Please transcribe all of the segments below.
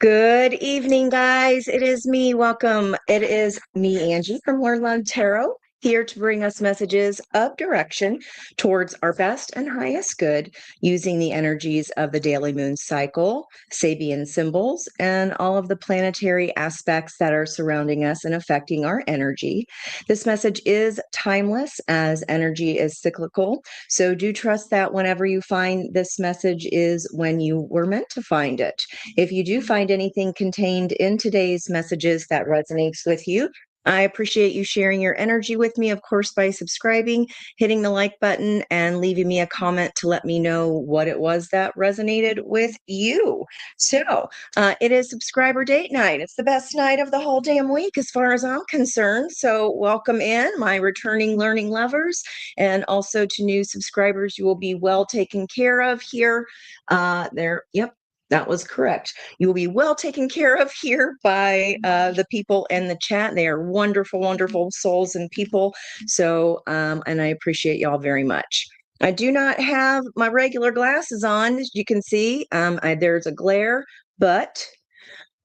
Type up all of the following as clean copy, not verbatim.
Good evening, guys. It is me. Welcome. It is me, Angie from Learn Love Tarot, here to bring us messages of direction towards our best and highest good using the energies of the daily moon cycle, Sabian symbols, and all of the planetary aspects that are surrounding us and affecting our energy. This message is timeless as energy is cyclical. So do trust that whenever you find this message is when you were meant to find it. If you do find anything contained in today's messages that resonates with you, I appreciate you sharing your energy with me, of course, by subscribing, hitting the like button, and leaving me a comment to let me know what it was that resonated with you. So, it is subscriber date night. It's the best night of the whole damn week, as far as I'm concerned. So, welcome in, my returning learning lovers, and also to new subscribers. You will be well taken care of here. Yep. That was correct. You will be well taken care of here by the people in the chat. They are wonderful, wonderful souls and people. So, and I appreciate y'all very much. I do not have my regular glasses on, as you can see. There's a glare, but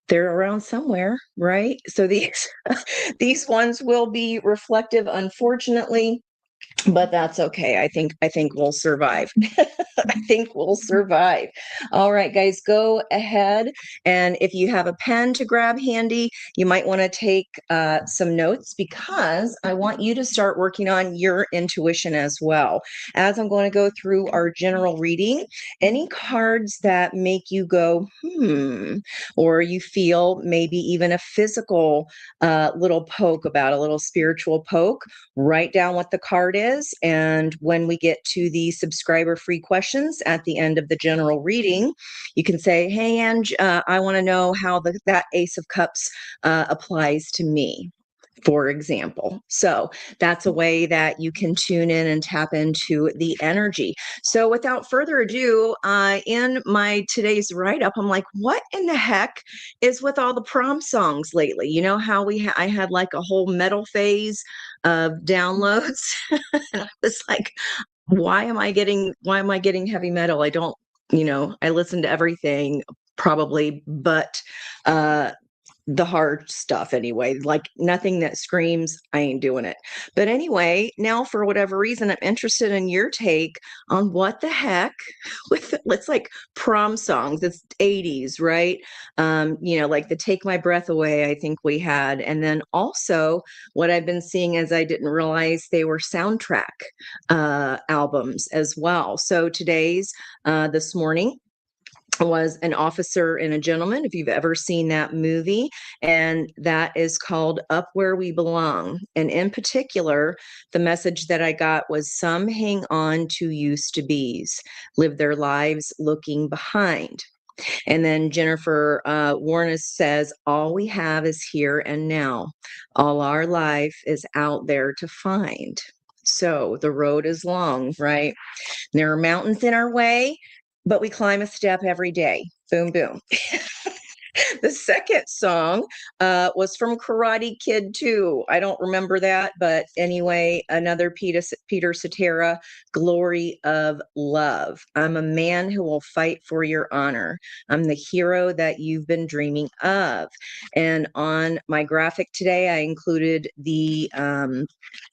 they're around somewhere, right? So these these ones will be reflective, unfortunately, but that's okay. I think we'll survive. I think we'll survive. All right, guys, go ahead. And if you have a pen to grab handy, you might want to take some notes because I want you to start working on your intuition as well. As I'm going to go through our general reading, any cards that make you go, or you feel maybe even a physical little poke about a little spiritual poke, write down what the card is. And when we get to the subscriber free questions at the end of the general reading, you can say, hey, Ange, I want to know how that Ace of Cups applies to me, for example. So that's a way that you can tune in and tap into the energy. So without further ado, in my today's write-up, I'm like, what in the heck is with all the prom songs lately? You know how I had like a whole metal phase of downloads. And I was like, why am I getting heavy metal? I don't, I listen to everything probably, but the hard stuff anyway, like nothing that screams, I ain't doing it. But anyway, now for whatever reason, I'm interested in your take on what the heck with let's like prom songs. It's 80s, right? Like the Take My Breath Away, I think we had. And then also what I've been seeing as I didn't realize they were soundtrack albums as well. So this morning, was An Officer and a Gentleman, if you've ever seen that movie, and that is called Up Where We Belong. And in particular, the message that I got was some hang on to used to be's, live their lives looking behind. And then Jennifer Warnes says, all we have is here and now. All our life is out there to find. So the road is long, right? There are mountains in our way, but we climb a step every day. Boom, boom. The second song was from Karate Kid 2. I don't remember that, but anyway, another Peter Cetera, Glory of Love. I'm a man who will fight for your honor. I'm the hero that you've been dreaming of. And on my graphic today, I included the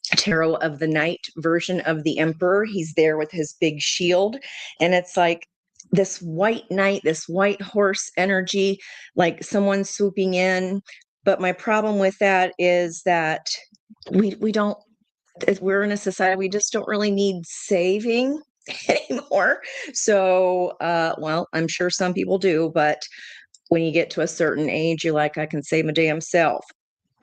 Tarot of the Night version of the Emperor. He's there with his big shield, and it's like this white knight, this white horse energy, like someone swooping in. But my problem with that is that we don't, we're in a society, we just don't really need saving anymore. So, well, I'm sure some people do, but when you get to a certain age, you're like, I can save my damn self.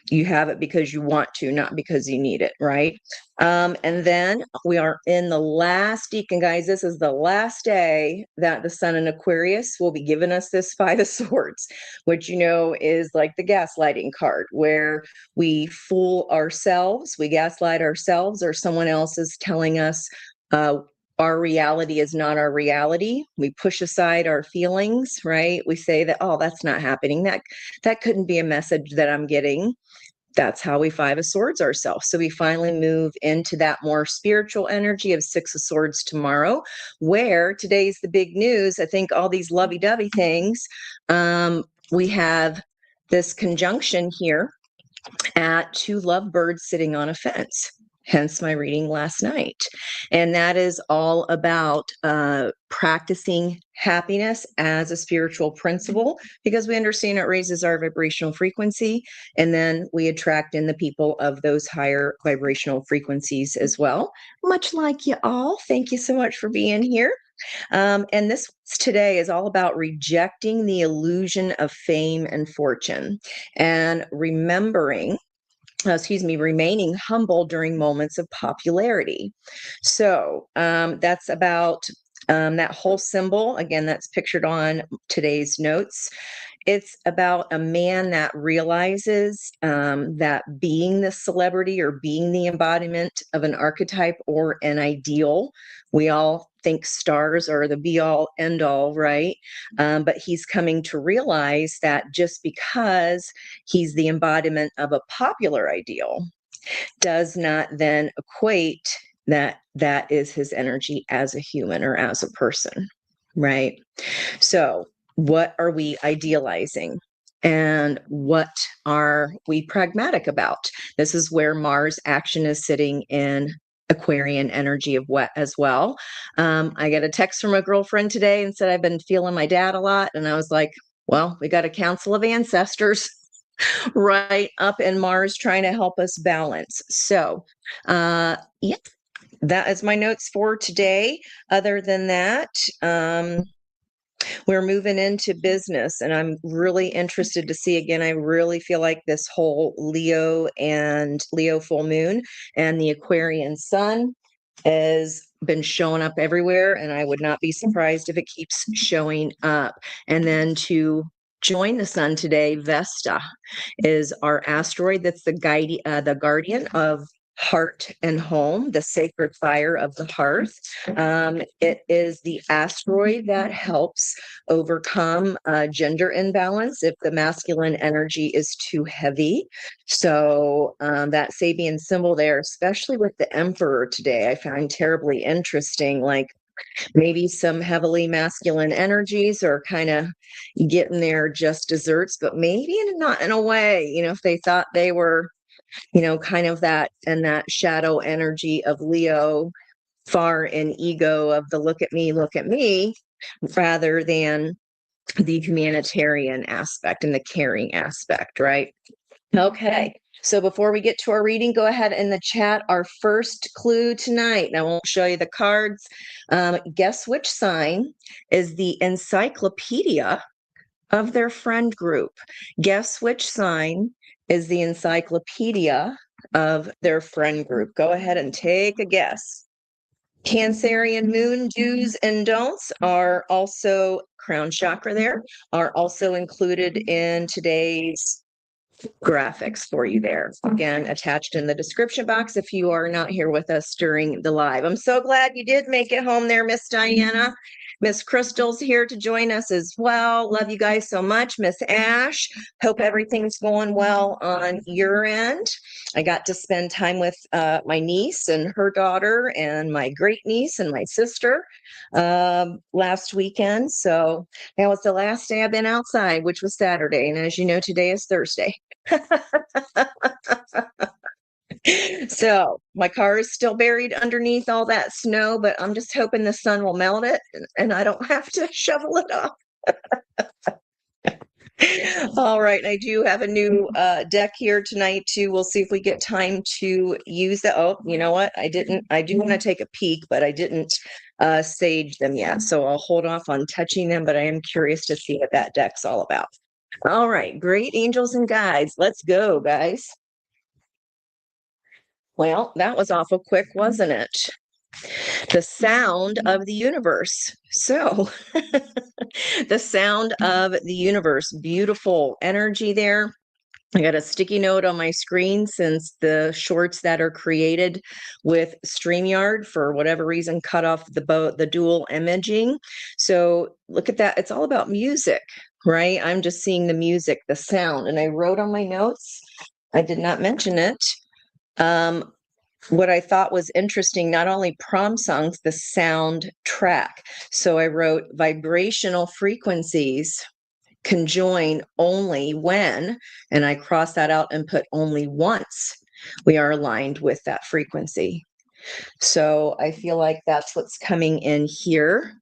You have it because you want to, not because you need it, right? And then we are in the last deacon, guys. This is the last day that the sun in Aquarius will be giving us this Five of Swords, which is like the gaslighting card, where we fool ourselves, we gaslight ourselves, or someone else is telling us our reality is not our reality. We push aside our feelings, right? We say that, oh, that's not happening. That couldn't be a message that I'm getting. That's how we Five of Swords ourselves. So we finally move into that more spiritual energy of Six of Swords tomorrow, where today's the big news. I think all these lovey-dovey things we have this conjunction here at two lovebirds sitting on a fence, hence my reading last night. And that is all about practicing happiness as a spiritual principle, because we understand it raises our vibrational frequency, and then we attract in the people of those higher vibrational frequencies as well. Much like you all. Thank you so much for being here. And this today is all about rejecting the illusion of fame and fortune and remembering, remaining humble during moments of popularity. So that's about that whole symbol. Again, that's pictured on today's notes. It's about a man that realizes that being the celebrity or being the embodiment of an archetype or an ideal, we all think stars are the be all end all, right? But he's coming to realize that just because he's the embodiment of a popular ideal does not then equate that that is his energy as a human or as a person, right? So, what are we idealizing? And what are we pragmatic about? This is where Mars action is sitting in Aquarian energy of wet as well. I got a text from a girlfriend today and said, I've been feeling my dad a lot. And I was like, well, we got a council of ancestors right up in Mars trying to help us balance. So, yeah, that is my notes for today. Other than that, we're moving into business, and I'm really interested to see again. I really feel like this whole Leo and Leo full moon and the Aquarian sun has been showing up everywhere, and I would not be surprised if it keeps showing up. And then to join the sun today, Vesta is our asteroid that's the guardian of heart and home, the sacred fire of the hearth. It is the asteroid that helps overcome gender imbalance if the masculine energy is too heavy. So that Sabian symbol there, especially with the emperor today, I find terribly interesting. Like maybe some heavily masculine energies are kind of getting their just desserts, but maybe not in a way, if they thought they were kind of that and that shadow energy of Leo, far in ego of the look at me, rather than the humanitarian aspect and the caring aspect, right? Okay. So before we get to our reading, go ahead in the chat our first clue tonight. And I won't show you the cards. Guess which sign is the encyclopedia of their friend group? Guess which sign is the encyclopedia of their friend group? Go ahead and take a guess. Cancerian moon do's and don'ts are also crown chakra there, are also included in today's graphics for you there. Again, attached in the description box if you are not here with us during the live. I'm so glad you did make it home there, Miss Diana. Miss Crystal's here to join us as well. Love you guys so much. Miss Ash, hope everything's going well on your end. I got to spend time with my niece and her daughter and my great niece and my sister last weekend. So that was the last day I've been outside, which was Saturday. And as you know, today is Thursday. So my car is still buried underneath all that snow, but I'm just hoping the sun will melt it and I don't have to shovel it off. All right, I do have a new deck here tonight too. We'll see if we get time to use that. Oh, you know what? I do want to take a peek, but I didn't sage them yet. So I'll hold off on touching them, but I am curious to see what that deck's all about. All right, great angels and guides. Let's go, guys. Well, that was awful quick, wasn't it? The sound of the universe. So, the sound of the universe. Beautiful energy there. I got a sticky note on my screen since the shorts that are created with StreamYard, for whatever reason, cut off the dual imaging. So look at that. It's all about music, right? I'm just seeing the music, the sound. And I wrote on my notes, I did not mention it. What I thought was interesting, not only prom songs, the sound track. So I wrote vibrational frequencies conjoin only when, and I cross that out and put only once we are aligned with that frequency. So I feel like that's what's coming in here.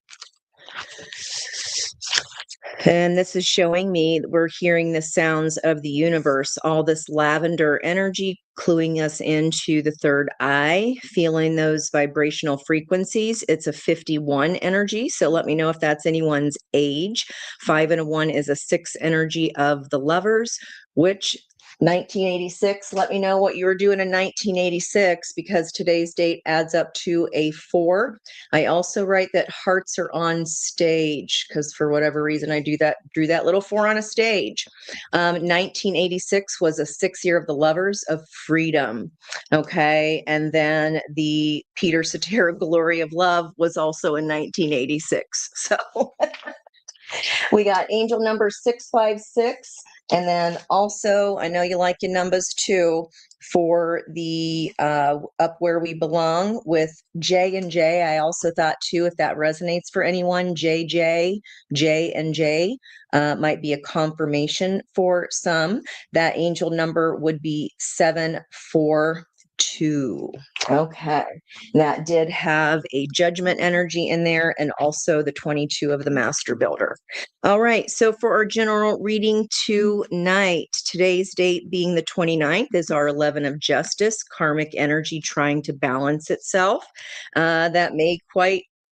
And this is showing me that we're hearing the sounds of the universe, all this lavender energy cluing us into the third eye, feeling those vibrational frequencies. It's a 51 energy. So let me know if that's anyone's age. 5 and a 1 is a 6 energy of the lovers, which 1986, let me know what you were doing in 1986 because today's date adds up to a 4. I also write that hearts are on stage because for whatever reason I drew that little 4 on a stage. 1986 was a 6 year of the lovers of freedom. Okay. And then the Peter Cetera Glory of Love was also in 1986. So we got angel number 656. And then also, I know you like your numbers too, for the Up Where We Belong with J and J. I also thought too, if that resonates for anyone, J and J might be a confirmation for some. That angel number would be 742. Okay. That did have a judgment energy in there and also the 22 of the master builder. All right. So for our general reading tonight, today's date being the 29th is our 11 of justice, karmic energy trying to balance itself. That may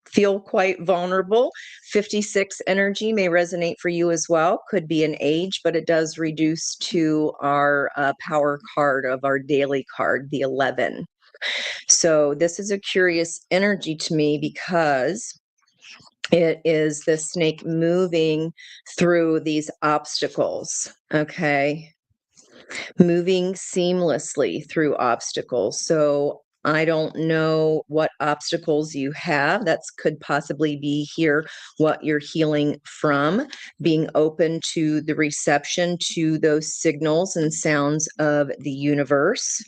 feel quite vulnerable. 56 energy may resonate for you as well. Could be an age, but it does reduce to our power card of our daily card, the 11. So this is a curious energy to me because it is the snake moving through these obstacles, okay? Moving seamlessly through obstacles. So I don't know what obstacles you have. That could possibly be here what you're healing from, being open to the reception to those signals and sounds of the universe.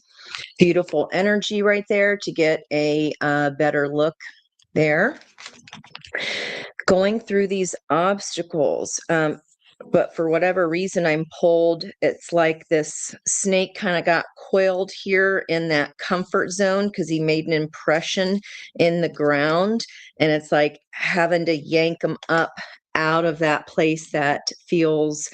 Beautiful energy right there to get a better look there. Going through these obstacles, but for whatever reason I'm pulled, it's like this snake kind of got coiled here in that comfort zone because he made an impression in the ground, and it's like having to yank him up out of that place that feels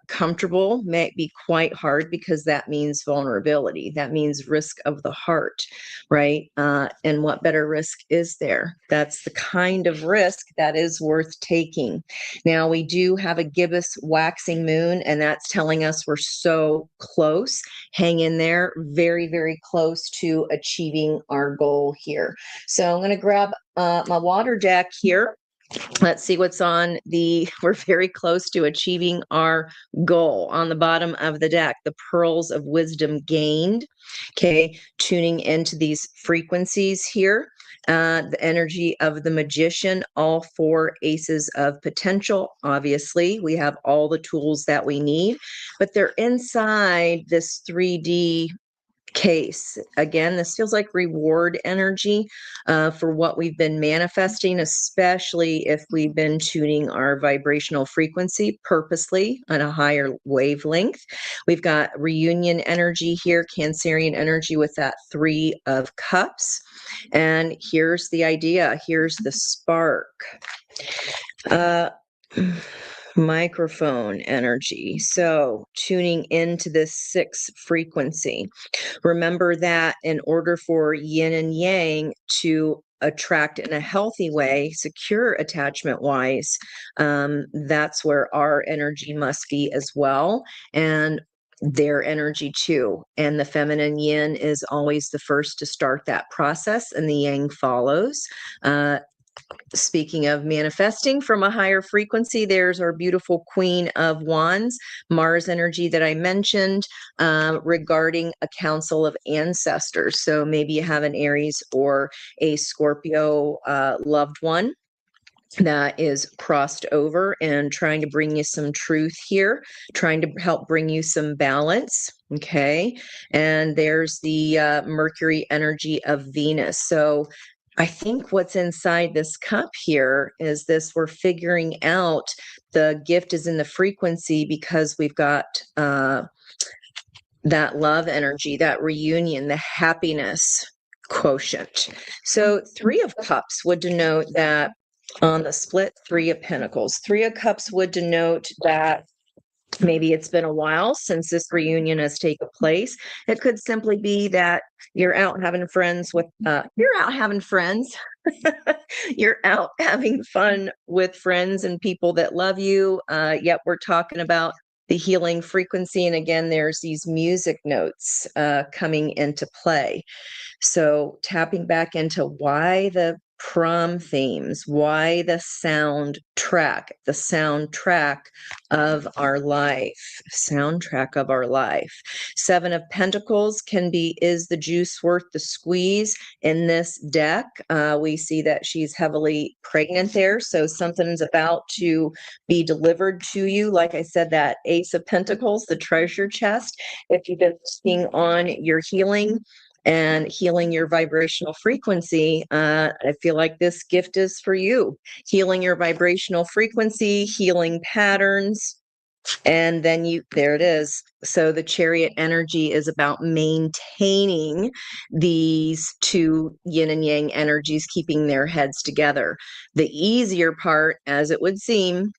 comfortable might be quite hard because that means vulnerability. That means risk of the heart, right? And what better risk is there? That's the kind of risk that is worth taking. Now, we do have a gibbous waxing moon, and that's telling us we're so close. Hang in there, very, very close to achieving our goal here. So I'm going to grab my water deck here. Let's see what's on we're very close to achieving our goal. On the bottom of the deck, the pearls of wisdom gained, okay, tuning into these frequencies here. The energy of the magician, all 4 aces of potential. Obviously, we have all the tools that we need, but they're inside this 3D case. Again, this feels like reward energy for what we've been manifesting, especially if we've been tuning our vibrational frequency purposely on a higher wavelength. We've got reunion energy here, Cancerian energy with that 3 of cups. And here's the idea. Here's the spark. Microphone energy. So tuning into this 6 frequency. Remember that in order for yin and yang to attract in a healthy way, secure attachment wise, that's where our energy must be as well. And their energy too. And the feminine yin is always the first to start that process, and the yang follows. Speaking of manifesting from a higher frequency, there's our beautiful Queen of Wands, Mars energy that I mentioned regarding a council of ancestors. So maybe you have an Aries or a Scorpio loved one that is crossed over and trying to bring you some truth here, trying to help bring you some balance. Okay. And there's the Mercury energy of Venus. So I think what's inside this cup here is this: we're figuring out the gift is in the frequency because we've got that love energy, that reunion, the happiness quotient. So 3 of Cups would denote that on the split 3 of Pentacles. 3 of Cups would denote that maybe it's been a while since this reunion has taken place. It could simply be that you're out having friends with, you're out having friends. You're out having fun with friends and people that love you. Yet we're talking about the healing frequency. And again, there's these music notes coming into play. So tapping back into why the prom themes, why the soundtrack of our life, soundtrack of our life. 7 of Pentacles is the juice worth the squeeze in this deck? We see that she's heavily pregnant there. So something's about to be delivered to you. Like I said, that Ace of Pentacles, the treasure chest. If you've been working on your healing and healing your vibrational frequency, I feel like this gift is for you. Healing your vibrational frequency, healing patterns, and then there it is. So the Chariot energy is about maintaining these 2 yin and yang energies, keeping their heads together. The easier part, as it would seem,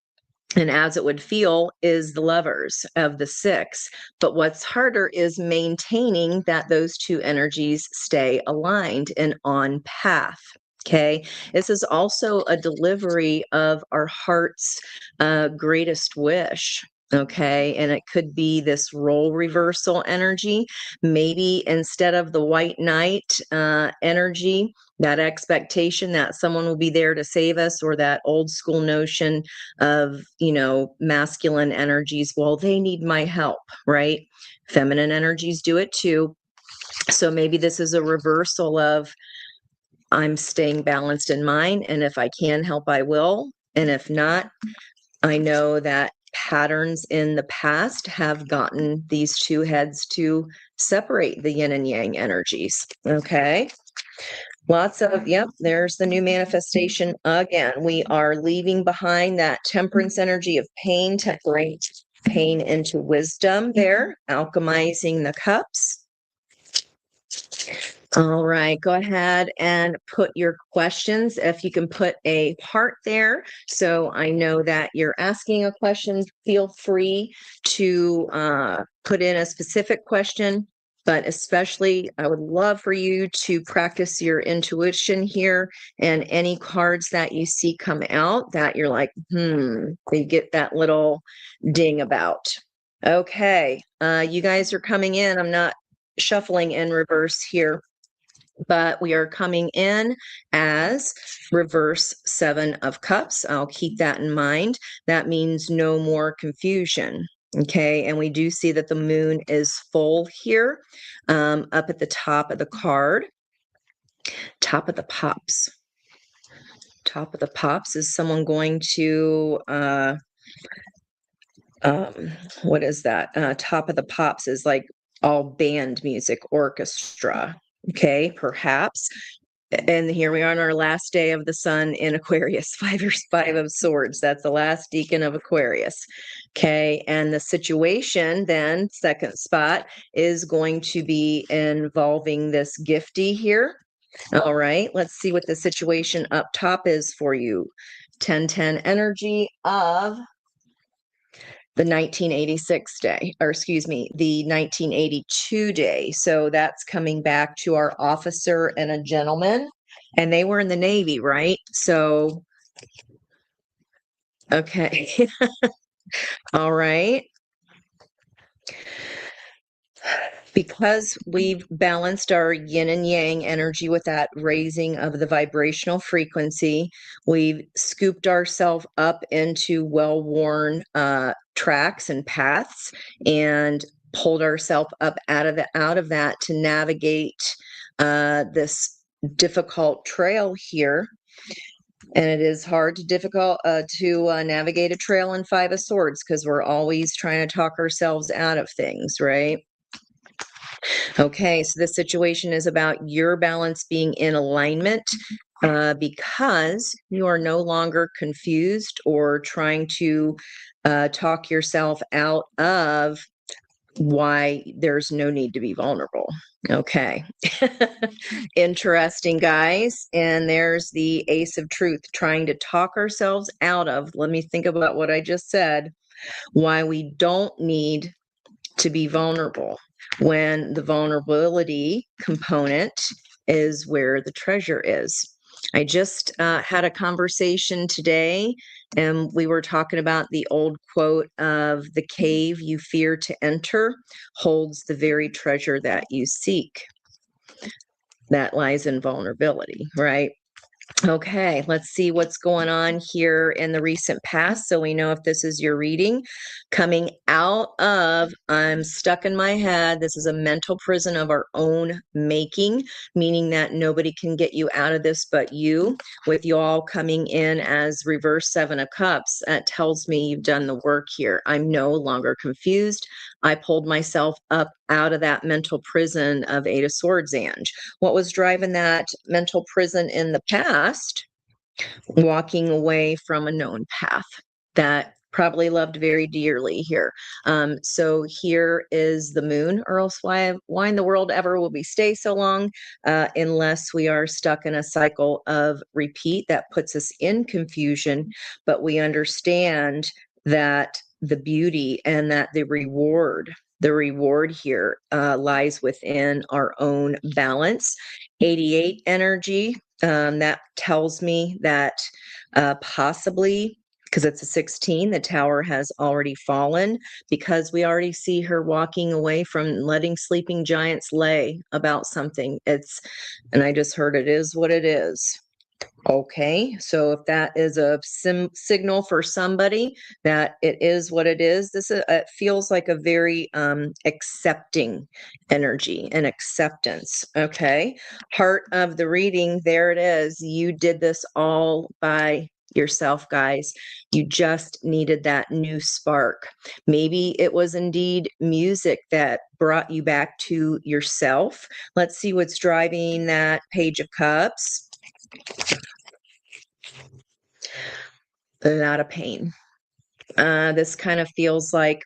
and as it would feel, is the Lovers of the 6. But what's harder is maintaining that those 2 energies stay aligned and on path. Okay. This is also a delivery of our heart's greatest wish. Okay. And it could be this role reversal energy. Maybe instead of the white knight energy, that expectation that someone will be there to save us, or that old school notion of, masculine energies, well, they need my help, right? Feminine energies do it too. So maybe this is a reversal of, I'm staying balanced in mine, and if I can help, I will. And if not, I know that patterns in the past have gotten these 2 heads to separate the yin and yang energies. Okay. Lots of, yep, there's the new manifestation again. We are leaving behind that Temperance energy of pain, tempering pain into wisdom there, alchemizing the cups. All right, go ahead and put your questions. If you can put a heart there, so I know that you're asking a question, feel free to put in a specific question. But especially, I would love for you to practice your intuition here, and any cards that you see come out that you're like, you get that little ding about. Okay, you guys are coming in. I'm not shuffling in reverse here, but we are coming in as reverse 7 of Cups. I'll keep that in mind. That means no more confusion. Okay, and we do see that the moon is full here, up at the top of the card. Top of the Pops. Top of the Pops is someone going to, what is that? Top of the Pops is like all band music, orchestra. Okay, perhaps. And here we are on our last day of the sun in Aquarius, 5 of Swords. That's the last decan of Aquarius. Okay. And the situation then, second spot, is going to be involving this gifty here. All right. Let's see what the situation up top is for you. 10-10 energy of the 1986 day, or excuse me, the 1982 day. So that's coming back to our officer and a gentleman, and they were in the Navy, right? So, okay. All right. Because we've balanced our yin and yang energy with that raising of the vibrational frequency, we've scooped ourselves up into well-worn tracks and paths, and pulled ourselves up out of that to navigate this difficult trail here. And it is hard to navigate a trail in 5 of Swords, because we're always trying to talk ourselves out of things, right? Okay, so this situation is about your balance being in alignment because you are no longer confused or trying to talk yourself out of why there's no need to be vulnerable. Okay. Interesting, guys. And there's the Ace of Truth, trying to talk ourselves out of, let me think about what I just said, why we don't need to be vulnerable, when the vulnerability component is where the treasure is. I just had a conversation today, and we were talking about the old quote of "the cave you fear to enter holds the very treasure that you seek." That lies in vulnerability, right? Okay, let's see what's going on here in the recent past so we know if this is your reading. Coming out of "I'm stuck in my head." This is a mental prison of our own making, meaning that nobody can get you out of this but you. With you all coming in as reverse Seven of Cups, that tells me you've done the work here. I'm no longer confused. I pulled myself up out of that mental prison of Eight of Swords, Ange. What was driving that mental prison in the past? Walking away from a known path that probably loved very dearly here. So here is the moon, or else why in the world ever will we stay so long unless we are stuck in a cycle of repeat that puts us in confusion, but we understand that the beauty and that the reward here lies within our own balance. 88 energy, that tells me that possibly, because it's a 16, the tower has already fallen, because we already see her walking away from letting sleeping giants lay about something. And I just heard it is what it is. Okay, so if that is a signal for somebody that it is what it is, it feels like a very accepting energy and acceptance. Okay, heart of the reading, there it is. You did this all by yourself, guys. You just needed that new spark. Maybe it was indeed music that brought you back to yourself. Let's see what's driving that Page of Cups. A lot of pain. This kind of feels like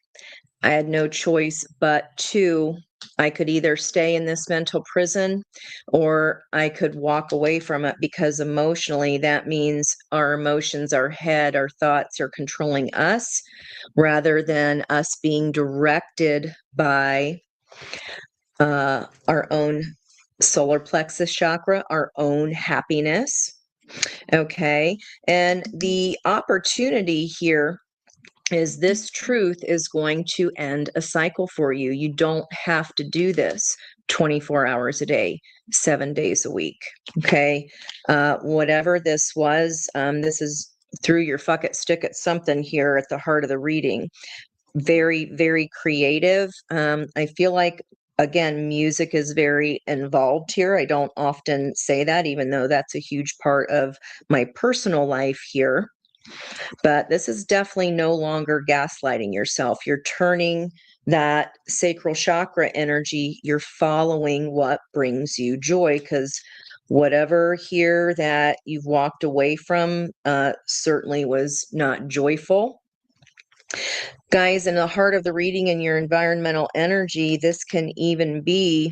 I had no choice but to. I could either stay in this mental prison or I could walk away from it, because emotionally, that means our emotions, our head, our thoughts are controlling us rather than us being directed by our own solar plexus chakra, our own happiness. Okay. And the opportunity here is this truth is going to end a cycle for you. You don't have to do this 24 hours a day, 7 days a week. Okay. Whatever this was, this is through your fuck it, stick it something here at the heart of the reading. Very, very creative. I feel like, again, music is very involved here. I don't often say that, even though that's a huge part of my personal life here. But this is definitely no longer gaslighting yourself. You're turning that sacral chakra energy, you're following what brings you joy, because whatever here that you've walked away from certainly was not joyful. Guys, in the heart of the reading and your environmental energy, this can even be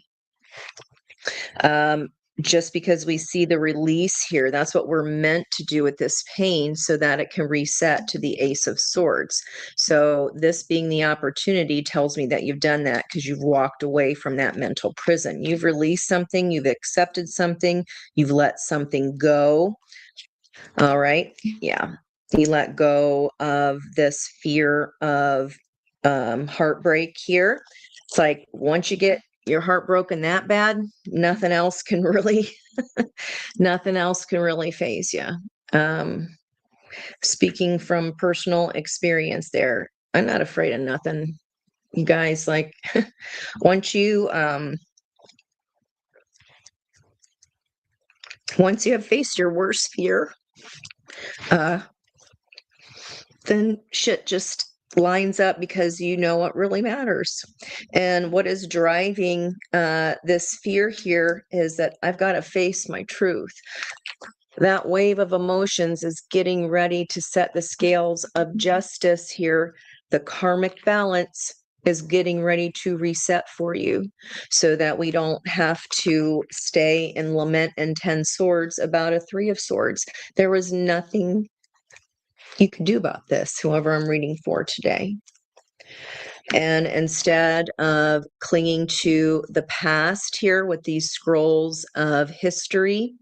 just because we see the release here. That's what we're meant to do with this pain, so that it can reset to the Ace of Swords. So this being the opportunity tells me that you've done that because you've walked away from that mental prison. You've released something, you've accepted something, you've let something go. All right. Yeah. You let go of this fear of heartbreak here. It's like once you get your heart broken that bad, nothing else can really, nothing else can really phase you. Speaking from personal experience there, I'm not afraid of nothing. You guys, like once you have faced your worst fear, then shit just lines up, because you know what really matters. And what is driving this fear here is that I've got to face my truth. That wave of emotions is getting ready to set the scales of justice here. The karmic balance is getting ready to reset for you so that we don't have to stay in lament and 10 swords about a 3 of swords. There was nothing you could do about this, whoever I'm reading for today. And instead of clinging to the past here with these scrolls of history,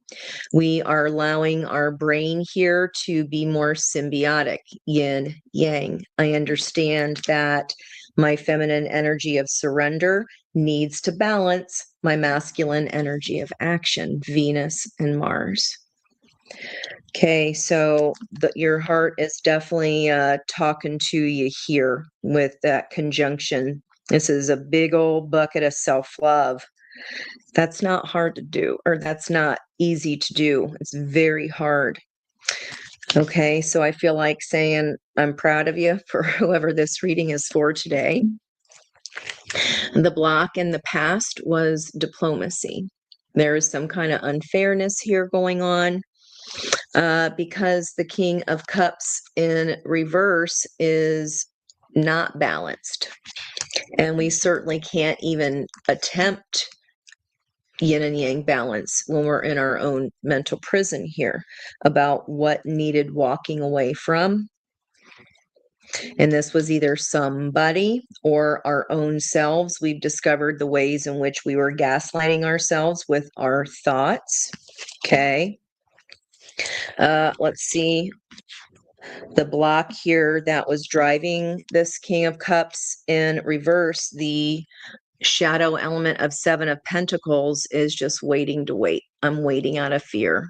we are allowing our brain here to be more symbiotic, yin, yang. I understand that my feminine energy of surrender needs to balance my masculine energy of action, Venus and Mars. Okay, so your heart is definitely talking to you here with that conjunction. This is a big old bucket of self-love. That's not hard to do, or that's not easy to do. It's very hard. Okay, so I feel like saying I'm proud of you for whoever this reading is for today. The block in the past was diplomacy. There is some kind of unfairness here going on. Because the King of Cups in reverse is not balanced. And we certainly can't even attempt yin and yang balance when we're in our own mental prison here about what needed walking away from. And this was either somebody or our own selves. We've discovered the ways in which we were gaslighting ourselves with our thoughts. Okay. Let's see. The block here that was driving this King of Cups in reverse, the shadow element of 7 of Pentacles is just waiting to wait. I'm waiting out of fear.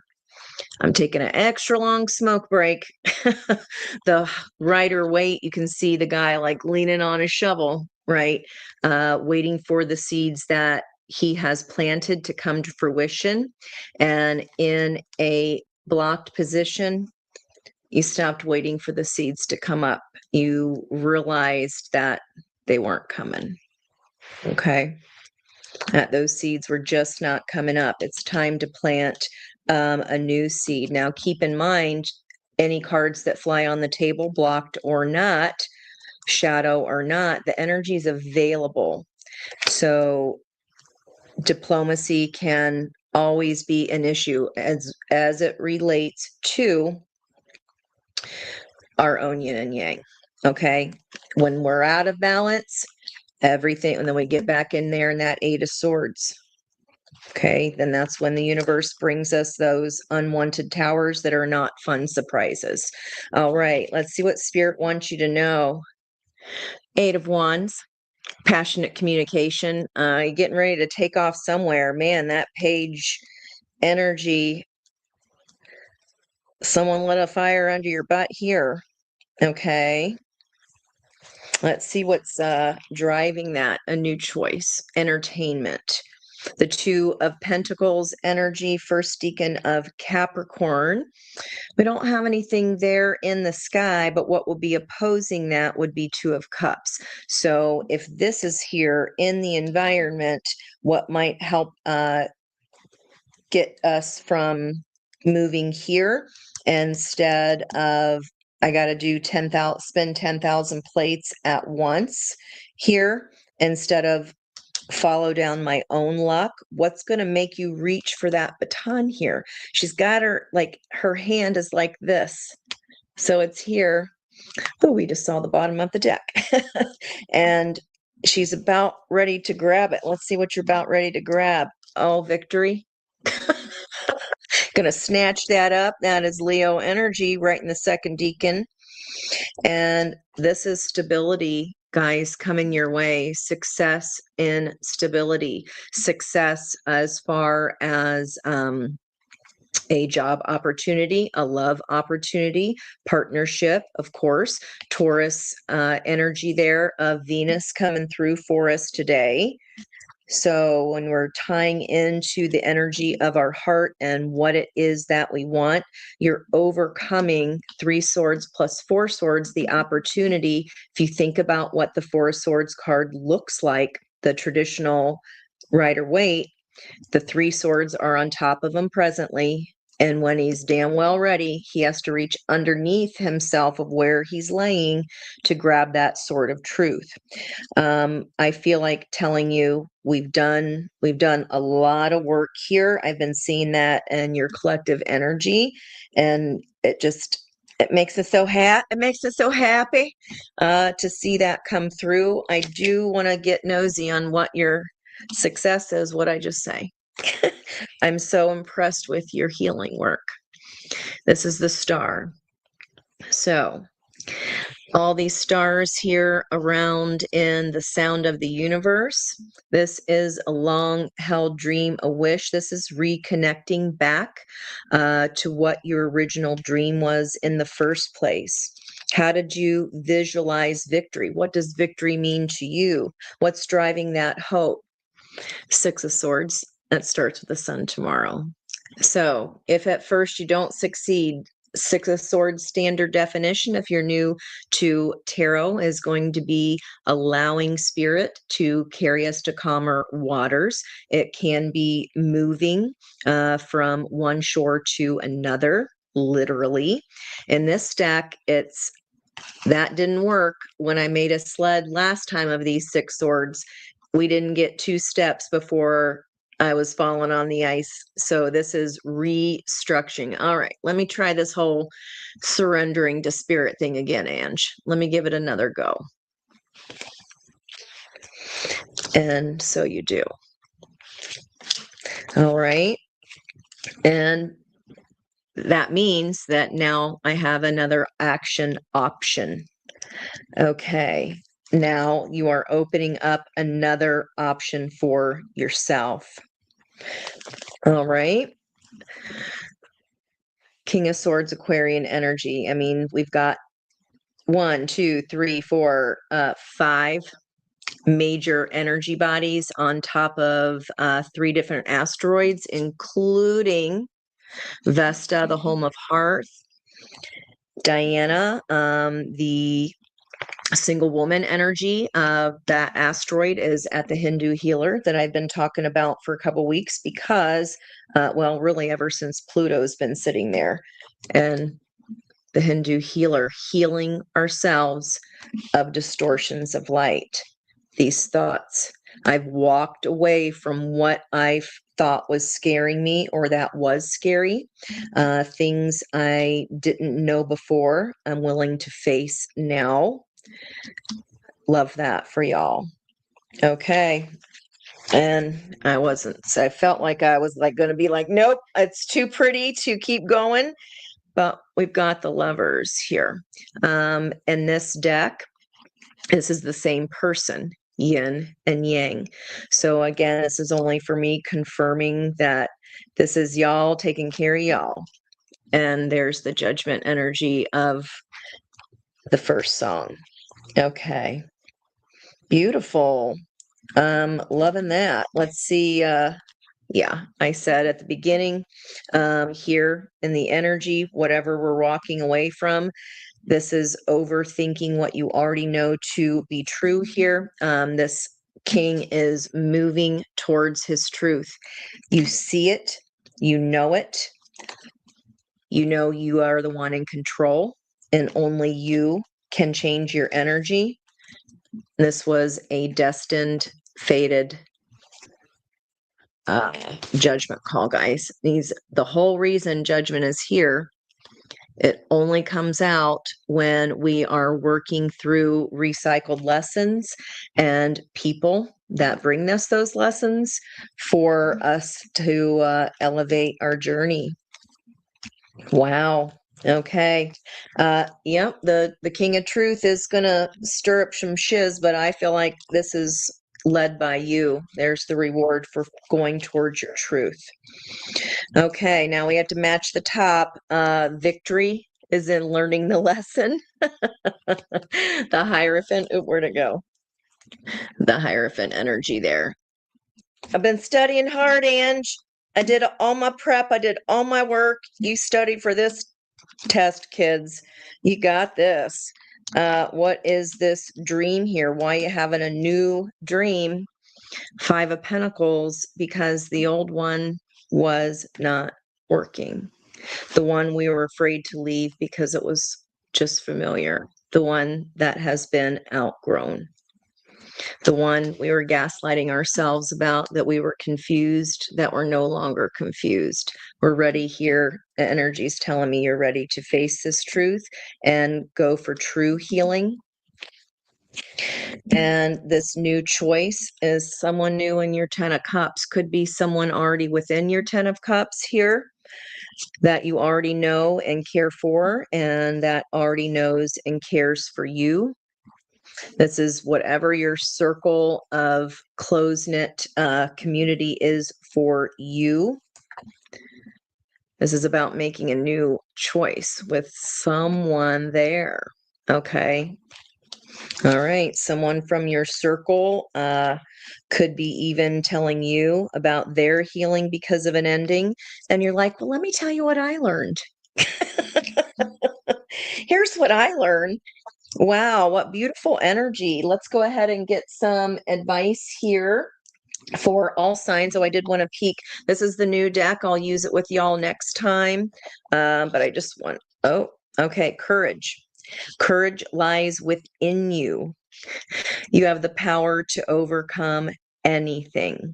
I'm taking an extra long smoke break. The Rider Waite, you can see the guy like leaning on a shovel, right? Waiting for the seeds that he has planted to come to fruition. And in a blocked position, you stopped waiting for the seeds to come up. You realized that they weren't coming. Okay. That those seeds were just not coming up. It's time to plant a new seed. Now, keep in mind, any cards that fly on the table, blocked or not, shadow or not, the energy is available. So diplomacy can always be an issue as it relates to our own yin and yang. Okay. When we're out of balance, everything, and then we get back in there in that 8 of Swords. Okay. Then that's when the universe brings us those unwanted towers that are not fun surprises. All right. Let's see what Spirit wants you to know. 8 of Wands, passionate communication. You're getting ready to take off somewhere. Man, that page energy, someone lit a fire under your butt here. Okay. Let's see what's driving that. A new choice, entertainment. The 2 of Pentacles energy, first decan of Capricorn. We don't have anything there in the sky, but what will be opposing that would be 2 of Cups. So if this is here in the environment, what might help get us from moving here instead of I got to do 10,000, spend 10,000 plates at once here instead of follow down my own luck. What's going to make you reach for that baton here? She's got her hand is like this. So it's here. Oh, we just saw the bottom of the deck. And she's about ready to grab it. Let's see what you're about ready to grab. Oh, victory. Going to snatch that up. That is Leo energy right in the second decan. And this is stability, guys, coming your way. Success in stability. Success as far as a job opportunity, a love opportunity, partnership, of course. Taurus energy there of Venus coming through for us today. So when we're tying into the energy of our heart and what it is that we want, you're overcoming 3 swords plus 4 swords, the opportunity. If you think about what the 4 swords card looks like, the traditional Rider Waite, the 3 swords are on top of them presently. And when he's damn well ready, he has to reach underneath himself of where he's laying to grab that sword of truth. I feel like telling you we've done a lot of work here. I've been seeing that in your collective energy, and it makes us so happy to see that come through. I do want to get nosy on what your success is. What I just say. I'm so impressed with your healing work. This is the star. So all these stars here around in the sound of the universe. This is a long held dream, a wish. This is reconnecting back to what your original dream was in the first place. How did you visualize victory? What does victory mean to you? What's driving that hope? Six of Swords. That starts with the sun tomorrow. So if at first you don't succeed, Six of Swords standard definition, if you're new to tarot, is going to be allowing spirit to carry us to calmer waters. It can be moving from one shore to another, literally. In this deck, that didn't work when I made a sled last time of these Six Swords. We didn't get 2 steps before I was falling on the ice. So this is restructuring. All right, let me try this whole surrendering to spirit thing again, Ange. Let me give it another go. And so you do. All right. And that means that now I have another action option. Okay. Now you are opening up another option for yourself. All right. King of Swords, Aquarian energy. I mean, we've got 1, 2, 3, 4, 5 major energy bodies on top of 3 different asteroids, including Vesta, the home of Hearth, Diana, the single woman energy. That asteroid is at the Hindu healer that I've been talking about for a couple weeks because, well, really ever since Pluto's been sitting there. And the Hindu healer, healing ourselves of distortions of light, these thoughts. I've walked away from what I thought was scaring me or that was scary. Things I didn't know before, I'm willing to face now. Love that for y'all. Okay. And I felt like I was like going to be like, nope, it's too pretty to keep going. But we've got the Lovers here. In this deck, this is the same person, yin and yang. So again, this is only for me confirming that this is y'all taking care of y'all. And there's the Judgment energy of the first song. Okay. Beautiful. Loving that. Let's see. Yeah, I said at the beginning, here in the energy, whatever we're walking away from, this is overthinking what you already know to be true here. This king is moving towards his truth. You see it, you know it, you know you are the one in control, and only you can change your energy. This was a destined, fated judgment call, guys. The whole reason judgment is here, it only comes out when we are working through recycled lessons and people that bring us those lessons for us to elevate our journey. Wow. Okay. Yep, the King of Truth is gonna stir up some shiz, but I feel like this is led by you. There's the reward for going towards your truth. Okay, now we have to match the top. Victory is in learning the lesson. The Hierophant. Oh, where'd it go? The Hierophant energy there. I've been studying hard, Ange. I did all my prep. I did all my work. You studied for this test, kids. You got this. What is this dream here? Why are you having a new dream? 5 of Pentacles, because the old one was not working. The one we were afraid to leave because it was just familiar. The one that has been outgrown. The one we were gaslighting ourselves about, that we were confused, that we're no longer confused. We're ready here. The energy's telling me you're ready to face this truth and go for true healing. And this new choice is someone new in your 10 of Cups. Could be someone already within your 10 of Cups here that you already know and care for, and that already knows and cares for you. This is whatever your circle of close-knit community is for you. This is about making a new choice with someone there. Okay. All right. Someone from your circle could be even telling you about their healing because of an ending. And you're like, well, let me tell you what I learned. Here's what I learned. Wow, what beautiful energy. Let's go ahead and get some advice here for all signs. Oh, I did want to peek. This is the new deck. I'll use it with y'all next time. But I just want, oh, okay, courage. Courage lies within you. You have the power to overcome anything.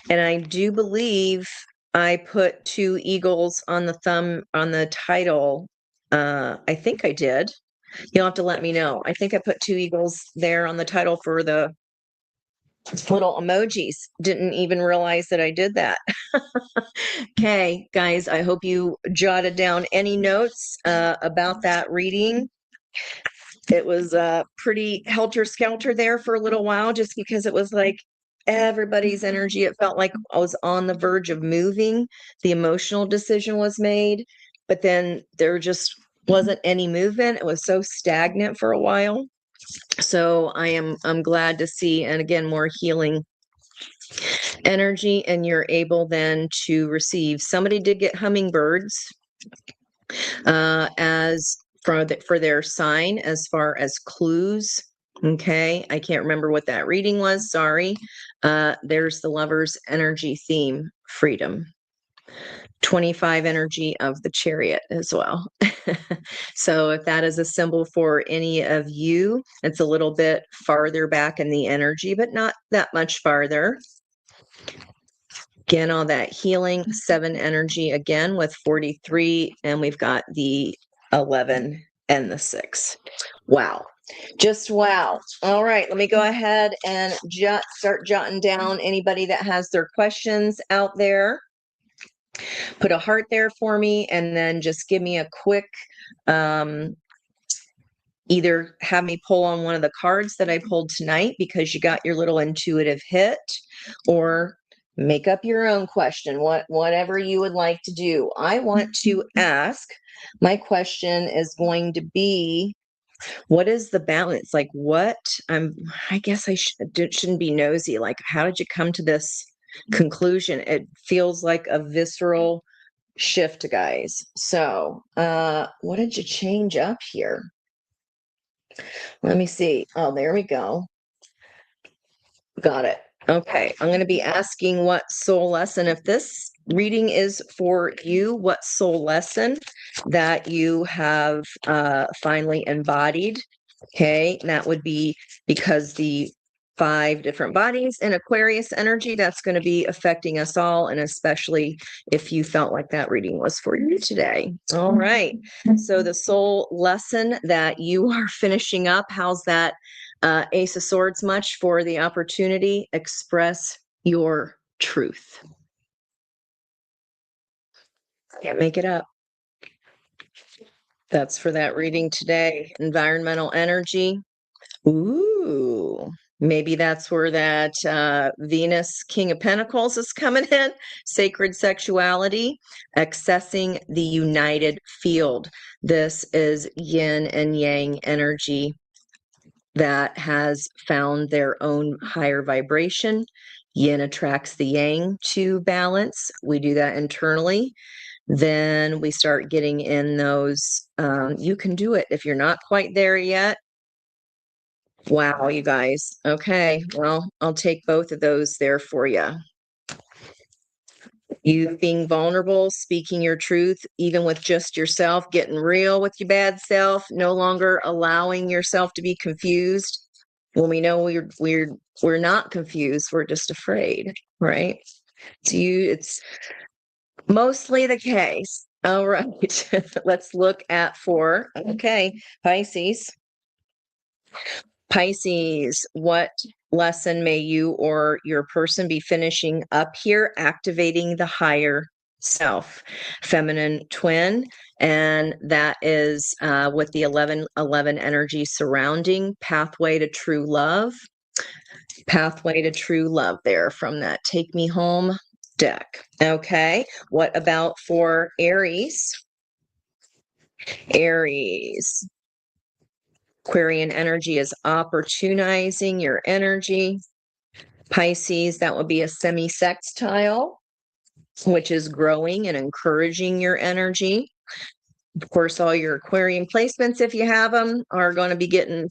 And I do believe I put 2 eagles on the title. I think I did. You'll have to let me know. I think I put 2 eagles there on the title for the little emojis. Didn't even realize that I did that. Okay, guys, I hope you jotted down any notes about that reading. It was pretty helter-skelter there for a little while, just because it was like everybody's energy. It felt like I was on the verge of moving. The emotional decision was made, but then there just wasn't any movement. It was so stagnant for a while. So I'm glad to see, and again, more healing energy, and you're able then to receive. Somebody did get hummingbirds as for their sign as far as clues. Okay, I can't remember what that reading was. Sorry. There's the Lover's energy theme, freedom. 25 energy of the Chariot as well. So if that is a symbol for any of you, it's a little bit farther back in the energy, but not that much farther. Again, all that healing, 7 energy again with 43, and we've got the 11 and the 6. Wow. Just wow. All right, let me go ahead and start jotting down anybody that has their questions out there. Put a heart there for me, and then just give me a quick, either have me pull on one of the cards that I pulled tonight because you got your little intuitive hit, or make up your own question, whatever you would like to do. I want to ask, my question is going to be, what is the balance? Like I guess I shouldn't be nosy. Like, how did you come to this conclusion? It feels like a visceral shift, guys. So, what did you change up here? Let me see. Oh, there we go. Got it. Okay. I'm going to be asking what soul lesson, if this reading is for you, what soul lesson that you have finally embodied. Okay. And that would be because the 5 different bodies in Aquarius energy, that's going to be affecting us all. And especially if you felt like that reading was for you today. All right. So the soul lesson that you are finishing up, how's that? Ace of Swords much for the opportunity. Express your truth. Can't make it up. That's for that reading today. Environmental energy. Ooh, maybe that's where that Venus King of Pentacles is coming in. Sacred sexuality, accessing the united field. This is yin and yang energy that has found their own higher vibration. Yin attracts the yang to balance. We do that internally. Then we start getting in those, you can do it. If you're not quite there yet, wow, you guys. Okay, well, I'll take both of those there for you. You being vulnerable, speaking your truth, even with just yourself, getting real with your bad self, no longer allowing yourself to be confused. When we know we're not confused, we're just afraid, right? It's mostly the case. All right. Let's look at 4. Okay, Pisces. Pisces, what lesson may you or your person be finishing up here? Activating the higher self, feminine twin. And that is with the 1111 energy surrounding pathway to true love. Pathway to true love there from that Take Me Home deck. Okay. What about for Aries? Aries. Aquarian energy is opportunizing your energy. Pisces, that would be a semi-sextile, which is growing and encouraging your energy. Of course, all your Aquarian placements, if you have them, are going to be getting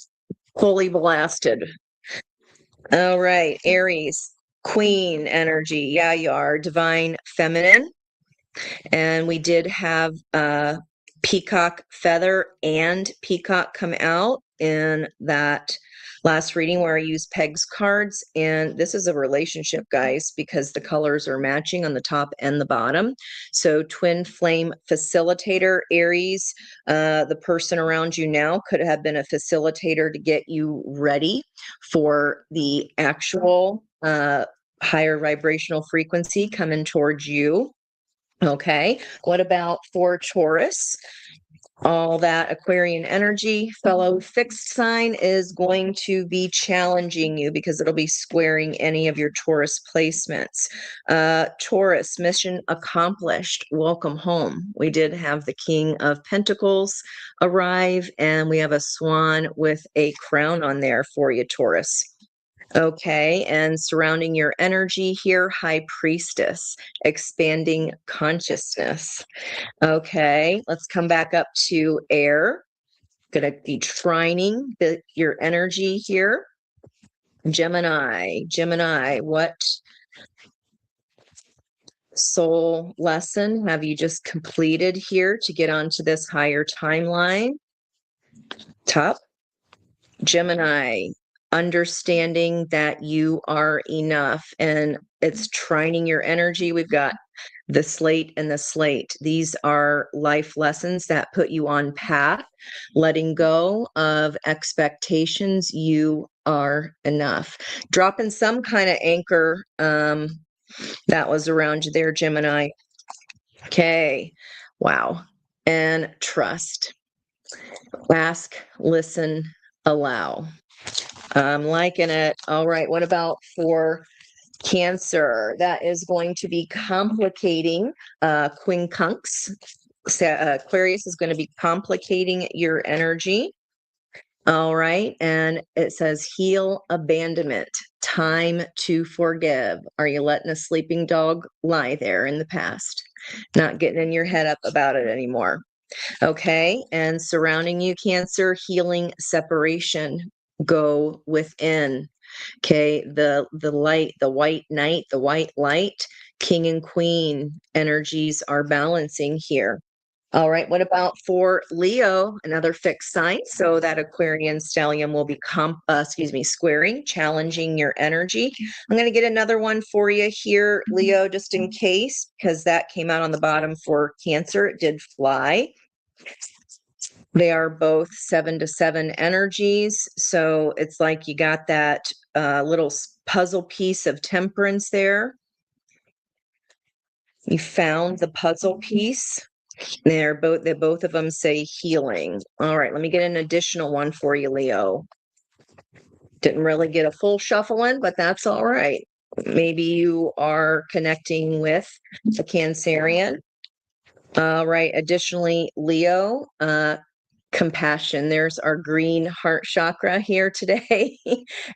fully blasted. All right, Aries, Queen energy. Yeah, you are. Divine Feminine. And we did have Peacock Feather and Peacock come out in that last reading where I used Peg's cards. And this is a relationship, guys, because the colors are matching on the top and the bottom. So Twin Flame Facilitator, Aries, the person around you now could have been a facilitator to get you ready for the actual higher vibrational frequency coming towards you. Okay, what about for Taurus? All that Aquarian energy, fellow fixed sign, is going to be challenging you because it'll be squaring any of your Taurus placements. Taurus, mission accomplished. Welcome home. We did have the King of Pentacles arrive, and we have a swan with a crown on there for you, Taurus. Okay, and surrounding your energy here, High Priestess, expanding consciousness. Okay, let's come back up to air. Going to be trining your energy here. Gemini, what soul lesson have you just completed here to get onto this higher timeline? Top. Gemini, understanding that you are enough, and it's trining your energy. We've got the slate and the slate. These are life lessons that put you on path, letting go of expectations. You are enough. Dropping some kind of anchor that was around you there, Gemini. Okay. Wow. And trust. Ask, listen, allow. I'm liking it. All right. What about for Cancer? That is going to be complicating quincunx. Aquarius is going to be complicating your energy. All right. And it says heal abandonment, time to forgive. Are you letting a sleeping dog lie there in the past? Not getting in your head up about it anymore. Okay. And surrounding you, Cancer, healing separation. Go within. Okay, the light, the white knight, the white light, king and queen energies are balancing here. All right, what about for Leo, another fixed sign? So that Aquarian stellium will be squaring, challenging your energy. I'm going to get another one for you here, Leo, just in case, because that came out on the bottom for Cancer. It did fly. They are both 7 to 7 energies. So it's like you got that little puzzle piece of temperance there. You found the puzzle piece. They both of them say healing. All right, let me get an additional one for you, Leo. Didn't really get a full shuffle in, but that's all right. Maybe you are connecting with a Cancerian. All right, additionally, Leo, compassion. There's our green heart chakra here today,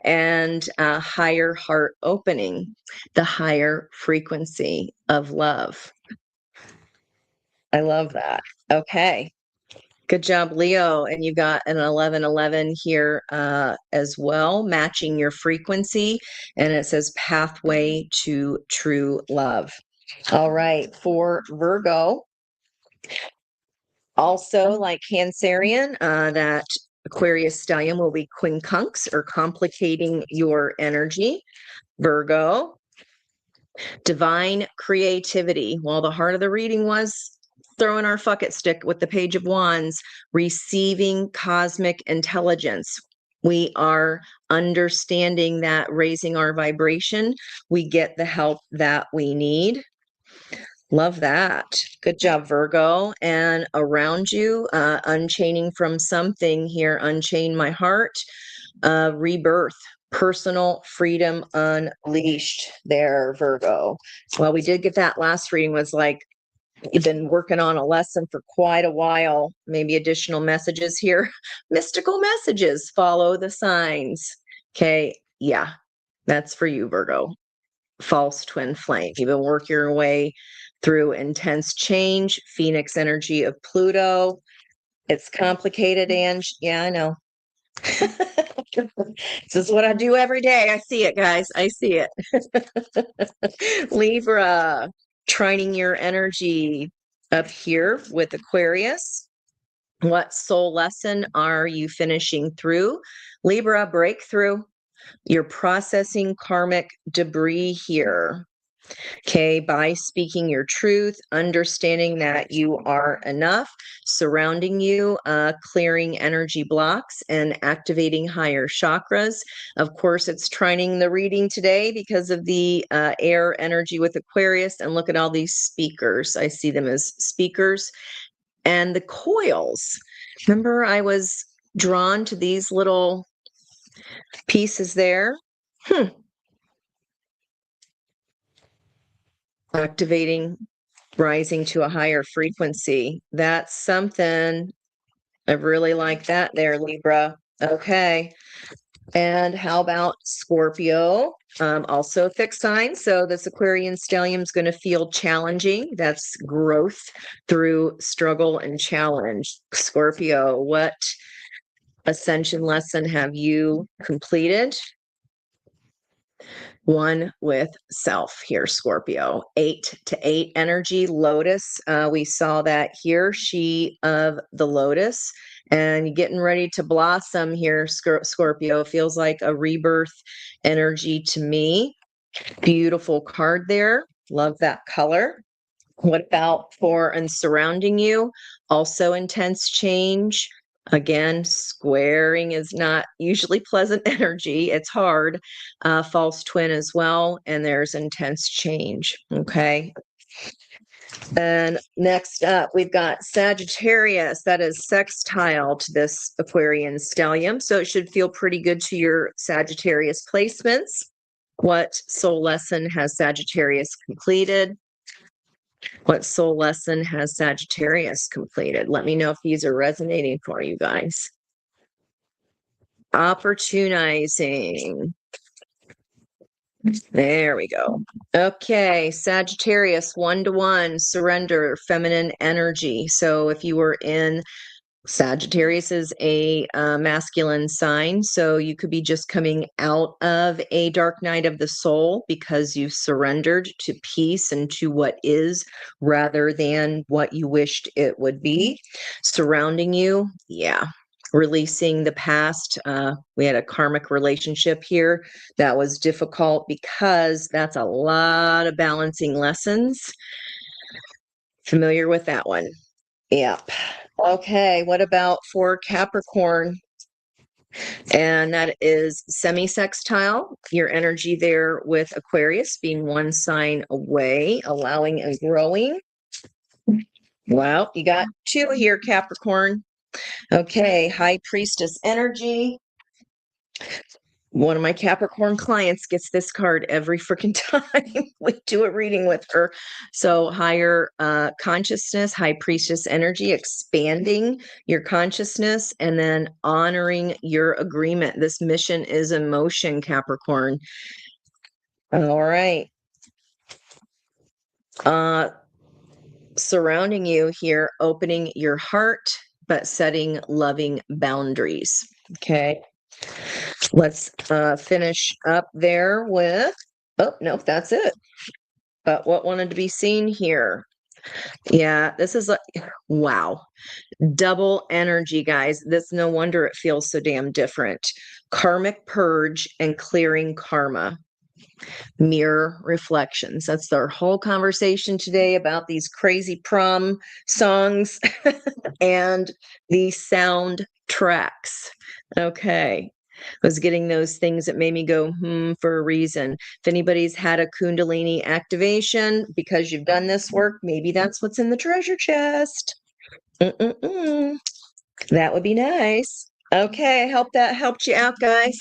and higher heart opening, the higher frequency of love. I love that. Okay. Good job, Leo. And you got an 1111 here as well, matching your frequency. And it says pathway to true love. All right, for Virgo, also like Cancerian, that Aquarius stellium will be quincunx or complicating your energy. Virgo, divine creativity. Well, the heart of the reading was throwing our fuck it stick with the Page of Wands, receiving cosmic intelligence. We are understanding that raising our vibration, we get the help that we need. Love that. Good job, Virgo. And around you, unchaining from something here, unchain my heart, rebirth, personal freedom unleashed there, Virgo. Well, we did get that last reading was like, you've been working on a lesson for quite a while, maybe additional messages here. Mystical messages, follow the signs. Okay. Yeah, that's for you, Virgo. False twin flame. You've been working your way through intense change, Phoenix energy of Pluto. It's complicated, and yeah, I know. This is what I do every day. I see it, guys. I see it. Libra, trining your energy up here with Aquarius. What soul lesson are you finishing through? Libra, breakthrough. You're processing karmic debris here. Okay, by speaking your truth, understanding that you are enough, surrounding you, clearing energy blocks, and activating higher chakras. Of course, it's trining the reading today because of the air energy with Aquarius. And look at all these speakers. I see them as speakers. And the coils. Remember, I was drawn to these little pieces there. Activating, rising to a higher frequency. That's something. I really like that there, Libra. Okay. And how about Scorpio? Also fixed sign. So this Aquarian stellium is going to feel challenging. That's growth through struggle and challenge. Scorpio, what ascension lesson have you completed? One with self here, Scorpio. 8 to 8 energy, Lotus. We saw that here, she of the Lotus. And getting ready to blossom here, Scorpio. Feels like a rebirth energy to me. Beautiful card there. Love that color. What about for and surrounding you? Also intense change. Again, squaring is not usually pleasant energy. It's hard. False twin as well. And there's intense change. Okay. And next up, we've got Sagittarius. That is sextile to this Aquarian stellium. So it should feel pretty good to your Sagittarius placements. What soul lesson has Sagittarius completed? What soul lesson has Sagittarius completed? Let me know if these are resonating for you guys. Opportunizing. There we go. Okay, Sagittarius, 1-to-1, surrender, feminine energy. So if you were in Sagittarius is a masculine sign, so you could be just coming out of a dark night of the soul because you surrendered to peace and to what is rather than what you wished it would be. Surrounding you, yeah. Releasing the past. We had a karmic relationship here that was difficult because that's a lot of balancing lessons. Familiar with that one? Yep. Okay, what about for Capricorn? And that is semi-sextile, your energy there with Aquarius being one sign away, allowing and growing. Well, you got two here, Capricorn. Okay, High Priestess energy. One of my Capricorn clients gets this card every freaking time we do a reading with her. So higher consciousness, high priestess energy, expanding your consciousness, and then honoring your agreement. This mission is in motion, Capricorn. All right. Surrounding you here, opening your heart, but setting loving boundaries. Okay. Let's finish up there with, oh, no, that's it. but what wanted to be seen here? Yeah, this is like, wow. Double energy, guys. This no wonder it feels so damn different. Karmic purge and clearing karma. Mirror reflections. That's our whole conversation today about these crazy prom songs and the sound tracks. Okay. I was getting those things that made me go, for a reason. If anybody's had a Kundalini activation because you've done this work, maybe that's what's in the treasure chest. Mm-mm-mm. That would be nice. Okay, I hope that helped you out, guys.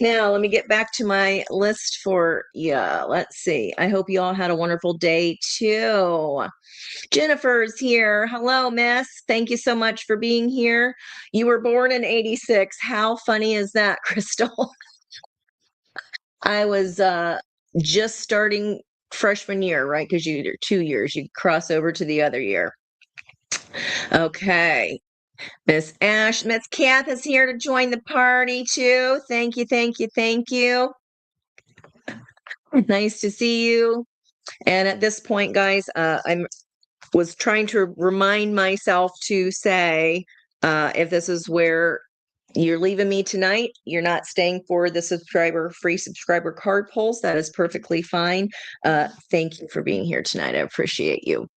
Now, let me get back to my list for yeah. Let's see. I hope you all had a wonderful day too. Jennifer's here. Hello, Miss. Thank you so much for being here. You were born in '86. How funny is that, Crystal? I was just starting freshman year, right? Because you're 2 years, you cross over to the other year. Okay. Miss Ash, Miss Kath is here to join the party too. Thank you, thank you, thank you. Nice to see you. And at this point, guys, I was trying to remind myself to say, if this is where you're leaving me tonight, you're not staying for the free subscriber card pulls. That is perfectly fine. Thank you for being here tonight. I appreciate you.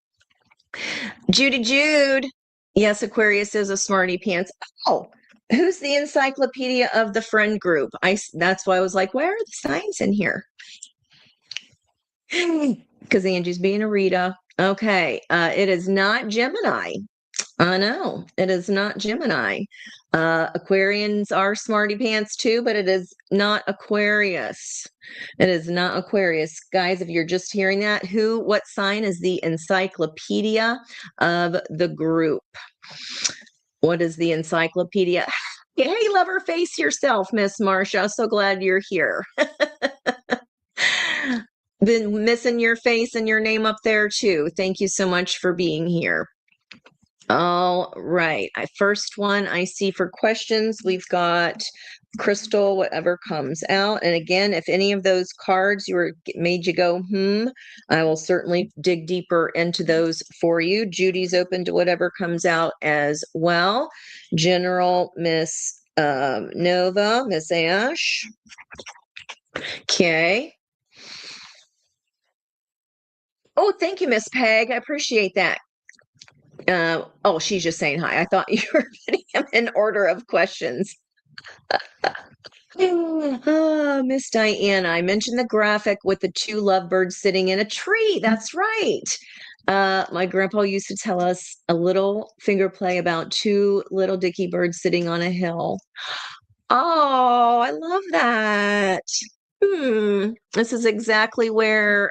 Judy Jude. Yes, Aquarius is a smarty pants. Oh, who's the encyclopedia of the friend group? That's why I was like, where are the signs in here? Because Angie's being a Rita. Okay, it is not Gemini. I know it is not Gemini. Aquarians are smarty pants too, but it is not Aquarius. It is not Aquarius. Guys, if you're just hearing that, what sign is the encyclopedia of the group? What is the encyclopedia? Hey, lover, face yourself, Miss Marcia. So glad you're here. Been missing your face and your name up there too. Thank you so much for being here. All right. First one I see for questions, we've got Crystal, whatever comes out. And again, if any of those cards made you go, I will certainly dig deeper into those for you. Judy's open to whatever comes out as well. General, Miss Nova, Miss Ash. Okay. Oh, thank you, Miss Peg. I appreciate that. Oh, she's just saying hi. I thought you were putting them in order of questions. Oh, Miss Diana, I mentioned the graphic with the two lovebirds sitting in a tree. That's right. My grandpa used to tell us a little finger play about two little dicky birds sitting on a hill. Oh, I love that. This is exactly where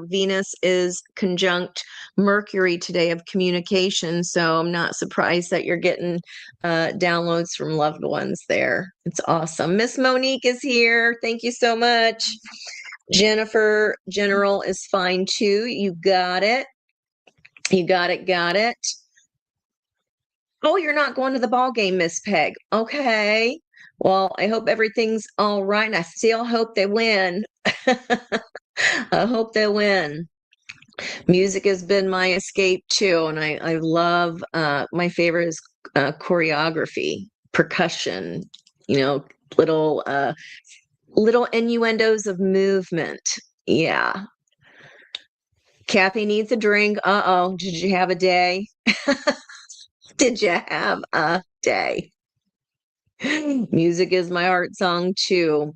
Venus is conjunct Mercury today of communication. So I'm not surprised that you're getting downloads from loved ones there. It's awesome. Miss Monique is here. Thank you so much. Jennifer General is fine too. You got it. You got it. Got it. Oh, you're not going to the ball game, Miss Peg. Okay. Well, I hope everything's all right. And I still hope they win. I hope they win. Music has been my escape too. And I love, my favorite is choreography, percussion, little, little innuendos of movement. Yeah. Kathy needs a drink. Uh-oh. Did you have a day? Did you have a day? Music is my art song too.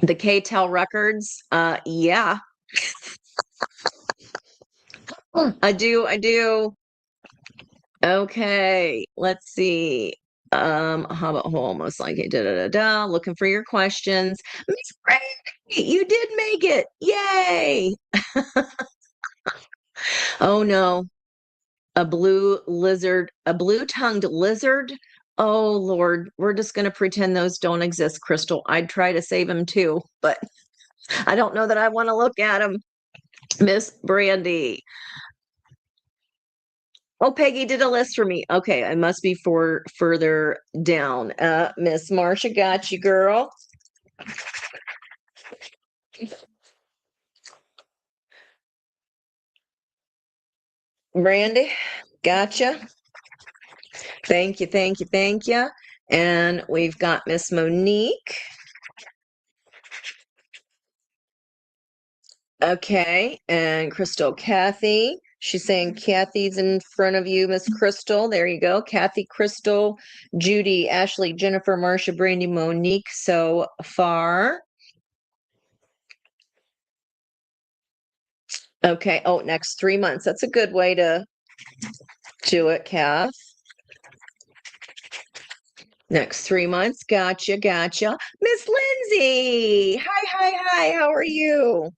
The K-Tel Records. Yeah. I do. Okay, let's see. Hobbit hole, most likely. Looking for your questions. Miss Brandy, you did make it. Yay. Oh no. A blue-tongued lizard. Oh Lord, we're just gonna pretend those don't exist, Crystal. I'd try to save them too, but I don't know that I want to look at them. Miss Brandy. Oh, Peggy did a list for me. Okay, I must be further down. Miss Marcia, got you, girl. Brandy, gotcha. Thank you, thank you, thank you. And we've got Miss Monique. Okay, and Crystal Kathy. She's saying Kathy's in front of you, Miss Crystal. There you go. Kathy, Crystal, Judy, Ashley, Jennifer, Marcia, Brandy, Monique so far. Okay. Oh, next 3 months. That's a good way to do it, Kath. Next 3 months. Gotcha, gotcha. Miss Lindsay. Hi, hi, hi. How are you?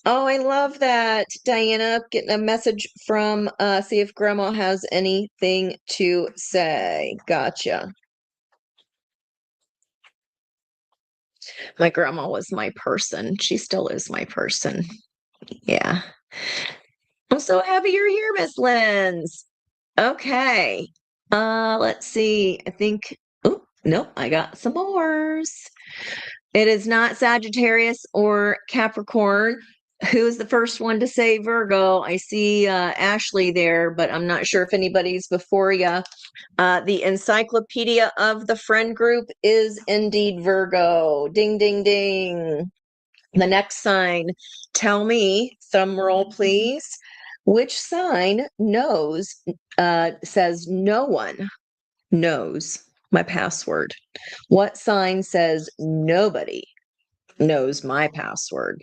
Oh, I love that. Diana, getting a message from see if grandma has anything to say. Gotcha. My grandma was my person. She still is my person. Yeah. I'm so happy you're here, Miss Linz. Okay. Let's see. I think oh, nope, I got some more. It is not Sagittarius or Capricorn. Who's the first one to say Virgo? I see Ashley there, but I'm not sure if anybody's before you. The encyclopedia of the friend group is indeed Virgo. Ding, ding, ding. The next sign, tell me, thumb roll, please. Which sign says no one knows my password? What sign says nobody knows my password?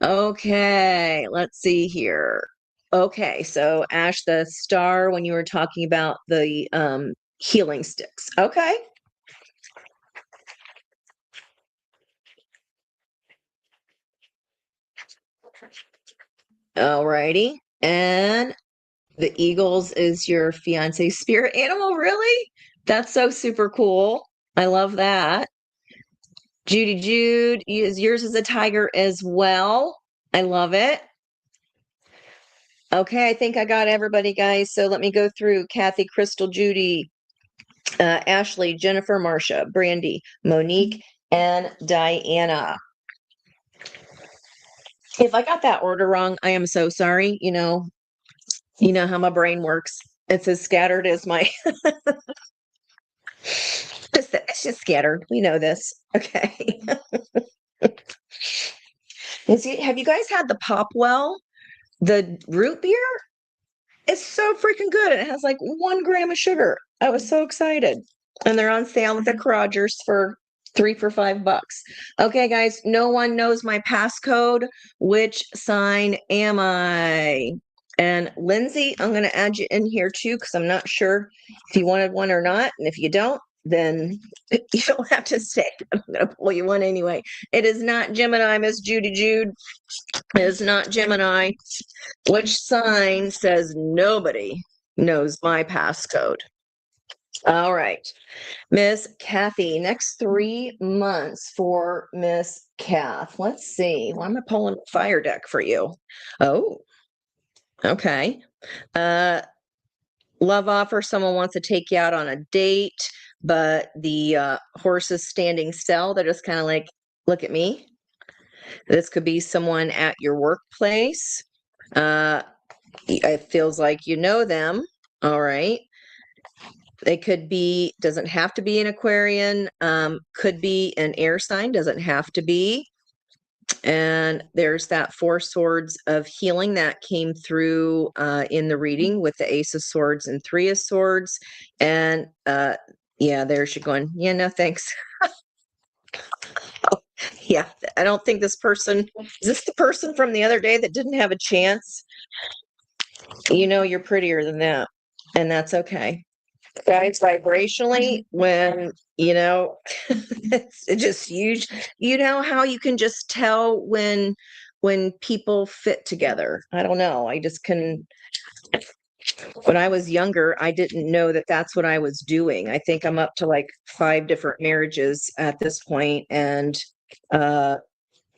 Okay, let's see here. Okay, so Ash, the star when you were talking about the healing sticks. Okay. Alrighty. And the Eagles is your fiance spirit animal, really? That's so super cool. I love that. Judy Jude, yours is a tiger as well. I love it. Okay, I think I got everybody, guys. So let me go through Kathy, Crystal, Judy, Ashley, Jennifer, Marcia, Brandy, Monique, and Diana. If I got that order wrong, I am so sorry. You know how my brain works. It's as scattered as my it's just scattered. We know this. Okay. Have you guys had the Popwell, the root beer? It's so freaking good. It has like 1 gram of sugar. I was so excited. And they're on sale at the Rogers for 3 for $5. Okay, guys, no one knows my passcode. Which sign am I? And Lindsay, I'm going to add you in here too, because I'm not sure if you wanted one or not. And if you don't, then you don't have to stay. I'm going to pull you one anyway. It is not Gemini, Miss Judy Jude. It is not Gemini. Which sign says nobody knows my passcode? All right. Miss Kathy, next 3 months for Miss Kath. Let's see. Why am I pulling a fire deck for you? Oh, okay. Uh, love offer. Someone wants to take you out on a date, but the horse is standing still. They're just kind of like, look at me. This could be someone at your workplace. It feels like you know them. All right. They could be, doesn't have to be an Aquarian, could be an air sign, doesn't have to be. And there's that 4 swords of healing that came through in the reading with the Ace of Swords and 3 of Swords. And yeah, there's you going, yeah, no, thanks. Oh, yeah, I don't think this person, is this the person from the other day that didn't have a chance? You know, you're prettier than that, and that's okay. Guys, vibrationally, when it's just huge. You know how you can just tell when people fit together. I don't know. I just can. When I was younger, I didn't know that that's what I was doing. I think I'm up to like 5 different marriages at this point, and uh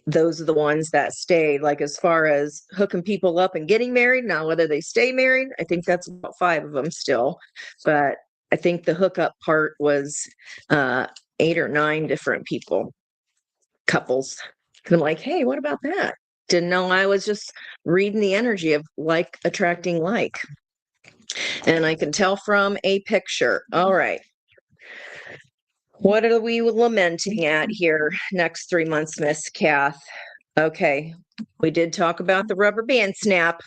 those are the ones that stayed. Like as far as hooking people up and getting married, now whether they stay married, I think that's about 5 of them still. But I think the hookup part was 8 or 9 different people. couples. And I'm like, hey, what about that? Didn't know I was just reading the energy of like attracting like. And I can tell from a picture. All right. What are we lamenting at here next 3 months, Miss Kath? Okay. We did talk about the rubber band snap.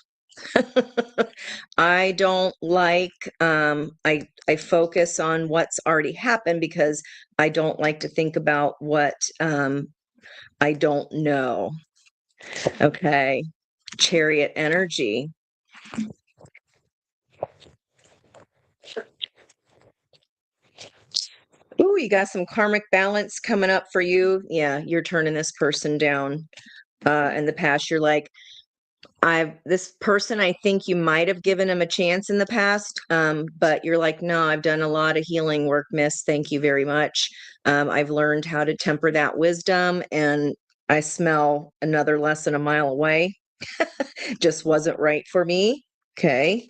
I don't like I focus on what's already happened because I don't like to think about what I don't know. Okay. Chariot energy. Ooh, you got some karmic balance coming up for you. Yeah, you're turning this person down. In the past, you're like, this person, I think you might have given him a chance in the past, but you're like, no, I've done a lot of healing work, miss. Thank you very much. I've learned how to temper that wisdom, and I smell another lesson a mile away. Just wasn't right for me. Okay.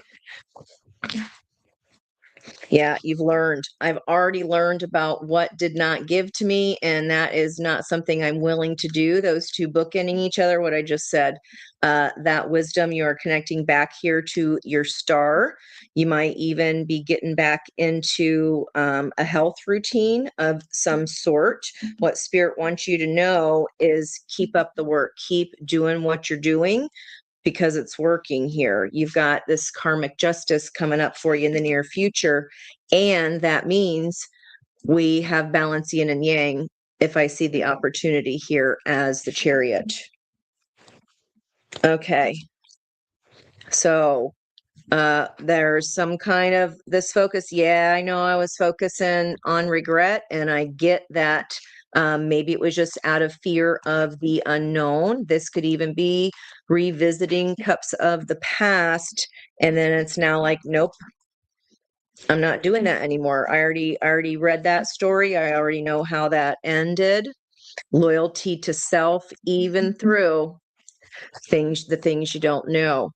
Yeah, you've learned. I've already learned about what did not give to me, and that is not something I'm willing to do. Those two bookending each other, what I just said, that wisdom, you are connecting back here to your star. You might even be getting back into a health routine of some sort. What Spirit wants you to know is keep up the work, keep doing what you're doing, because it's working here. You've got this karmic justice coming up for you in the near future. And that means we have balance yin and yang if I see the opportunity here as the chariot. Okay. So there's some kind of this focus. Yeah, I know I was focusing on regret, and I get that. Maybe it was just out of fear of the unknown. This could even be revisiting cups of the past, and then it's now like, nope, I'm not doing that anymore. I already read that story. I already know how that ended. Loyalty to self, even through the things you don't know.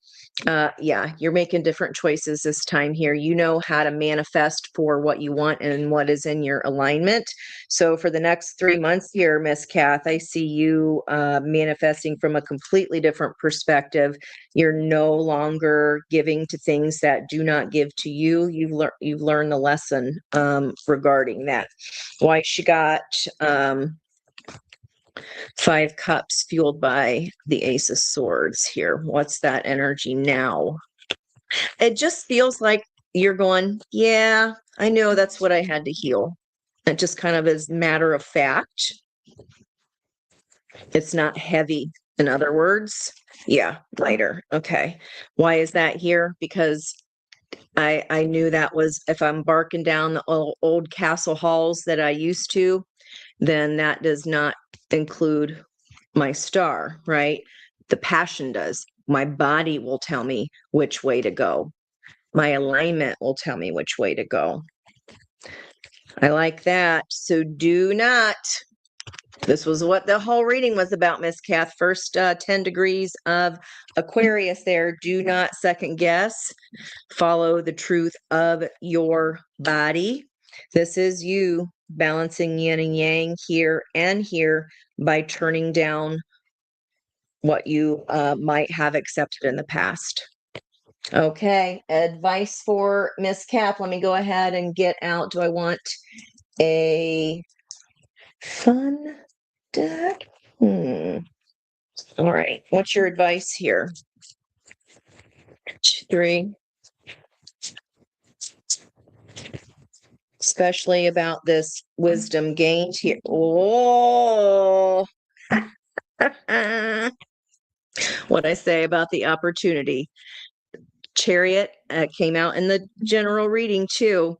Yeah, you're making different choices this time here. You know how to manifest for what you want and what is in your alignment. So for the next 3 months here, Miss Kath, I see you manifesting from a completely different perspective. You're no longer giving to things that do not give to you. You've learned the lesson regarding that. Why she got 5 cups fueled by the Ace of Swords here. What's that energy now? It just feels like you're going, yeah, I know that's what I had to heal. It just kind of is matter of fact. It's not heavy. In other words, yeah, lighter. Okay. Why is that here? Because I knew that was if I'm barking down the old castle halls that I used to, then that does not include my star, right? The passion does. My body will tell me which way to go. My alignment will tell me which way to go. I like that. So do not. This was what the whole reading was about, Miss Kath. First 10 degrees of Aquarius there. Do not second guess. Follow the truth of your body. This is you balancing yin and yang here and here by turning down what you might have accepted in the past. Okay, advice for Miss Kath. Let me go ahead and get out. Do I want a fun deck? All right, what's your advice here? 3. Especially about this wisdom gained here. Oh, what I say about the opportunity. Chariot came out in the general reading too.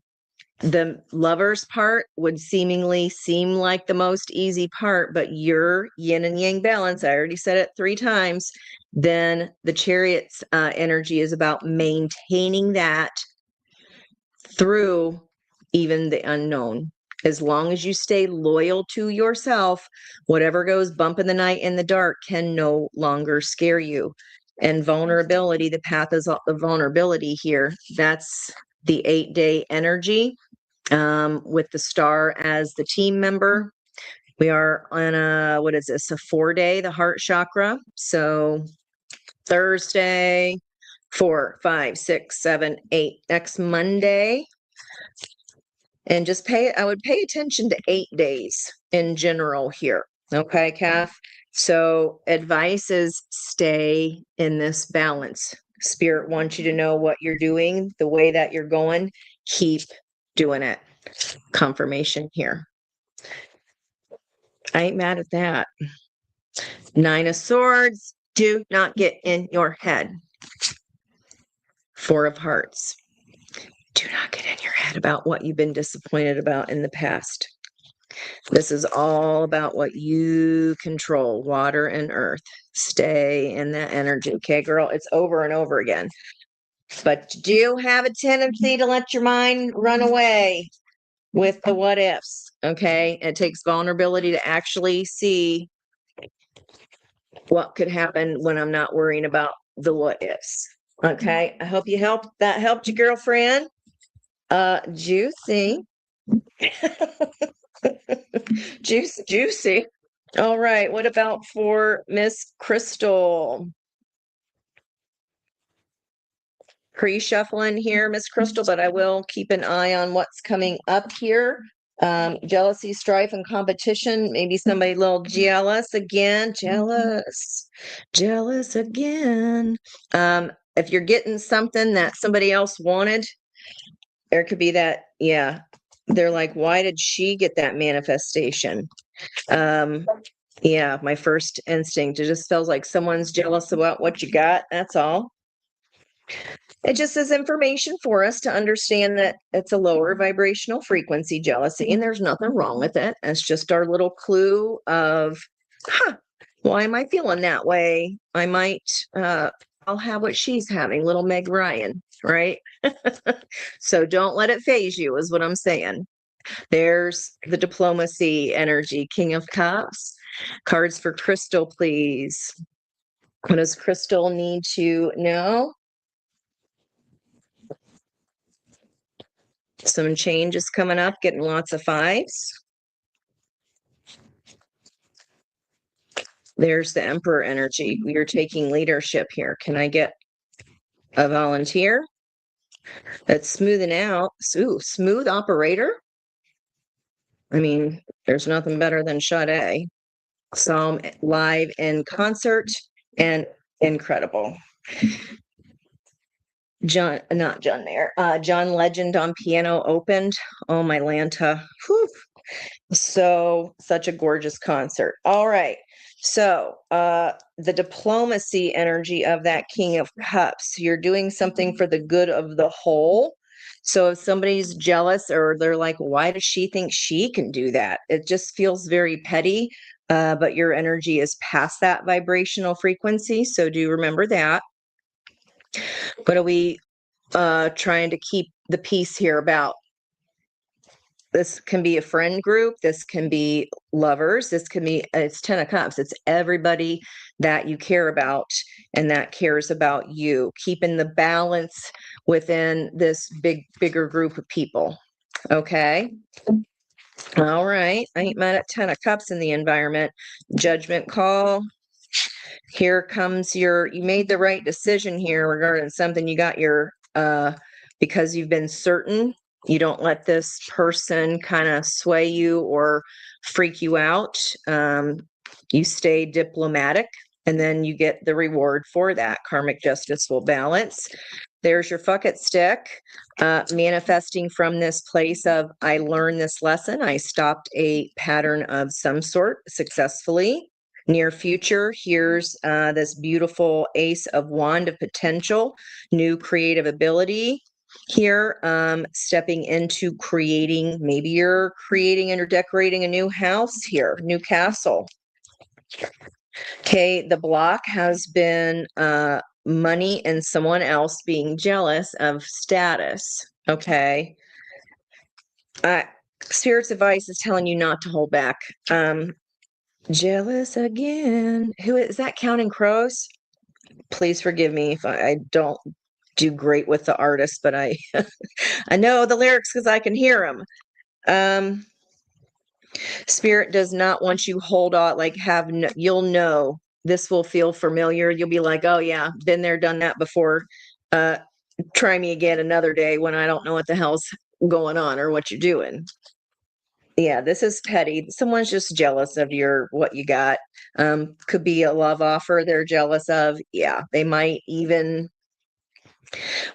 The lover's part would seemingly seem like the most easy part, but your yin and yang balance, I already said it 3 times, then the chariot's energy is about maintaining that through even the unknown. As long as you stay loyal to yourself, whatever goes bump in the night in the dark can no longer scare you. And vulnerability, the path is the vulnerability here. That's the 8-day energy with the star as the team member. We are on a, what is this, a 4-day, the heart chakra. So Thursday, 4, 5, 6, 7, 8. Next Monday. And just I would pay attention to 8 days in general here. Okay, Kath? So advice is stay in this balance. Spirit wants you to know what you're doing, the way that you're going. Keep doing it. Confirmation here. I ain't mad at that. 9 of Swords. Do not get in your head. 4 of Hearts. Do not get in your head about what you've been disappointed about in the past. This is all about what you control, water and earth. Stay in that energy. Okay, girl, it's over and over again. But you do have a tendency to let your mind run away with the what ifs. Okay, it takes vulnerability to actually see what could happen when I'm not worrying about the what ifs. Okay, I hope that helped you, girlfriend. Juicy. Juicy. All right. What about for Miss Crystal? Pre-shuffling here, Miss Crystal, but I will keep an eye on what's coming up here. Jealousy, strife, and competition. Maybe somebody a little jealous again. Jealous again. If you're getting something that somebody else wanted, there could be that, yeah. They're like, why did she get that manifestation? Yeah, my first instinct. It just feels like someone's jealous about what you got. That's all. It just is information for us to understand that it's a lower vibrational frequency jealousy, and there's nothing wrong with it. It's just our little clue of, why am I feeling that way? I might, I'll have what she's having, little Meg Ryan, right? So don't let it phase you, is what I'm saying. There's the diplomacy energy, King of Cups. Cards for Crystal, please. What does Crystal need to know? Some changes coming up, getting lots of 5s. There's the Emperor energy. We are taking leadership here. Can I get a volunteer? That's smoothing out. Ooh, smooth operator. I mean, there's nothing better than Sade. Psalm live in concert and incredible. Not John Mayer. John Legend on piano opened. Oh, my Lanta. Whew. So such a gorgeous concert. All right. So the diplomacy energy of that King of Cups, you're doing something for the good of the whole. So if somebody's jealous or they're like, why does she think she can do that? It just feels very petty, but your energy is past that vibrational frequency. So do remember that. What are we trying to keep the peace here about? This can be a friend group. This can be lovers. This can be, it's 10 of Cups. It's everybody that you care about and that cares about you, keeping the balance within this bigger group of people. Okay. All right. I ain't mad at 10 of Cups in the environment. Judgment call. Here comes you made the right decision here regarding something. You got your, because you've been certain. You don't let this person kind of sway you or freak you out. You stay diplomatic, and then you get the reward for that. Karmic justice will balance. There's your fuck it stick, manifesting from this place of, I learned this lesson. I stopped a pattern of some sort successfully. Near future, here's this beautiful Ace of Wand of potential, new creative ability. Here, stepping into creating, maybe you're creating and you're decorating a new house here, new castle. Okay, the block has been money and someone else being jealous of status. Okay. Spirit's advice is telling you not to hold back. Jealous again. Who is that? Counting Crows? Please forgive me if I don't do great with the artist, but I I know the lyrics because I can hear them. Spirit does not want you hold on, like have, no, you'll know this will feel familiar. You'll be like, oh yeah, been there, done that before. Uh, Try me again another day when I don't know what the hell's going on or what you're doing. Yeah, this is petty. Someone's just jealous of what you got. Could be a love offer they're jealous of. Yeah, they might even,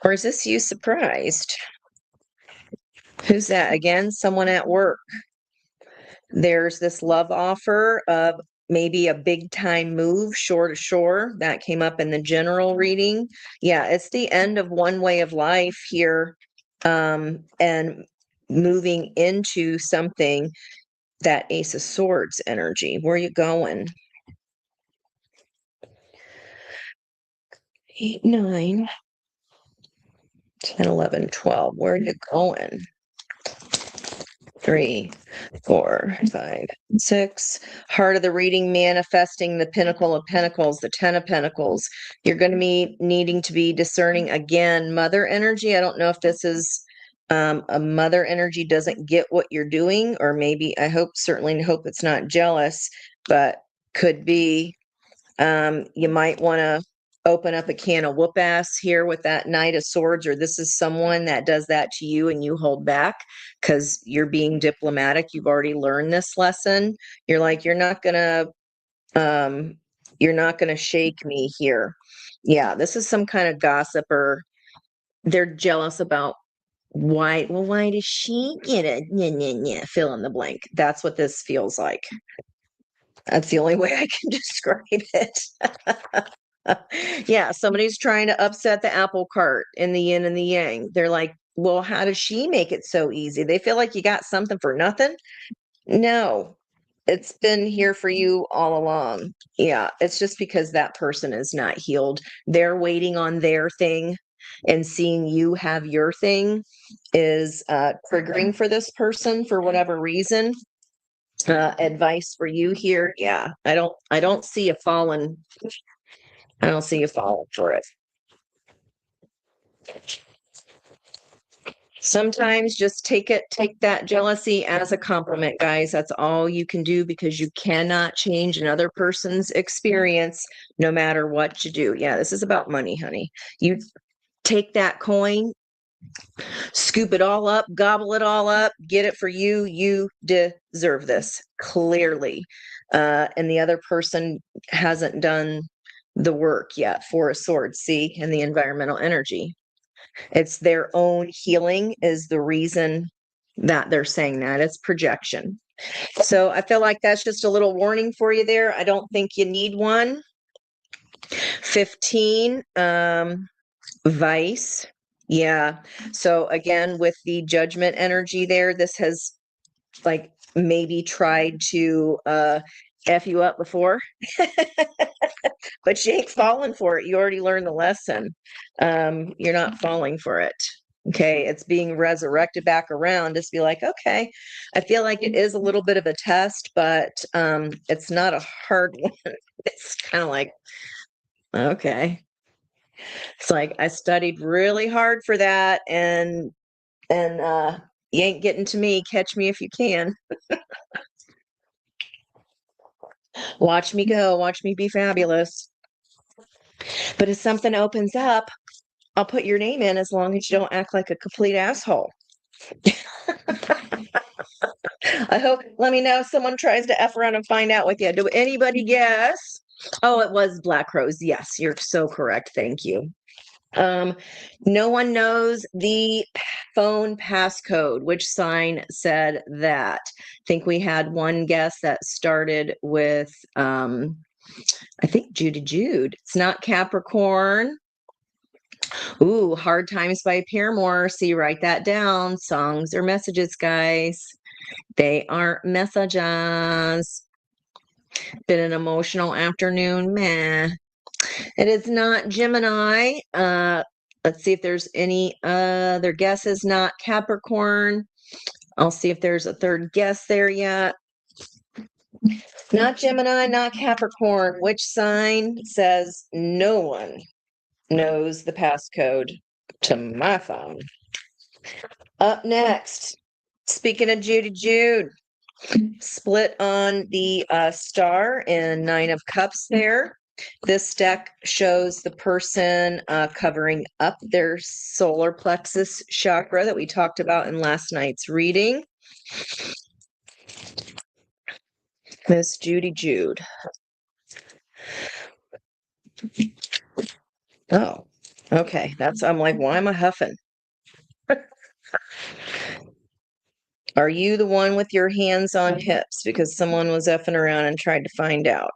or is this you surprised? Who's that again? Someone at work. There's this love offer of maybe a big time move shore to shore that came up in the general reading. Yeah, it's the end of one way of life here, and moving into something, that Ace of Swords energy. Where are you going? 8, 9, 10, 11, 12. Where are you going? 3, 4, 5, 6. Heart of the reading, manifesting the Pinnacle of Pentacles, the 10 of Pentacles. You're going to be needing to be discerning again. Mother energy. I don't know if this is a mother energy doesn't get what you're doing, or maybe certainly hope it's not jealous, but could be. You might want to open up a can of whoop ass here with that Knight of Swords, or this is someone that does that to you and you hold back because you're being diplomatic. You've already learned this lesson. You're like, um, you're not gonna shake me here. Yeah, this is some kind of gossip, or they're jealous about why does she get it? Fill in the blank. That's what this feels like. That's the only way I can describe it. Yeah, somebody's trying to upset the apple cart in the yin and the yang. They're like, well, how does she make it so easy? They feel like you got something for nothing. No, it's been here for you all along. Yeah, it's just because that person is not healed. They're waiting on their thing, and seeing you have your thing is triggering for this person for whatever reason. Advice for you here. Yeah, I don't see you falling. I don't see you falling for it. Sometimes just take that jealousy as a compliment, guys. That's all you can do, because you cannot change another person's experience no matter what you do. Yeah, this is about money, honey. You take that coin, scoop it all up, gobble it all up, get it for you. You deserve this, clearly. And the other person hasn't done the work yet. For a sword, see, and the environmental energy. It's their own healing is the reason that they're saying that. It's projection. So I feel like that's just a little warning for you there. I don't think you need one. 15, vice. Yeah. So again, with the judgment energy there, this has like maybe tried to F you up before, but you ain't falling for it. You already learned the lesson. You're not falling for it. Okay, it's being resurrected back around. Just be like, okay, I feel like it is a little bit of a test, but it's not a hard one. It's kind of like, okay. It's like I studied really hard for that, and you ain't getting to me. Catch me if you can. Watch me go. Watch me be fabulous. But if something opens up, I'll put your name in, as long as you don't act like a complete asshole. I hope, let me know if someone tries to F around and find out with you. Do anybody guess? Oh, it was Black Rose. Yes, you're so correct. Thank you. No one knows the phone passcode. Which sign said that? I think we had one guess that started with, I think Jude. It's not Capricorn. Ooh, Hard Times by Paramore. See, write that down. Songs or messages, guys. They aren't messages. Been an emotional afternoon, meh. It is not Gemini. Let's see if there's any other guesses. Not Capricorn. I'll see if there's a third guess there yet. Not Gemini, not Capricorn. Which sign says no one knows the passcode to my phone? Up next, speaking of Jude, Split on the star and Nine of Cups there. This deck shows the person covering up their solar plexus chakra that we talked about in last night's reading. Miss Judy Jude. Oh, okay. I'm like, why am I huffing? Are you the one with your hands on hips? Because someone was effing around and tried to find out.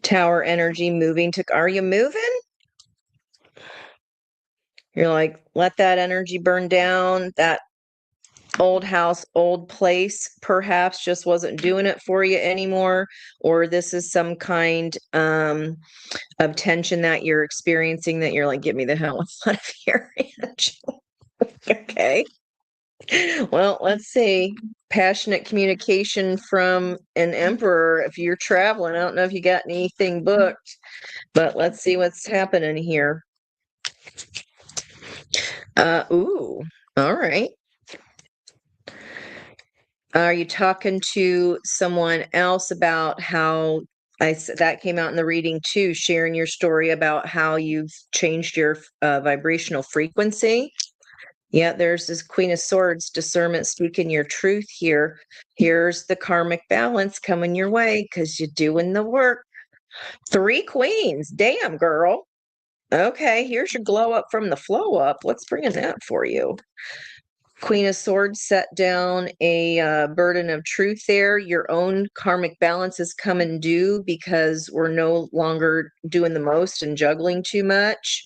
Tower energy moving to, are you moving? You're like, let that energy burn down. That old house, old place, perhaps just wasn't doing it for you anymore. Or this is some kind of tension that you're experiencing that you're like, get me the hell out of here. Okay. Well, let's see. Passionate communication from an emperor. If you're traveling, I don't know if you got anything booked, but let's see what's happening here. Ooh, all right. Are you talking to someone else about how that came out in the reading too, sharing your story about how you've changed your vibrational frequency? Yeah, there's this Queen of Swords, discernment, speaking your truth here. Here's the karmic balance coming your way because you're doing the work. 3 queens. Damn, girl. Okay, here's your glow up from the flow up. What's bringing that for you? Queen of Swords set down a burden of truth there. Your own karmic balance is coming due because we're no longer doing the most and juggling too much.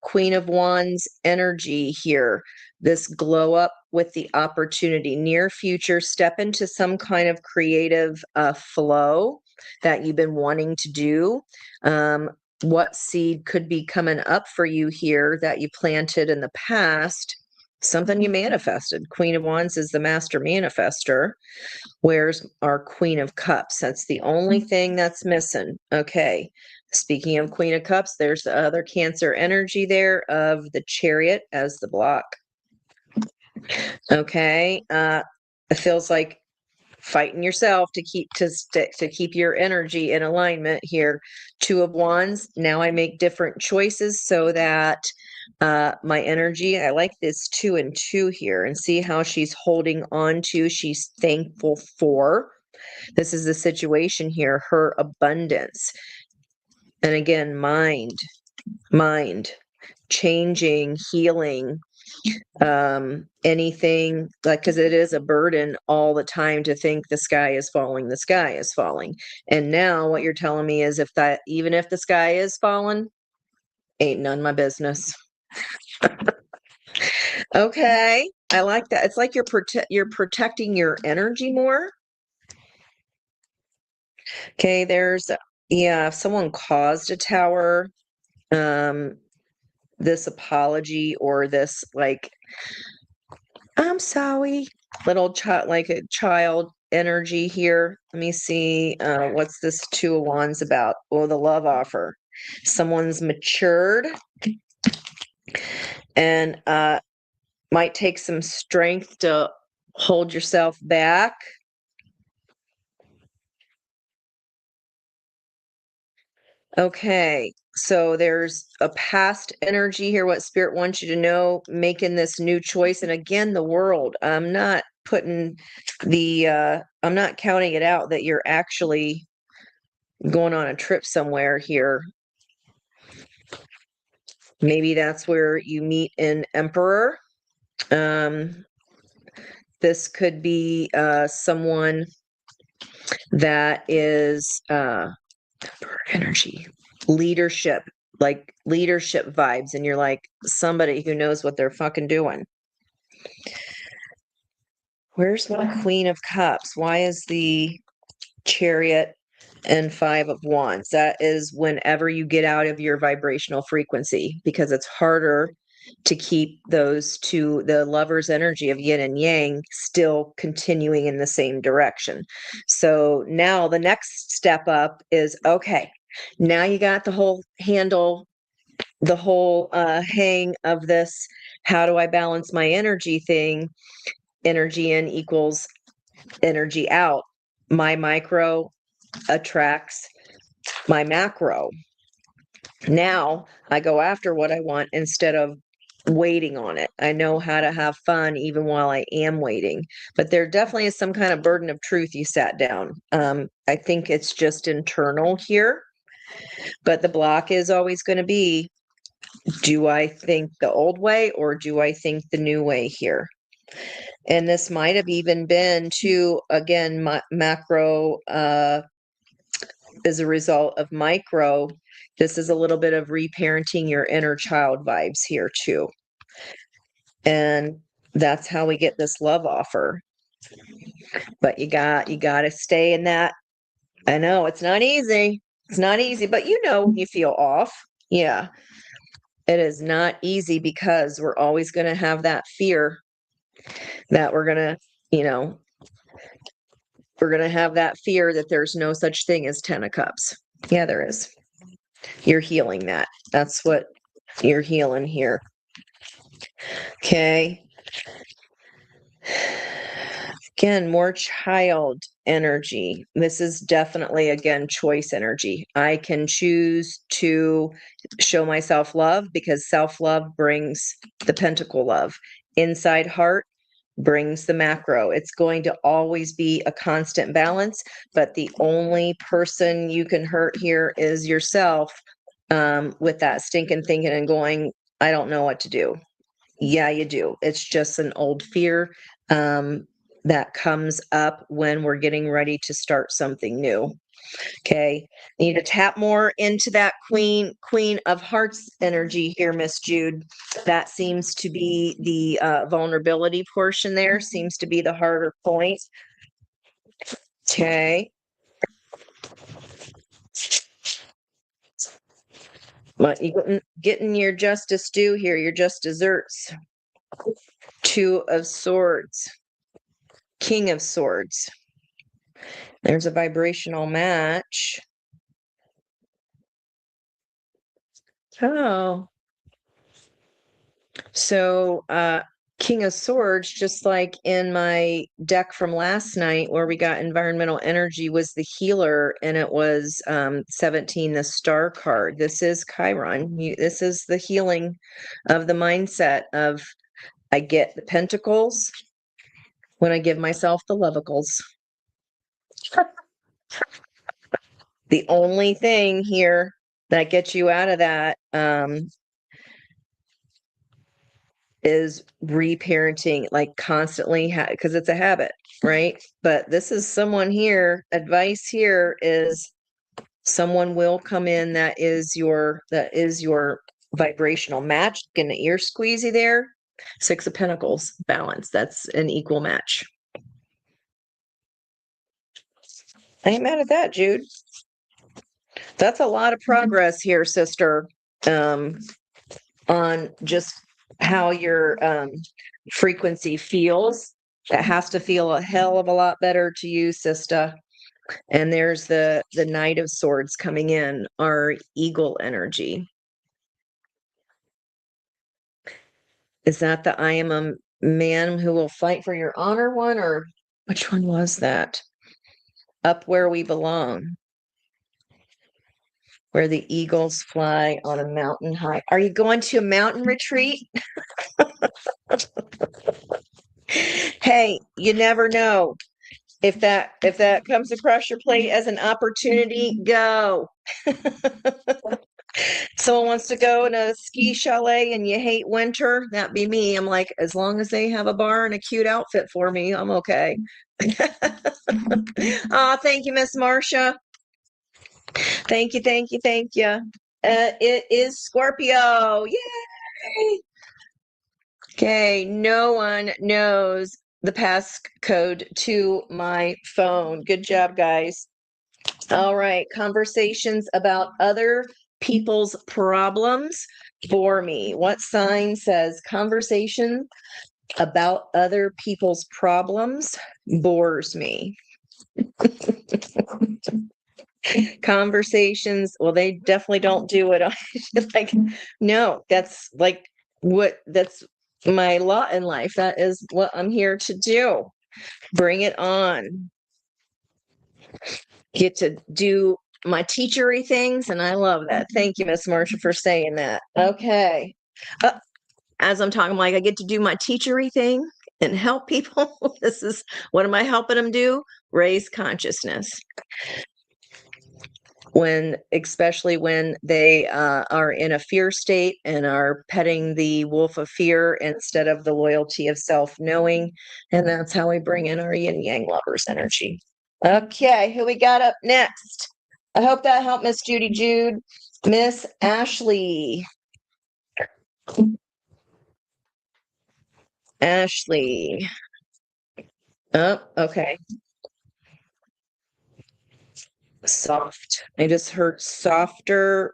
Queen of Wands energy here. This glow up with the opportunity. Near future, step into some kind of creative flow that you've been wanting to do. What seed could be coming up for you here that you planted in the past? Something you manifested. Queen of Wands is the master manifester. Where's our Queen of Cups? That's the only thing that's missing. Okay. Speaking of Queen of Cups, there's the other Cancer energy there of the Chariot as the block. Okay. It feels like fighting yourself to keep your energy in alignment here. 2 of Wands. Now I make different choices so that my energy, I like this 2 and 2 here, and see how she's holding on to, she's thankful for. This is the situation here, her abundance. And again, mind, changing, healing, anything, like, because it is a burden all the time to think the sky is falling, the sky is falling. And now what you're telling me is even if the sky is falling, ain't none my business. Okay, I like that. It's like you're protecting your energy more. Okay, if someone caused a tower, this apology or this like, I'm sorry, little child, like a child energy here. Let me see, what's this 2 of Wands about? Oh, the love offer. Someone's matured and might take some strength to hold yourself back. Okay, so there's a past energy here, what Spirit wants you to know, making this new choice. And again, the world, I'm not I'm not counting it out that you're actually going on a trip somewhere here. Maybe that's where you meet an emperor. This could be someone that is energy, leadership, like leadership vibes, and you're like somebody who knows what they're fucking doing. Where's my Queen of Cups? Why is the Chariot and 5 of Wands? That is whenever you get out of your vibrational frequency, because it's harder to keep those two, the lover's energy of yin and yang, still continuing in the same direction. So now the next step up is, okay, now you got the whole handle the whole hang of this, how do I balance my energy thing? Energy in equals energy out. My micro attracts my macro. Now I go after what I want instead of waiting on it. I know how to have fun even while I am waiting. But there definitely is some kind of burden of truth you sat down. I think it's just internal here. But the block is always going to be, do I think the old way or do I think the new way here? And this might have even been to, again, macro as a result of micro. This is a little bit of reparenting your inner child vibes here too. And that's how we get this love offer. But you got to stay in that. I know it's not easy. It's not easy, but you know when you feel off. Yeah. It is not easy because we're always going to have that fear that we're going to, we're going to have that fear that there's no such thing as 10 of cups. Yeah, there is. You're healing that. That's what you're healing here. Okay. Again, more child energy. This is definitely, again, choice energy. I can choose to show myself love because self-love brings the pentacle love. Inside heart brings the macro. It's going to always be a constant balance, but the only person you can hurt here is yourself, with that stinking thinking and going, I don't know what to do. Yeah, you do. It's just an old fear that comes up when we're getting ready to start something new. Okay. Need to tap more into that queen of hearts energy here, Miss Jude. That seems to be the vulnerability portion there, seems to be the harder point. Okay. But you getting your justice due here, your just desserts. Two of Swords. King of Swords. There's a vibrational match. Oh. So, King of Swords, just like in my deck from last night where we got environmental energy, was the healer, and it was 17, the star card. This is Chiron. This is the healing of the mindset of, I get the pentacles when I give myself the lovicles. The only thing here that gets you out of that is reparenting, like constantly, because it's a habit, right? But this is someone here, advice here is someone will come in that is your vibrational match. Getting the ear squeezy there. 6 of Pentacles, balance. That's an equal match. I ain't mad at that, Jude. That's a lot of progress here, sister, on just how your frequency feels. It has to feel a hell of a lot better to you, sister. And there's the Knight of Swords coming in, our eagle energy. Is that the I am a man who will fight for your honor one, or which one was that? Up where we belong. Where the eagles fly on a mountain high. Are you going to a mountain retreat? Hey, you never know. If that comes across your plate as an opportunity, go. Someone wants to go in a ski chalet and you hate winter, that'd be me. I'm like, as long as they have a bar and a cute outfit for me, I'm okay. Oh, thank you, Miss Marcia. Thank you, thank you, thank you. It is Scorpio. Yay! Okay, no one knows the passcode to my phone. Good job, guys. All right, conversations about other people's problems bore me. What sign says conversation about other people's problems bores me? Conversations, well, they definitely don't do it. It's like, no, that's like that's my lot in life. That is what I'm here to do. Bring it on. Get to do my teachery things, and I love that. Thank you, Miss Marcia, for saying that. Okay. Uh, as I'm talking, like I get to do my teachery thing and help people. This is what am I helping them do? Raise consciousness. Especially when they are in a fear state and are petting the wolf of fear instead of the loyalty of self-knowing. And that's how we bring in our yin yang lovers energy. Okay, who we got up next? I hope that helped, Miss Judy Jude. Miss Ashley. Ashley. Oh, okay. Soft. I just heard softer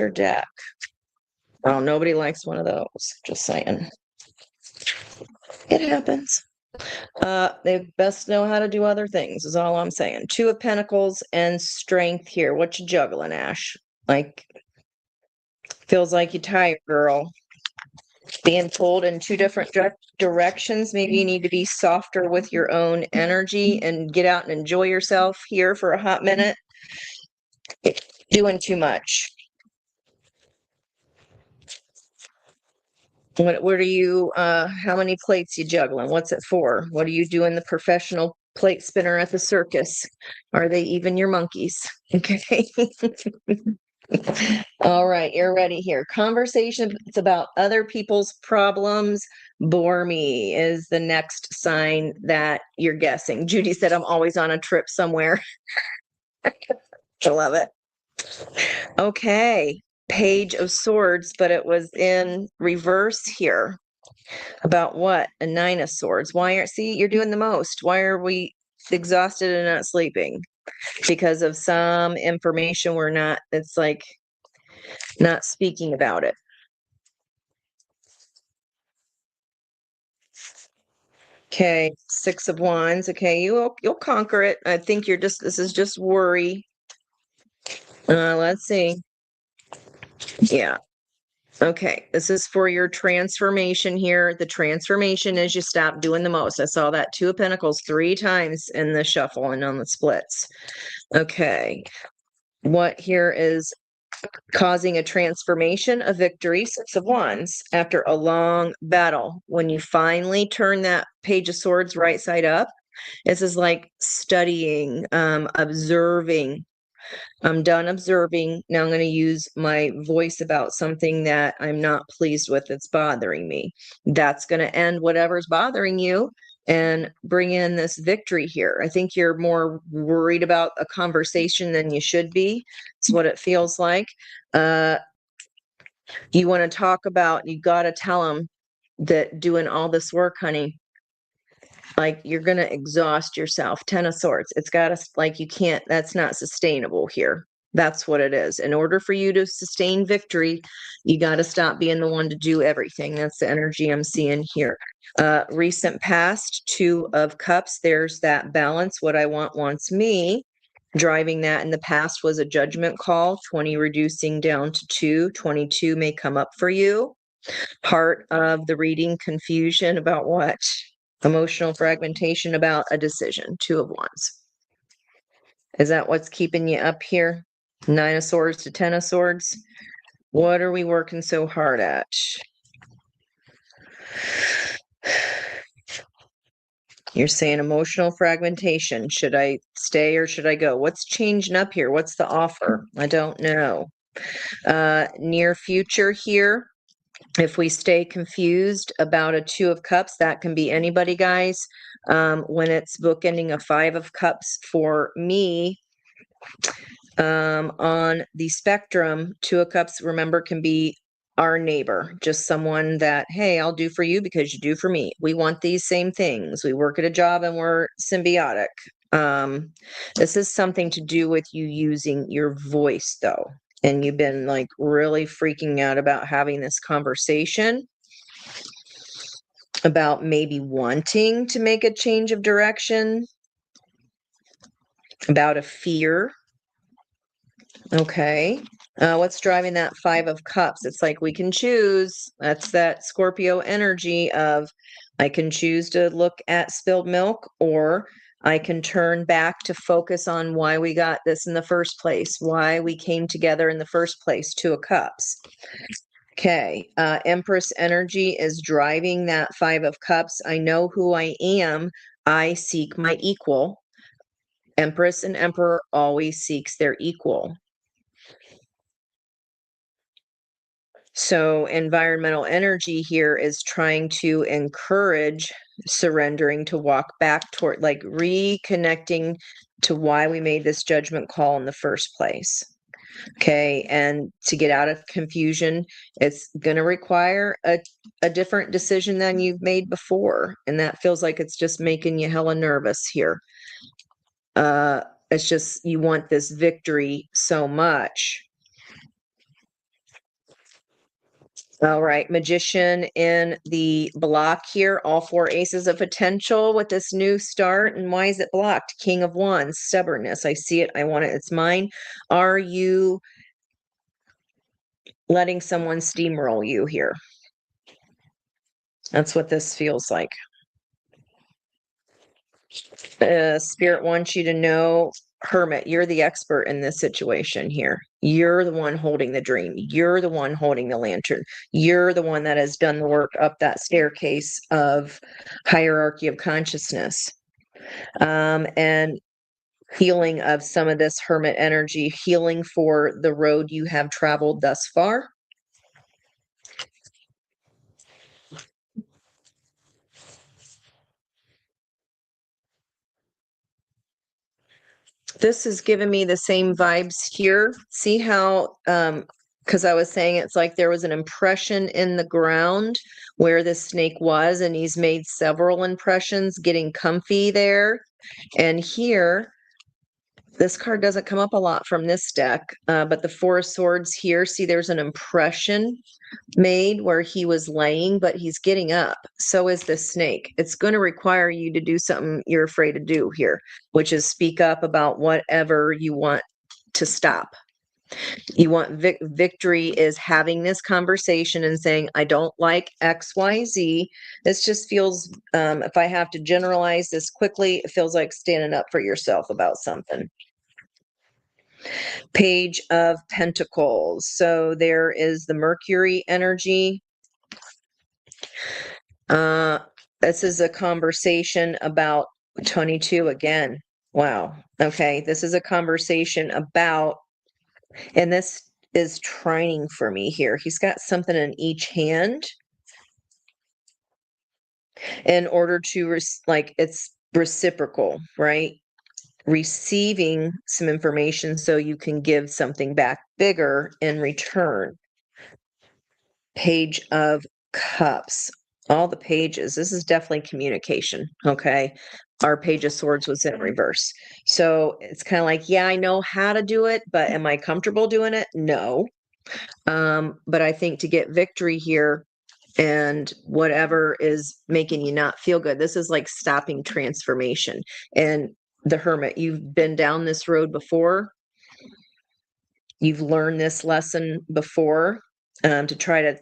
deck. Oh, nobody likes one of those. Just saying. It happens. They best know how to do other things, is all I'm saying. Two of Pentacles and Strength here. What you juggling, Ash? Like, feels like you're tired, girl. Being pulled in two different directions. Maybe you need to be softer with your own energy and get out and enjoy yourself here for a hot minute. Doing too much. What are you, how many plates you juggling? What's it for? What are you doing the professional plate spinner at the circus? Are they even your monkeys? Okay. All right, you're ready here. Conversations about other people's problems bore me is the next sign that you're guessing. Judy said, I'm always on a trip somewhere. I love it. Okay. Page of Swords, but it was in reverse here. About what? A Nine of Swords. See, you're doing the most. Why are we exhausted and not sleeping? Because of some information it's like not speaking about it. Okay, Six of Wands. Okay, you'll conquer it. I think this is just worry. Let's see. Yeah. Okay, this is for your transformation here. The transformation is you stop doing the most. I saw that Two of Pentacles 3 times in the shuffle and on the splits. Okay, what here is causing a transformation, a victory, Six of Wands, after a long battle. When you finally turn that Page of Swords right side up, this is like studying, observing. I'm done observing. Now I'm going to use my voice about something that I'm not pleased with that's bothering me. That's going to end whatever's bothering you and bring in this victory here. I think you're more worried about a conversation than you should be. It's what it feels like. You want to talk about, you got to tell them that doing all this work, honey, like you're going to exhaust yourself. Ten of Swords. It's got to, like, you can't, that's not sustainable here. That's what it is. In order for you to sustain victory, you got to stop being the one to do everything. That's the energy I'm seeing here. Recent past, Two of Cups. There's that balance. What I want wants me. Driving that in the past was a judgment call. 20 reducing down to 2. 22 may come up for you. Part of the reading, confusion about what? Emotional fragmentation about a decision. Two of Wands. Is that what's keeping you up here? Nine of Swords to Ten of Swords. What are we working so hard at? You're saying emotional fragmentation. Should I stay or should I go? What's changing up here? What's the offer? I don't know. Near future here. If we stay confused about a Two of Cups, that can be anybody, guys. When it's bookending a Five of Cups for me, on the spectrum, Two of Cups, remember, can be our neighbor, just someone that, hey, I'll do for you because you do for me. We want these same things. We work at a job and we're symbiotic. This is something to do with you using your voice, though. And you've been like really freaking out about having this conversation about maybe wanting to make a change of direction. about a fear. Okay. What's driving that Five of Cups? It's like we can choose. That's that Scorpio energy of I can choose to look at spilled milk, or I can turn back to focus on why we got this in the first place, why we came together in the first place. Two of Cups. Okay. Empress energy is driving that Five of Cups. I know who I am. I seek my equal. Empress and Emperor always seeks their equal. So environmental energy here is trying to encourage surrendering, to walk back toward, like, reconnecting to why we made this judgment call in the first place. Okay. And to get out of confusion, it's going to require a different decision than you've made before. And that feels like it's just making you hella nervous here. It's just, you want this victory so much. All right, Magician in the block here, all four aces of potential with this new start. And why is it blocked? King of Wands, stubbornness. I see it. I want it. It's mine. Are you letting someone steamroll you here? That's what this feels like. Spirit wants you to know, Hermit, you're the expert in this situation here. You're the one holding the dream. You're the one holding the lantern. You're the one that has done the work up that staircase of hierarchy of consciousness. And healing of some of this Hermit energy, healing for the road you have traveled thus far. This is giving me the same vibes here. See how, because I was saying it's like there was an impression in the ground where this snake was, and he's made several impressions getting comfy there. And here, this card doesn't come up a lot from this deck, but the Four of Swords here, see, there's an impression made where he was laying, but he's getting up. So is this snake. It's going to require you to do something you're afraid to do here, which is speak up about whatever you want to stop. You want victory is having this conversation and saying, I don't like XYZ. This just feels, if I have to generalize this quickly, it feels like standing up for yourself about something. Page of Pentacles. So there is the Mercury energy. This is a conversation about 22 again. Wow. Okay. This is a conversation about, and this is trining for me here. He's got something in each hand in order to, like, it's reciprocal, right? Receiving some information so you can give something back bigger in return. Page of Cups. All the pages. This is definitely communication. Okay. Our Page of Swords was in reverse. So it's kind of like, yeah, I know how to do it, but am I comfortable doing it? No. But I think to get victory here and whatever is making you not feel good, this is like stopping transformation. And the Hermit, you've been down this road before. You've learned this lesson before, to try to,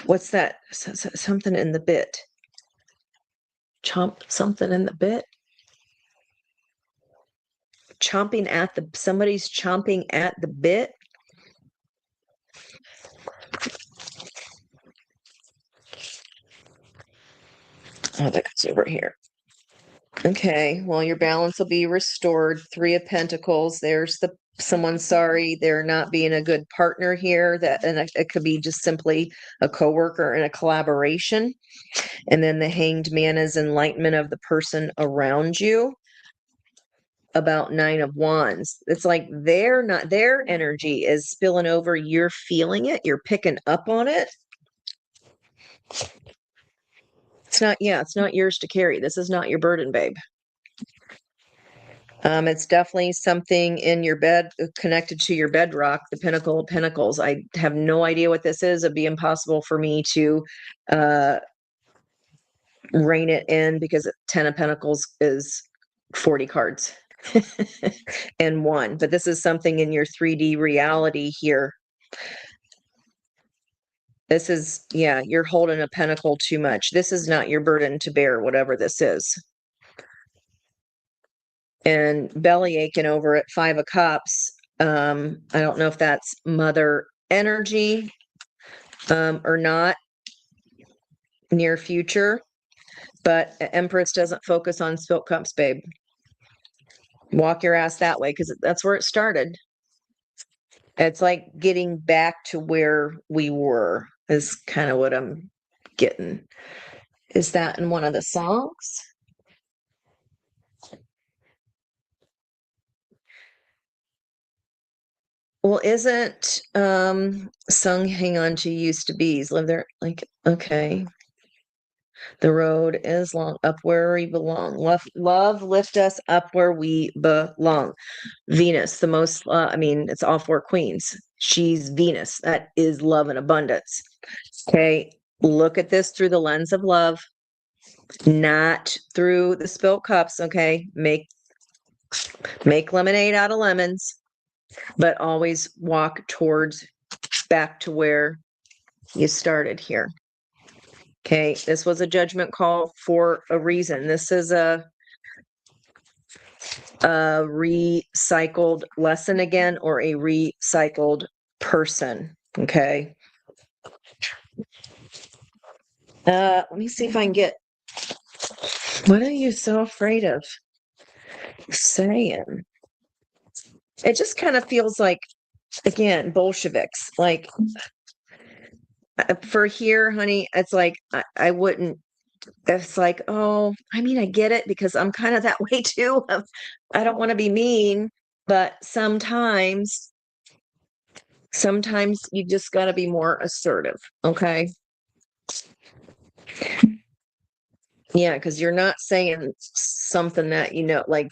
what's that? Something in the bit. Chomp something in the bit. Somebody's chomping at the bit. Oh, that goes over here. Okay, well, your balance will be restored. Three of Pentacles. There's someone sorry they're not being a good partner here. And it could be just simply a coworker and a collaboration. And then the Hanged Man is enlightenment of the person around you. About Nine of Wands. It's like their energy is spilling over. You're feeling it. You're picking up on it. It's not yours to carry. This is not your burden, babe. It's definitely something in your bed connected to your bedrock, the Pinnacle of Pentacles. I have no idea what this is. It'd be impossible for me to rein it in because 10 of Pentacles is 40 cards. and 1. But this is something in your 3D reality here. This is, yeah, you're holding a pentacle too much. This is not your burden to bear, whatever this is. And belly aching over at 5 of Cups. I don't know if that's mother energy or not, near future. But Empress doesn't focus on spilt cups, babe. Walk your ass that way because that's where it started. It's like getting back to where we were is kind of what I'm getting. Is that in one of the songs? Well, isn't sung hang on to used to be's live there? Like, okay. The road is long up where we belong. Love lift us up where we belong. Venus, the most, I mean, it's all 4 queens. She's Venus. That is love and abundance. Okay. Look at this through the lens of love, not through the spilt cups. Okay. Make lemonade out of lemons, but always walk towards back to where you started here. Okay. This was a judgment call for a reason. This is a recycled lesson again, or a recycled person. Okay. Let me see if I can get, what are you so afraid of saying? It just kind of feels like, again, Bolsheviks. Like, for here, honey, it's like, I wouldn't, it's like, oh, I mean, I get it because I'm kind of that way too. I don't want to be mean, but sometimes you just got to be more assertive. Okay. Yeah, because you're not saying something that, like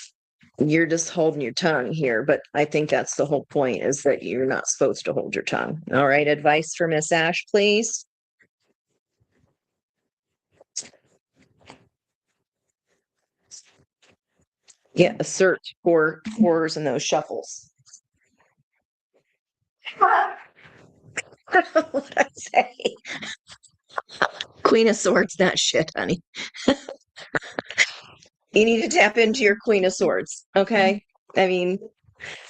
you're just holding your tongue here. But I think that's the whole point, is that you're not supposed to hold your tongue. All right. Advice for Miss Ash, please. Yeah, assert for 4s and those shuffles. What I say? Queen of Swords, that shit, honey. You need to tap into your Queen of Swords. Okay. I mean,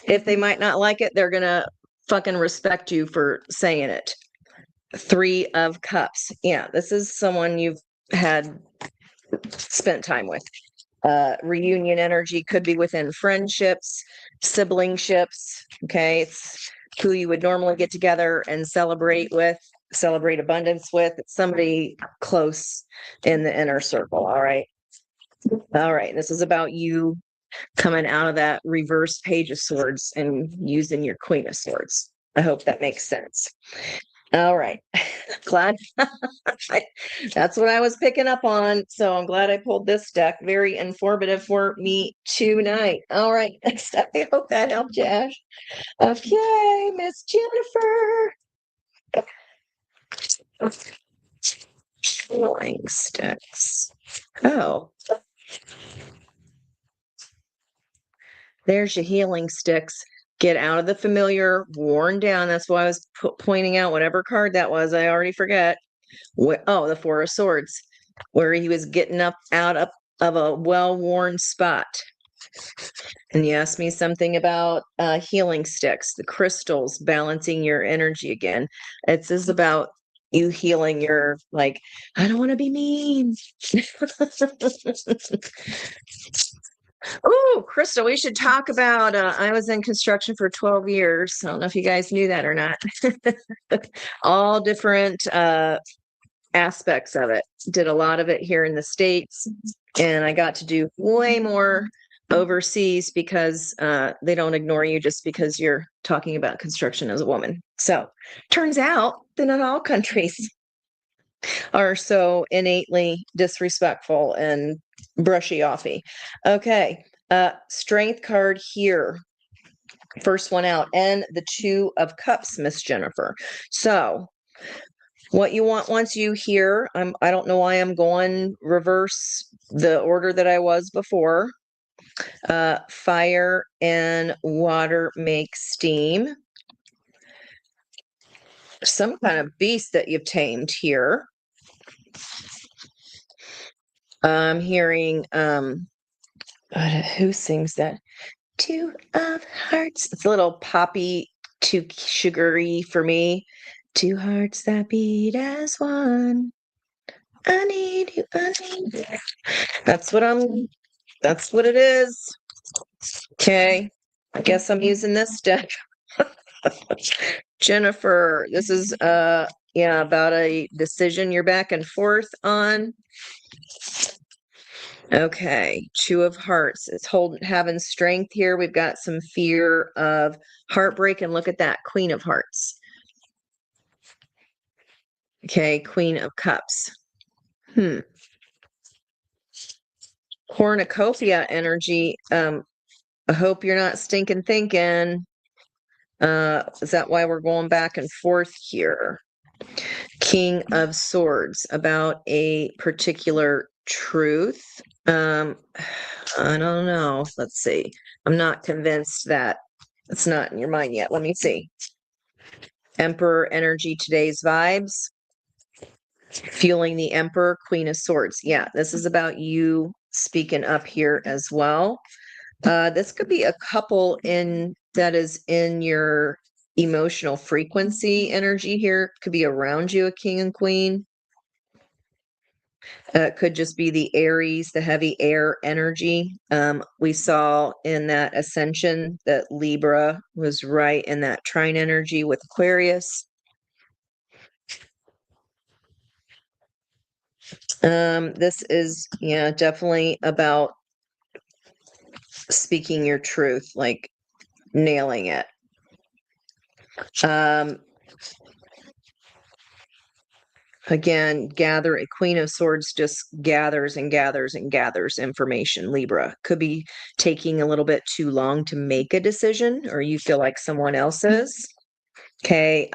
if they might not like it, they're gonna fucking respect you for saying it. 3 of Cups. Yeah, this is someone you've had spent time with. Reunion energy could be within friendships, siblingships. Okay, it's who you would normally get together and celebrate abundance with. It's somebody close in the inner circle. All right. All right. This is about you coming out of that reverse Page of Swords and using your Queen of Swords. I hope that makes sense. All right. Glad that's what I was picking up on. So I'm glad I pulled this deck. Very informative for me tonight. All right. Next up, I hope that helped you, Ash. Okay, Miss Jennifer. Healing sticks. Oh, there's your healing sticks. Get out of the familiar, worn down. That's why I was pointing out whatever card that was. I already forget. Oh, the 4 of Swords, where he was getting up out of a well-worn spot. And you asked me something about healing sticks, the crystals, balancing your energy again. This is about you healing your, like, I don't want to be mean. Oh, Crystal, we should talk about, I was in construction for 12 years. I don't know if you guys knew that or not. All different aspects of it. Did a lot of it here in the States, and I got to do way more overseas because they don't ignore you just because you're talking about construction as a woman. So turns out that not all countries are so innately disrespectful and brushy offy. Okay. Strength card here. First one out, and the 2 of Cups, Miss Jennifer. So what you want once you hear, I don't know why I'm going reverse the order that I was before. Fire and water make steam. Some kind of beast that you've tamed here. I'm hearing, who sings that? Two of hearts. It's a little poppy, too sugary for me. Two hearts that beat as one. I need you, I need you. That's what it is. Okay. I guess I'm using this deck. Jennifer, this is yeah, about a decision you're back and forth on. Okay, Two of Hearts. It's having strength here. We've got some fear of heartbreak, and look at that, Queen of Hearts. Okay, Queen of Cups. Cornucopia energy. I hope you're not stinking thinking. Is that why we're going back and forth here? King of Swords, about a particular truth. I don't know. Let's see. I'm not convinced that it's not in your mind yet. Let me see. Emperor energy, today's vibes. Fueling the Emperor, Queen of Swords. Yeah, this is about you speaking up here as well. This could be a couple that is in your emotional frequency energy here. Could be around you, a king and queen. It could just be the Aries, the heavy air energy. We saw in that ascension that Libra was right in that trine energy with Aquarius. This is, yeah, definitely about speaking your truth, like nailing it. Again, a Queen of Swords just gathers and gathers and gathers information. Libra could be taking a little bit too long to make a decision, or you feel like someone else is. Okay,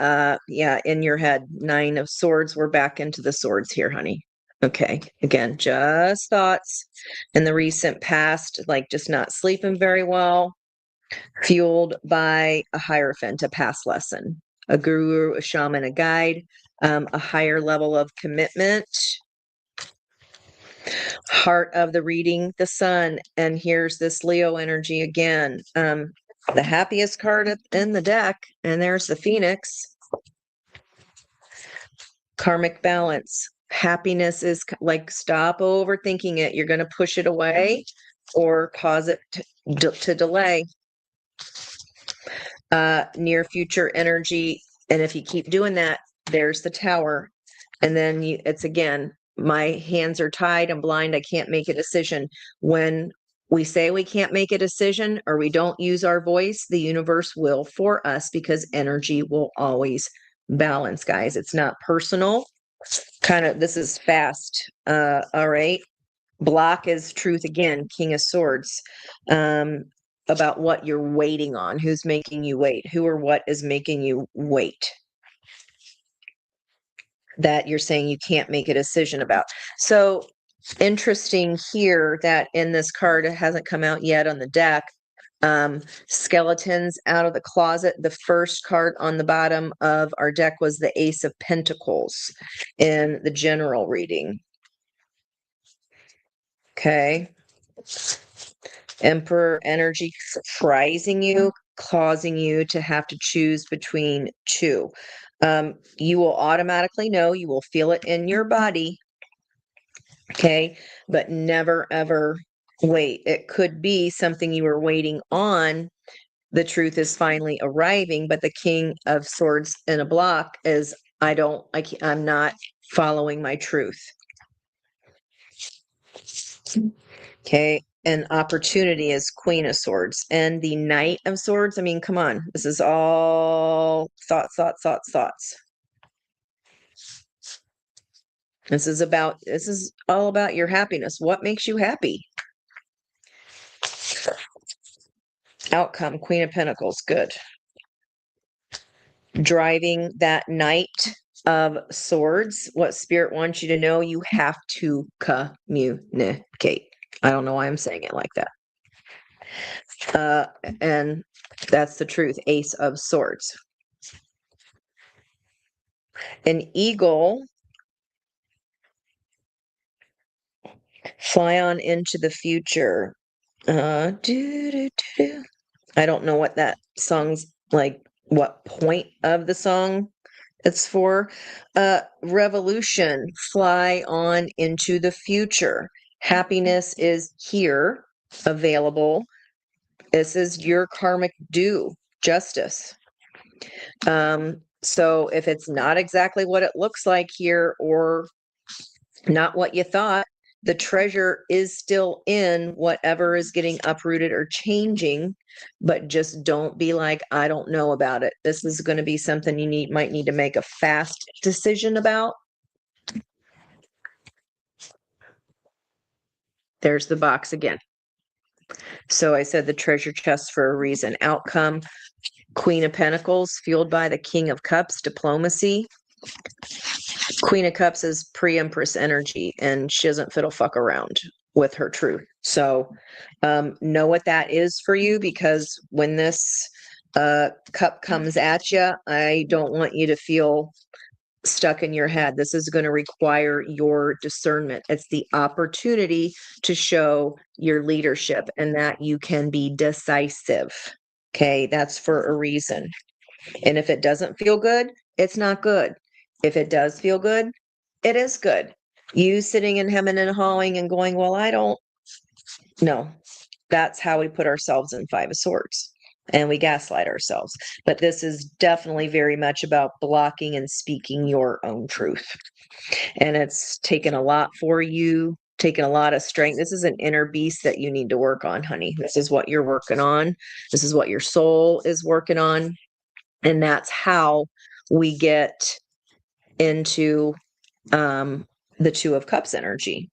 yeah, in your head, Nine of Swords. We're back into the swords here, honey. Okay, again, just thoughts in the recent past, like just not sleeping very well, fueled by a Hierophant, a past lesson, a guru, a shaman, a guide, a higher level of commitment. Heart of the reading, the sun. And here's this Leo energy again. The happiest card in the deck, and there's the Phoenix. Karmic balance. Happiness is like, stop overthinking it. You're going to push it away or cause it to delay. Near future energy. And if you keep doing that, there's the Tower. And then it's again, my hands are tied. I'm blind. I can't make a decision. When we say we can't make a decision or we don't use our voice, the universe will for us, because energy will always balance, guys. It's not personal. This is fast. All right. Block is truth again, King of Swords. About what you're waiting on, who's making you wait, who or what is making you wait, that you're saying you can't make a decision about. So interesting here that in this card, it hasn't come out yet on the deck. Skeletons out of the closet. The first card on the bottom of our deck was the Ace of Pentacles in the general reading. Okay. Emperor energy surprising you, causing you to have to choose between two. You will automatically know, you will feel it in your body. Okay. But never, ever wait. It could be something you were waiting on. The truth is finally arriving, but the King of Swords in a block is, I'm not following my truth. Okay. And opportunity is Queen of Swords. And the Knight of Swords, I mean, come on. This is all thoughts. This is all about your happiness. What makes you happy? Outcome, Queen of Pentacles. Good. Driving that Knight of Swords. What Spirit wants you to know, you have to communicate. I don't know why I'm saying it like that. And that's the truth. Ace of Swords. An eagle, fly on into the future. Do, do, do. I don't know what that song's like, what point of the song it's for. Revolution, fly on into the future. Happiness is here, available. This is your karmic due, justice. So if it's not exactly what it looks like here or not what you thought, the treasure is still in whatever is getting uprooted or changing, but just don't be like, I don't know about it. This is going to be something you might need to make a fast decision about. There's the box again. So I said the treasure chest for a reason. Outcome, Queen of Pentacles, fueled by the King of Cups, diplomacy. Queen of Cups is pre-Empress energy, and she doesn't fiddle fuck around with her truth. So know what that is for you, because when this cup comes at you, I don't want you to feel stuck in your head. This is going to require your discernment. It's the opportunity to show your leadership and that you can be decisive. Okay, that's for a reason. And if it doesn't feel good, it's not good. If it does feel good, it is good. You sitting and hemming and hawing and going, well, I don't know. That's how we put ourselves in Five of Swords and we gaslight ourselves. But this is definitely very much about blocking and speaking your own truth. And it's taken a lot for you, taken a lot of strength. This is an inner beast that you need to work on, honey. This is what you're working on. This is what your soul is working on. And that's how we get into the Two of Cups energy.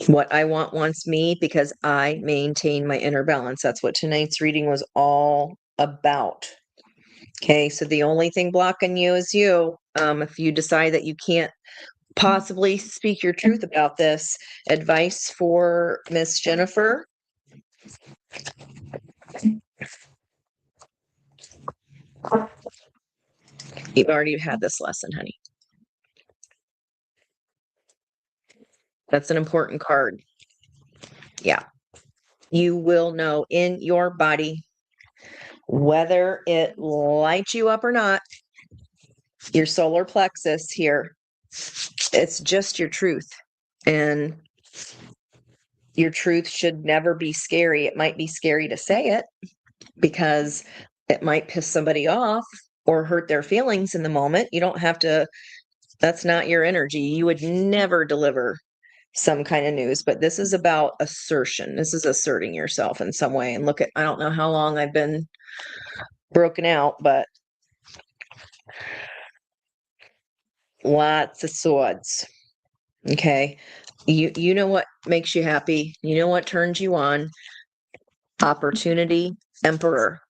What I want wants me, because I maintain my inner balance. That's what tonight's reading was all about. Okay, so the only thing blocking you is you. If you decide that you can't possibly speak your truth about this, advice for Miss Jennifer. You've already had this lesson, honey. That's an important card. Yeah. You will know in your body whether it lights you up or not. Your solar plexus here, it's just your truth. And your truth should never be scary. It might be scary to say it because it might piss somebody off or hurt their feelings in the moment. You don't have to, that's not your energy. You would never deliver some kind of news, but this is about assertion. This is asserting yourself in some way. And look at, I don't know how long I've been broken out, but lots of swords. Okay. You know what makes you happy. You know what turns you on. Opportunity, Emperor.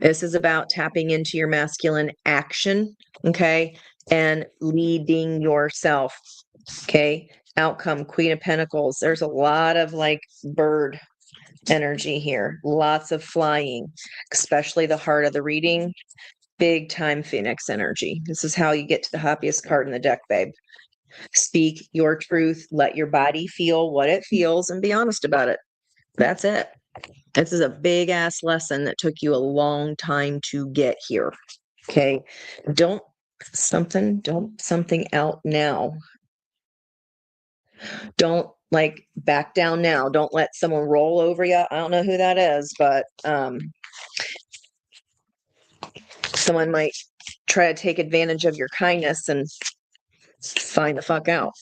This is about tapping into your masculine action, okay, and leading yourself, okay. Outcome, Queen of Pentacles. There's a lot of like bird energy here, lots of flying, especially the heart of the reading. Big time Phoenix energy. This is how you get to the happiest card in the deck, babe. Speak your truth, let your body feel what it feels, and be honest about it. That's it. This is a big ass lesson that took you a long time to get here. Okay. Don't something out now. Don't like back down now. Don't let someone roll over you. I don't know who that is, but someone might try to take advantage of your kindness and find the fuck out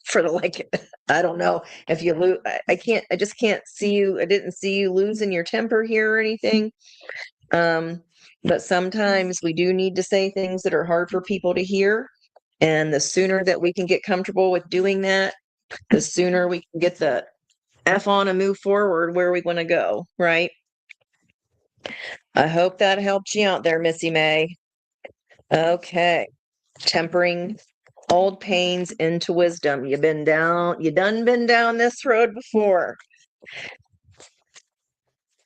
for the like. I don't know if you lose. I just can't see you. I didn't see you losing your temper here or anything. But sometimes we do need to say things that are hard for people to hear. And the sooner that we can get comfortable with doing that, the sooner we can get the F on and move forward where we want to go, right? I hope that helped you out there, Missy May. Okay. Tempering old pains into wisdom. You done been down this road before.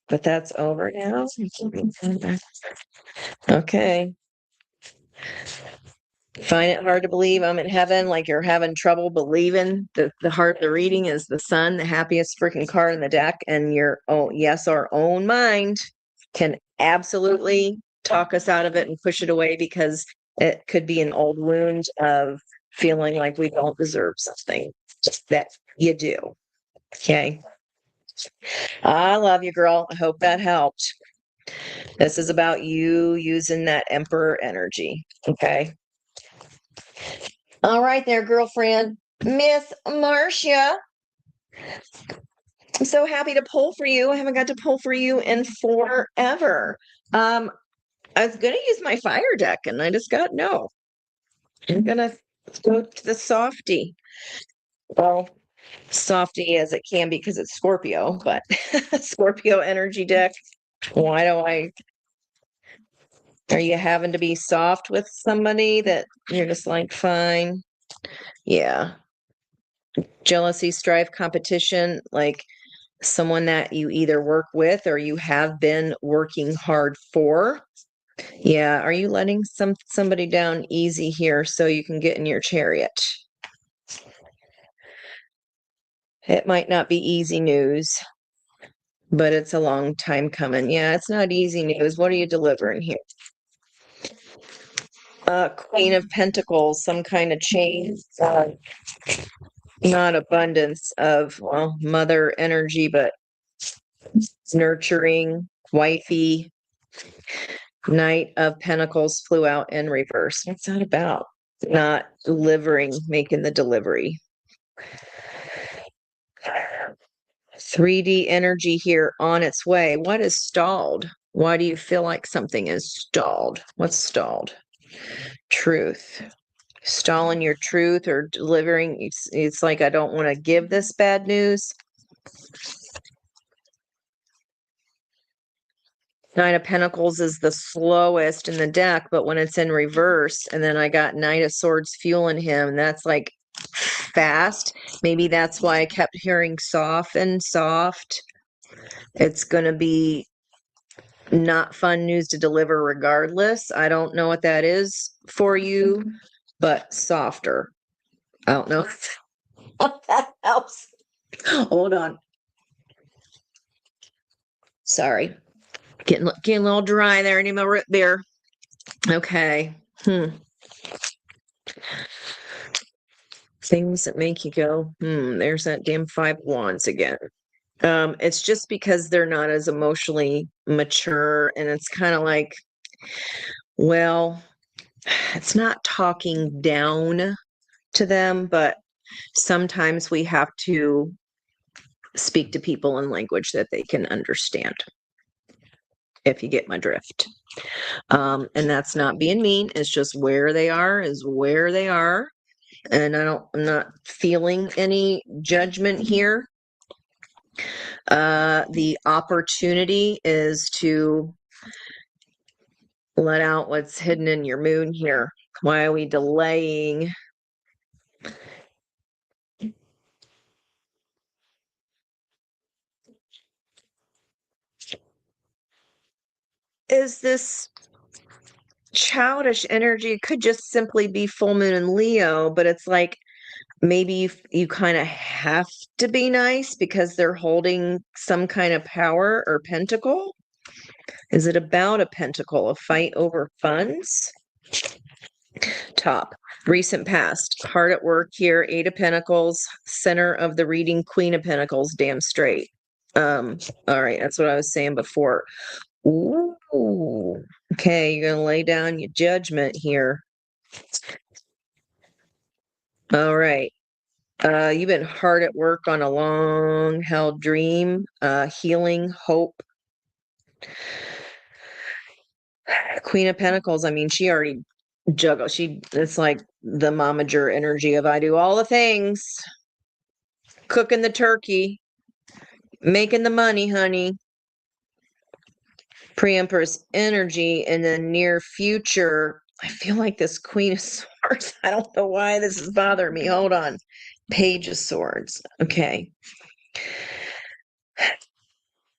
But that's over now. Okay. Find it hard to believe I'm in heaven, like you're having trouble believing that the heart of the reading is the sun, the happiest freaking card in the deck, and your oh yes, our own mind can absolutely talk us out of it and push it away because it could be an old wound of feeling like we don't deserve something that you do. Okay. I love you, girl. I hope that helped. This is about you using that emperor energy. Okay. All right, there, girlfriend. Miss Marcia. I'm so happy to pull for you. I haven't got to pull for you in forever. I was going to use my fire deck and I just got no. I'm going to go to the softy. Well, softy as it can be because it's Scorpio, but Scorpio energy deck. Why do I? Are you having to be soft with somebody that you're just like, fine? Yeah. Jealousy, strife, competition, like someone that you either work with or you have been working hard for. Yeah, are you letting somebody down easy here so you can get in your chariot? It might not be easy news, but it's a long time coming. Yeah, it's not easy news. What are you delivering here? Queen of Pentacles, some kind of change, not abundance of, well, mother energy, but nurturing, wifey. Knight of Pentacles flew out in reverse. What's that about? Not delivering, making the delivery. 3D energy here on its way. What is stalled? Why do you feel like something is stalled? What's stalled? Truth. Stalling your truth or delivering. It's like, I don't want to give this bad news. Nine of Pentacles is the slowest in the deck, but when it's in reverse, and then I got Knight of Swords fueling him, that's like fast. Maybe that's why I kept hearing soft and soft. It's going to be not fun news to deliver regardless. I don't know what that is for you, but softer. I don't know if that helps. Hold on. Sorry. Getting a little dry there. I need my root beer. Okay. Things that make you go, there's that damn 5 of Wands again. It's just because they're not as emotionally mature, and it's kind of like, well, it's not talking down to them, but sometimes we have to speak to people in language that they can understand, if you get my drift. And that's not being mean. It's just where they are is where they are. And I'm not feeling any judgment here. The opportunity is to let out what's hidden in your moon here. Why are we delaying? Is this childish energy? It could just simply be full moon in Leo, but it's like maybe you kind of have to be nice because they're holding some kind of power or pentacle. Is it about a pentacle, a fight over funds? Top. Recent past. Hard at work here. 8 of Pentacles. Center of the reading. Queen of Pentacles. Damn straight. All right. That's what I was saying before. Ooh. Okay. You're going to lay down your judgment here. All right. You've been hard at work on a long held dream, healing, hope. Queen of Pentacles. I mean, she already juggle. It's like the momager energy of I do all the things, cooking the turkey, making the money, honey. Pre-Empress energy in the near future. I feel like this Queen of Swords. I don't know why this is bothering me. Hold on. Page of Swords. Okay.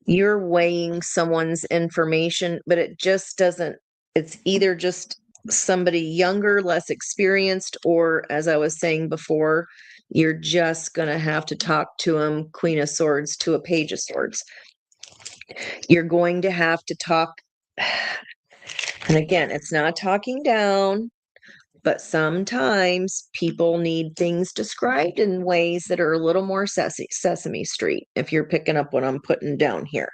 you're weighing someone's information, but it just doesn't, it's either just somebody younger, less experienced, or as I was saying before, you're just going to have to talk to them, Queen of Swords to a Page of Swords. You're going to have to talk. And again, it's not talking down, but sometimes people need things described in ways that are a little more Sesame Street, if you're picking up what I'm putting down here.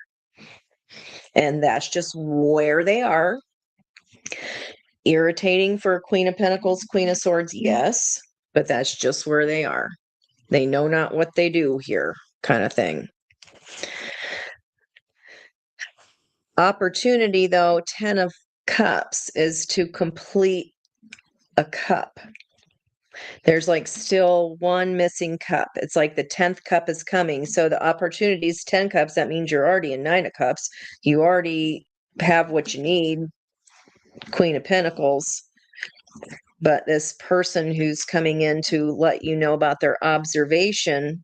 And that's just where they are. Irritating for Queen of Pentacles, Queen of Swords, yes, but that's just where they are. They know not what they do here, kind of thing. Opportunity, though, 10 of Cups is to complete a cup. There's like still one missing cup. It's like the 10th cup is coming. So the opportunity is 10 cups. That means you're already in 9 of Cups. You already have what you need, Queen of Pentacles. But this person who's coming in to let you know about their observation,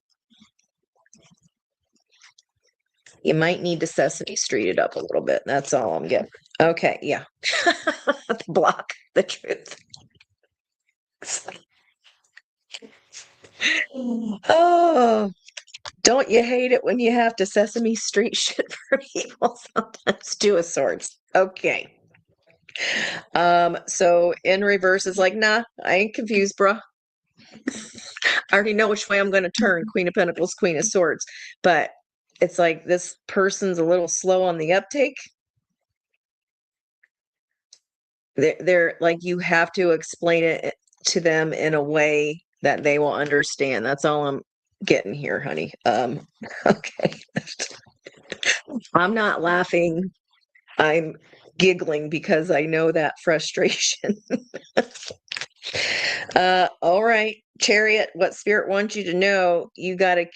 you might need to Sesame Street it up a little bit. That's all I'm getting. Okay, yeah. The block, the truth. Oh, don't you hate it when you have to Sesame Street shit for people sometimes? Two of Swords. Okay. So in reverse is like, nah, I ain't confused, bruh. I already know which way I'm going to turn. Queen of Pentacles, Queen of Swords. But it's like this person's a little slow on the uptake. They're like, you have to explain it to them in a way that they will understand. That's all I'm getting here, honey. Okay. I'm not laughing. I'm giggling because I know that frustration. All right, Chariot, what Spirit wants you to know, you gotta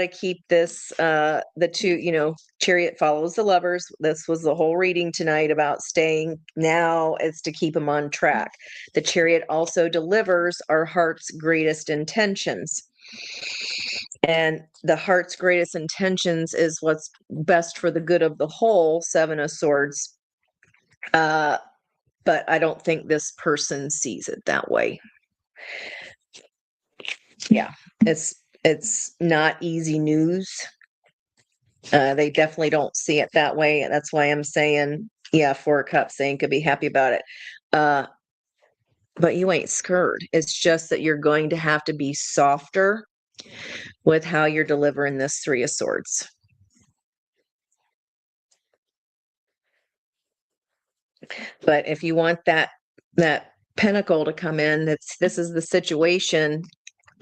keep this the two, Chariot follows the Lovers. This was the whole reading tonight about staying. Now it's to keep them on track. The Chariot also delivers our heart's greatest intentions. And the heart's greatest intentions is what's best for the good of the whole, Seven of Swords. But I don't think this person sees it that way. Yeah, it's not easy news. They definitely don't see it that way. That's why I'm saying, yeah, Four of Cups, they could be happy about it. But you ain't scared. It's just that you're going to have to be softer with how you're delivering this Three of Swords. But if you want that pentacle to come in, this is the situation.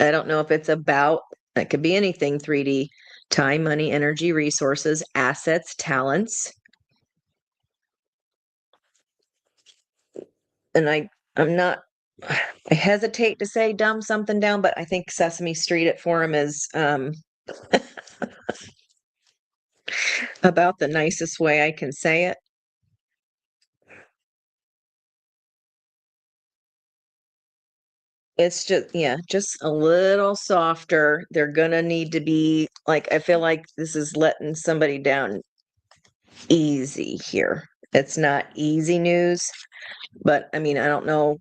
I don't know if it's about, it could be anything, 3D, time, money, energy, resources, assets, talents. And I'm not, I hesitate to say dumb something down, but I think Sesame Street it for him is about the nicest way I can say it. It's just, yeah, just a little softer. They're gonna need to be like, I feel like this is letting somebody down easy here. It's not easy news, but I mean, I don't know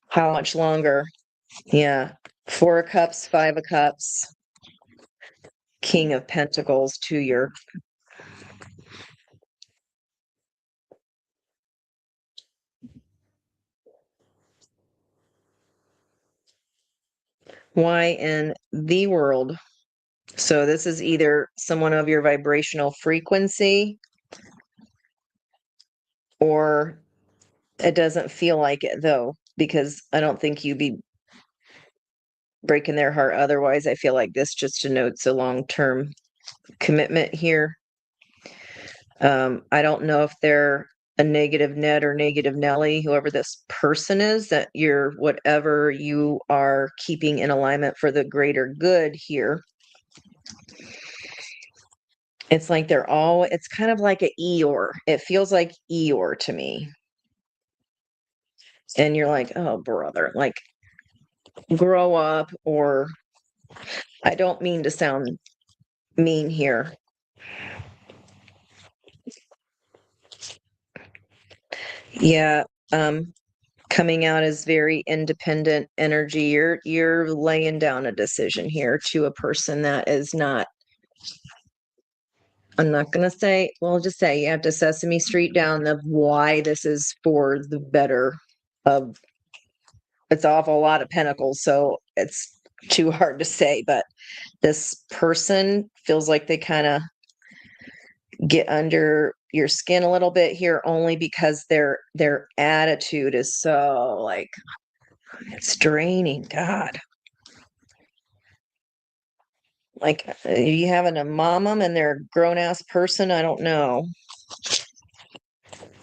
how much longer. Yeah. Four of Cups, Five of Cups, King of Pentacles to your. Why in the world? So this is either someone of your vibrational frequency or it doesn't feel like it though, because I don't think you'd be breaking their heart otherwise. I feel like this just denotes a long-term commitment here. I don't know if they're a negative Ned or negative Nelly, whoever this person is, that you're whatever you are keeping in alignment for the greater good here. It's like it's kind of like a Eeyore. It feels like Eeyore to me. And you're like, oh, brother, like grow up or I don't mean to sound mean here. Yeah, coming out as very independent energy. You're laying down a decision here to a person that is not. I'm not gonna say, well, I'll just say you have to Sesame Street down of why this is for the better of. It's awful lot of pentacles, so it's too hard to say, but this person feels like they kind of get under your skin a little bit here only because their attitude is so like it's draining. God, like you having a mom them and they're a grown ass person. I don't know.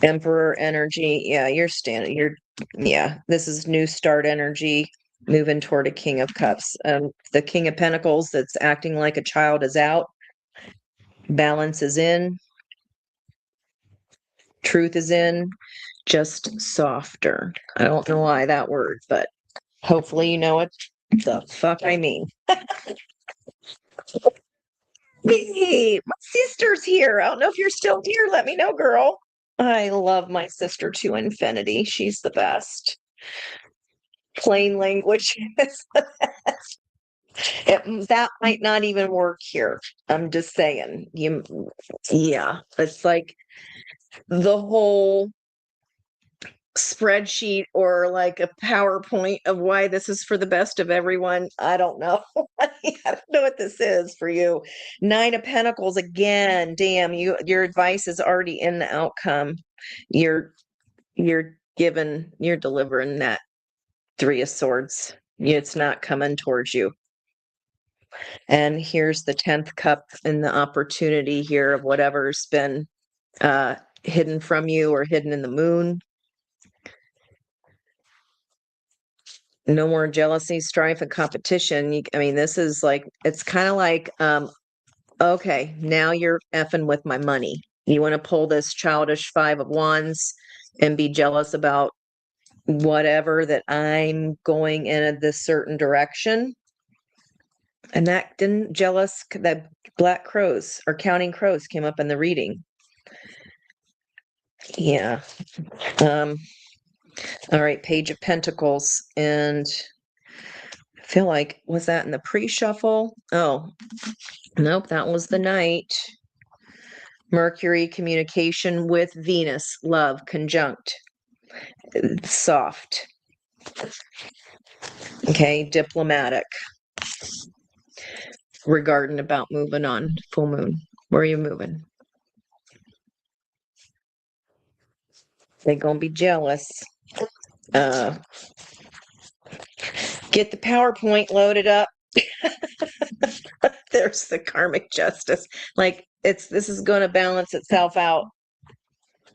Emperor energy. Yeah, you're standing. Yeah, this is new start energy moving toward a King of Cups. The King of Pentacles that's acting like a child is out. Balance is in. Truth is in. Just softer. I don't know why that word, but hopefully you know what the fuck I mean. Hey, my sister's here. I don't know if you're still here. Let me know, girl. I love my sister to infinity. She's the best. Plain language. That might not even work here. I'm just saying. Yeah, it's like the whole spreadsheet or like a PowerPoint of why this is for the best of everyone. I don't know. I don't know what this is for you. Nine of Pentacles again. Damn, your advice is already in the outcome. You're you're delivering that Three of Swords. It's not coming towards you. And here's the 10th cup and the opportunity here of whatever's been hidden from you or hidden in the moon. No more jealousy, strife, and competition. I mean, this is like, it's kind of like, okay, now you're effing with my money. You want to pull this childish Five of Wands and be jealous about whatever that I'm going in this certain direction. And that didn't jealous, that Black Crows or Counting Crows came up in the reading. Yeah. Um, all right, Page of Pentacles. And I feel like, was that in the pre-shuffle? Oh, nope, that was the Knight. Mercury, communication with Venus, love, conjunct, soft. Okay, diplomatic. Regarding about moving on, full moon. Where are you moving? They gonna be jealous. Uh, get the PowerPoint loaded up. There's the karmic justice. Like this is going to balance itself out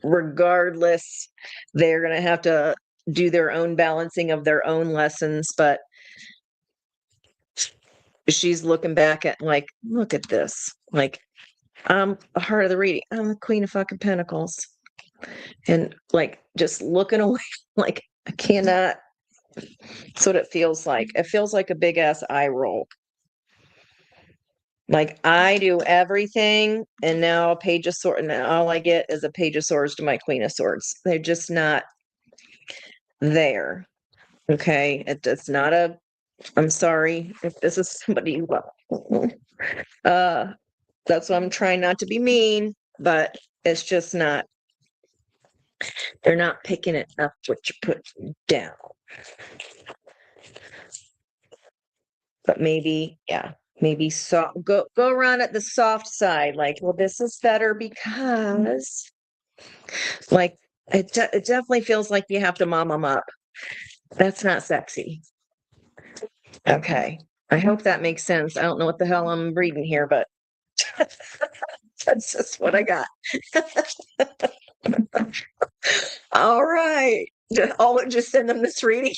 regardless. They're going to have to do their own balancing of their own lessons, but she's looking back at like, look at this. Like, I'm the heart of the reading. I'm the Queen of fucking Pentacles. And like just looking away, like I cannot. That's what it feels like. It feels like a big ass eye roll. Like I do everything, and now a Page of Swords, and all I get is a Page of Swords to my Queen of Swords. They're just not there. Okay, it's not a. I'm sorry if this is somebody you love. Uh, that's why I'm trying not to be mean, but it's just not. They're not picking it up what you put down. But maybe, yeah, maybe go around at the soft side. Like, well, this is better because, like, it definitely feels like you have to mom them up. That's not sexy. Okay. I hope that makes sense. I don't know what the hell I'm reading here, but that's just what I got. All right. I'll just send them this reading.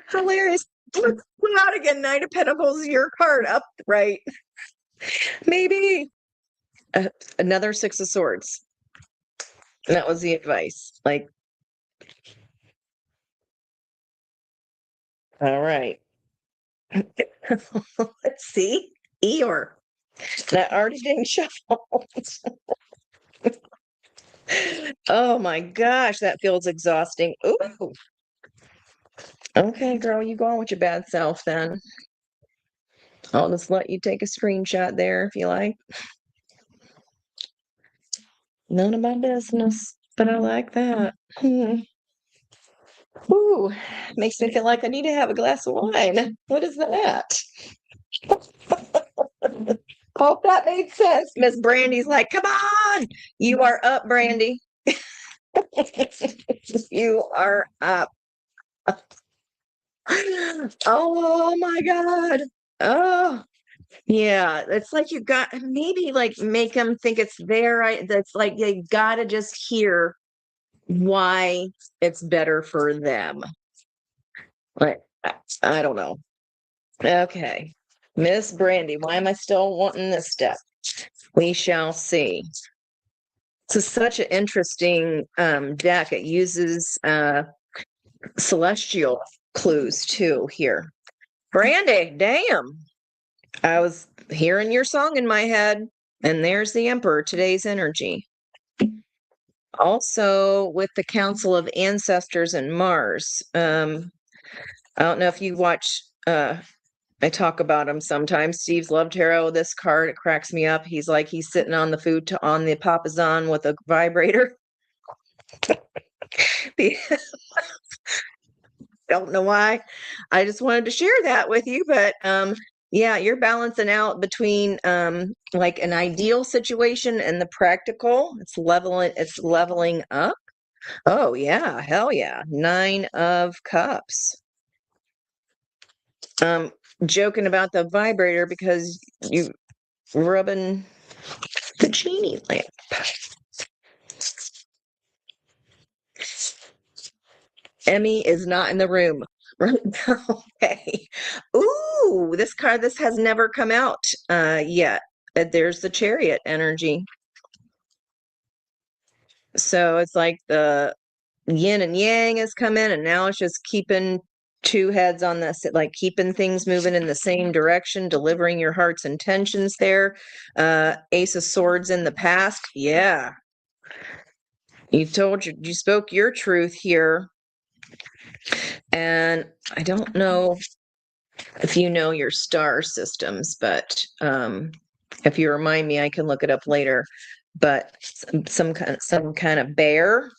Hilarious. Look out again. Nine of Pentacles, your card up, right? Maybe another Six of Swords. And that was the advice. Like, All right. Let's see. Eeyore. That already didn't shuffle. Oh my gosh, that feels exhausting. Ooh. Okay, girl, you go on with your bad self then. I'll just let you take a screenshot there if you like. None of my business, but I like that. Ooh, makes me feel like I need to have a glass of wine. What is that? Hope that made sense. Miss Brandy's like, come on, you are up, Brandy. You are up. Oh my God. Oh, yeah. It's like you got maybe like make them think it's there. Right? That's like you gotta just hear why it's better for them. Like, I don't know. Okay. Miss Brandy, why am I still wanting this step? We shall see. It's such an interesting deck. It uses celestial clues too here. Brandy, damn. I was hearing your song in my head, and there's the Emperor, today's energy. Also, with the Council of Ancestors and Mars. I don't know if you watch, I talk about him sometimes. Steve's Love Tarot, this card, it cracks me up. He's like, he's sitting on the on the papasan with a vibrator. Don't know why. I just wanted to share that with you, but yeah, you're balancing out between like an ideal situation and the practical. It's leveling up. Oh yeah, hell yeah. 9 of Cups. Um Joking about the vibrator because you rubbing the genie lamp. Emmy is not in the room right now. Okay. Ooh, this card, this has never come out yet. There's the Chariot energy. So it's like the yin and yang has come in, and now it's just keeping two heads on this, like keeping things moving in the same direction, delivering your heart's intentions there. Ace of Swords in the past. Yeah. You spoke your truth here. And I don't know if you know your star systems, but if you remind me, I can look it up later. But some kind of bear.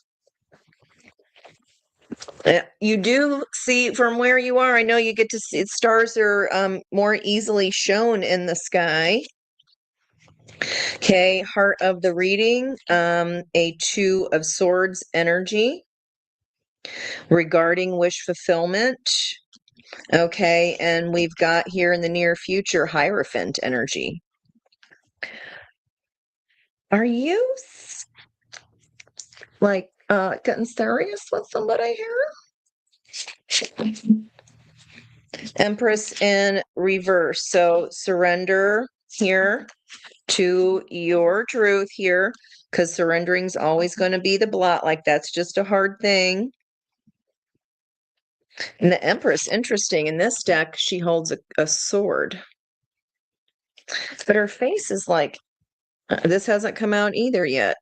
You do see from where you are. I know you get to see stars are more easily shown in the sky. Okay, heart of the reading, a 2 of Swords energy regarding wish fulfillment. Okay, and we've got here in the near future Hierophant energy. Are you like getting serious with somebody here? Empress in reverse. So surrender here to your truth here, because surrendering's always going to be the blot. Like that's just a hard thing. And the Empress, interesting. In this deck, she holds a sword. But her face is like, this hasn't come out either yet.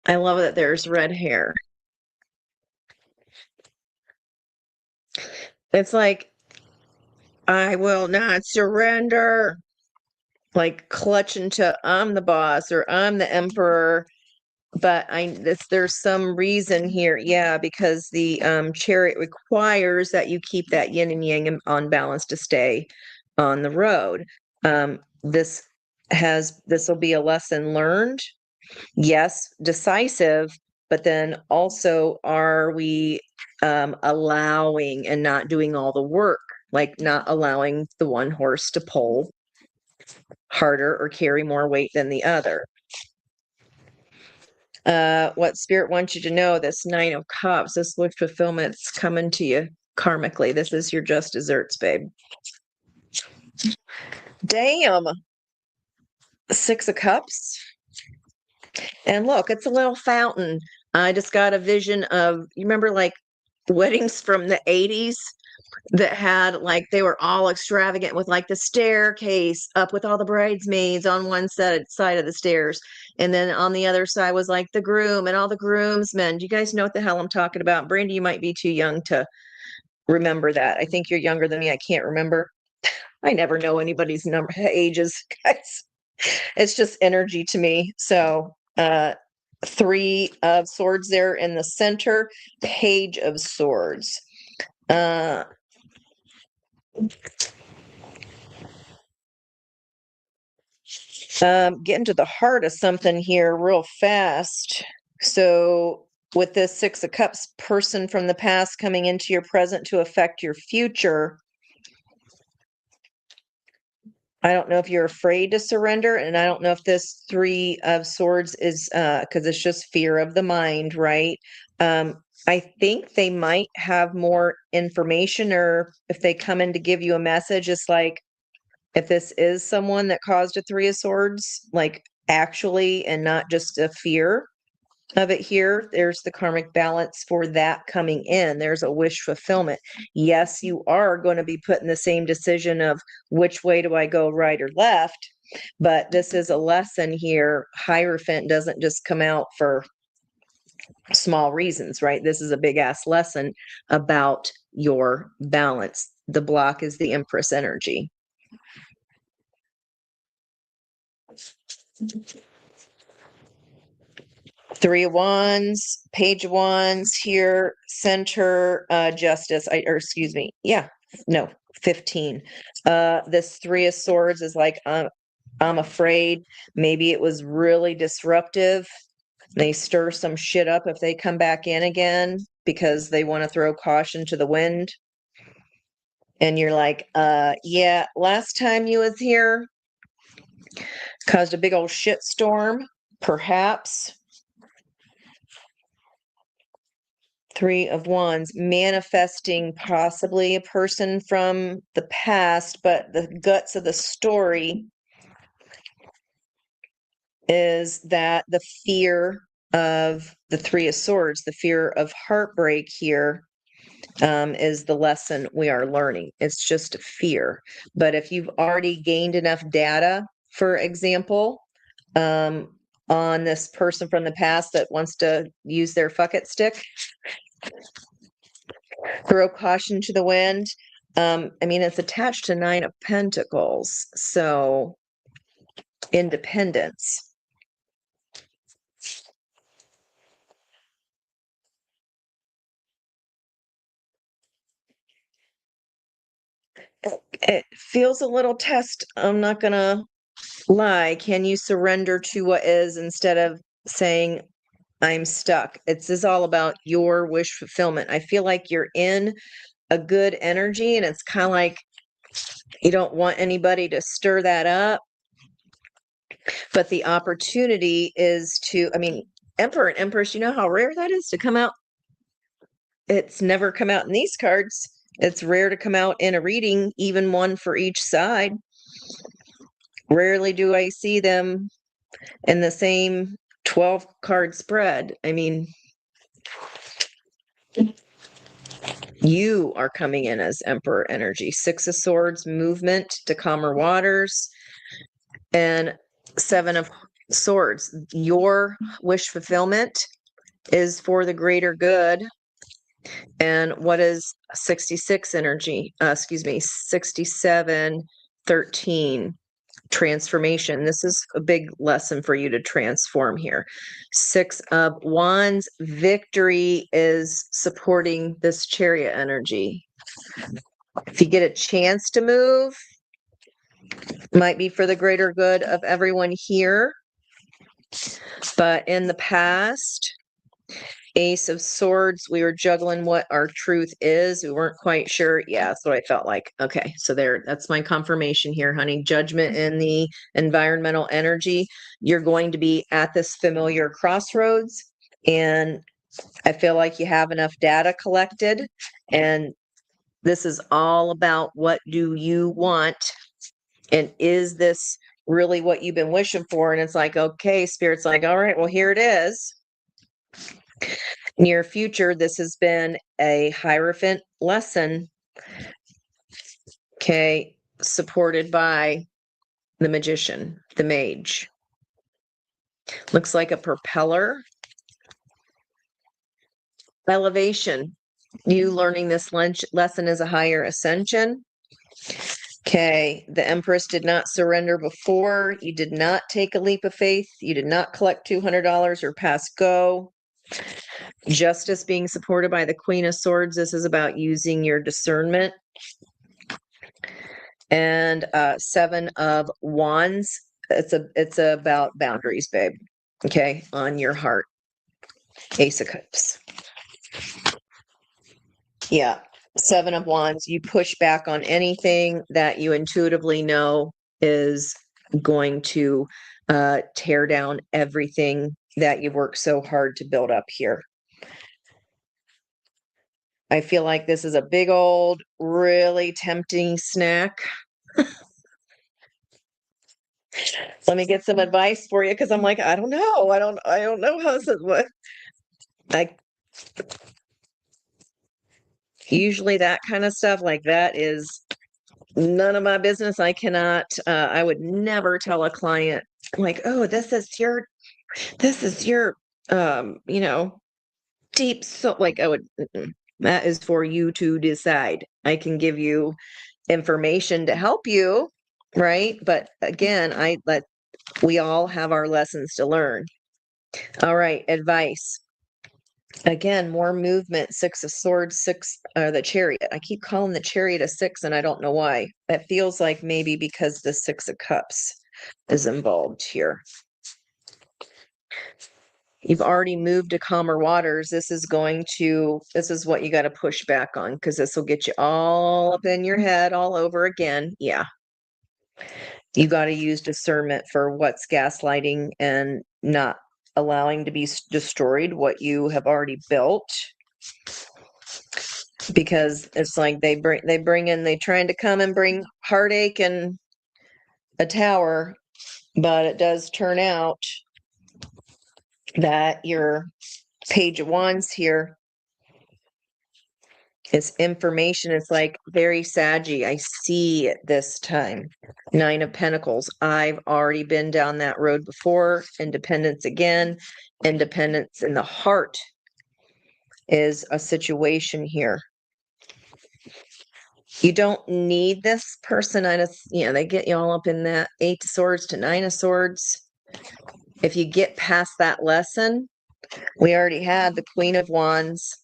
I love that there's red hair. It's like, I will not surrender. Like clutching to I'm the boss or I'm the emperor. But there's some reason here. Yeah, because the chariot requires that you keep that yin and yang on balance to stay on the road. This will be a lesson learned. Yes, decisive, but then also are we allowing and not doing all the work, like not allowing the one horse to pull harder or carry more weight than the other. What spirit wants you to know, this 9 of Cups, this wish fulfillment's coming to you karmically. This is your just desserts, babe. Damn. 6 of Cups. And look, it's a little fountain. I just got a vision of, you remember like weddings from the 80s that had like they were all extravagant with like the staircase up with all the bridesmaids on one side of the stairs, and then on the other side was like the groom and all the groomsmen. Do you guys know what the hell I'm talking about? Brandy, you might be too young to remember that. I think you're younger than me. I can't remember. I never know anybody's ages, guys. It's just energy to me. So Three of Swords there in the center, Page of Swords. Getting to the heart of something here real fast. So with this Six of Cups, person from the past coming into your present to affect your future. I don't know if you're afraid to surrender, and I don't know if this Three of Swords is because it's just fear of the mind, right? I think they might have more information, or if they come in to give you a message, it's like if this is someone that caused a Three of Swords, like actually, and not just a fear of it here, there's the karmic balance for that coming in. There's a wish fulfillment. Yes, you are going to be put in the same decision of which way do I go, right or left, but this is a lesson here. Hierophant doesn't just come out for small reasons, right? This is a big ass lesson about your balance. The block is the Empress energy. Three of Wands, Page of Wands here, center, Justice, or excuse me, yeah, no, 15. This Three of Swords is like, I'm afraid maybe it was really disruptive. They stir some shit up if they come back in again because they want to throw caution to the wind. And you're like, yeah, last time you was here caused a big old shit storm, perhaps. Three of Wands, manifesting possibly a person from the past, but the guts of the story is that the fear of the Three of Swords, the fear of heartbreak here, is the lesson we are learning. It's just a fear. But if you've already gained enough data, for example, on this person from the past that wants to use their fuck it stick, throw caution to the wind. I mean, it's attached to Nine of Pentacles, so independence. It feels a little test. I'm not gonna lie. Can you surrender to what is instead of saying, I'm stuck? This is all about your wish fulfillment. I feel like you're in a good energy, and it's kind of like you don't want anybody to stir that up. But the opportunity is to, I mean, Emperor and Empress, you know how rare that is to come out? It's never come out in these cards. It's rare to come out in a reading, even one for each side. Rarely do I see them in the same 12 card spread. I mean, you are coming in as Emperor energy. Six of Swords, movement to calmer waters, and Seven of Swords. Your wish fulfillment is for the greater good. And what is 66 energy? 67, 13. Transformation. This is a big lesson for you to transform here. Six of Wands, victory is supporting this Chariot energy. If you get a chance to move, might be for the greater good of everyone here. But in the past, Ace of Swords, we were juggling what our truth is. We weren't quite sure. Yeah, that's what I felt like. Okay, so that's my confirmation here, honey. Judgment in the environmental energy. You're going to be at this familiar crossroads, and I feel like you have enough data collected, and this is all about what do you want, and is this really what you've been wishing for? And it's like, okay, Spirit's like, all right, well, here it is. Near future, this has been a Hierophant lesson, okay, supported by the Magician, the Mage. Looks like a propeller. Elevation. You learning this lesson is a higher ascension. Okay, the Empress did not surrender before. You did not take a leap of faith. You did not collect $200 or pass go. Justice being supported by the Queen of Swords. This is about using your discernment. And Seven of Wands. It's about boundaries, babe. Okay, on your heart. Ace of Cups. Yeah. Seven of Wands. You push back on anything that you intuitively know is going to tear down everything that you've worked so hard to build up here. I feel like this is a big old, really tempting snack. Let me get some advice for you because I'm like, I don't know. I don't know how this is what I usually that kind of stuff like that is none of my business. I cannot I would never tell a client like, oh, this is your you know, deep so like I would that is for you to decide. I can give you information to help you, right? But again, we all have our lessons to learn. All right, advice. Again, more movement. Six of Swords, the Chariot. I keep calling the Chariot a six, and I don't know why. It feels like maybe because the Six of Cups is involved here. You've already moved to calmer waters. This is what you got to push back on because this will get you all up in your head all over again. Yeah. You got to use discernment for what's gaslighting and not allowing to be destroyed what you have already built, because it's like they trying to come and bring heartache and a tower, but it does turn out that your Page of Wands here is information. It's like very saggy. I see it this time. Nine of Pentacles. I've already been down that road before. Independence again. Independence in the heart is a situation here. You don't need this person. They get you all up in that Eight of Swords to Nine of Swords. If you get past that lesson, we already had the Queen of Wands,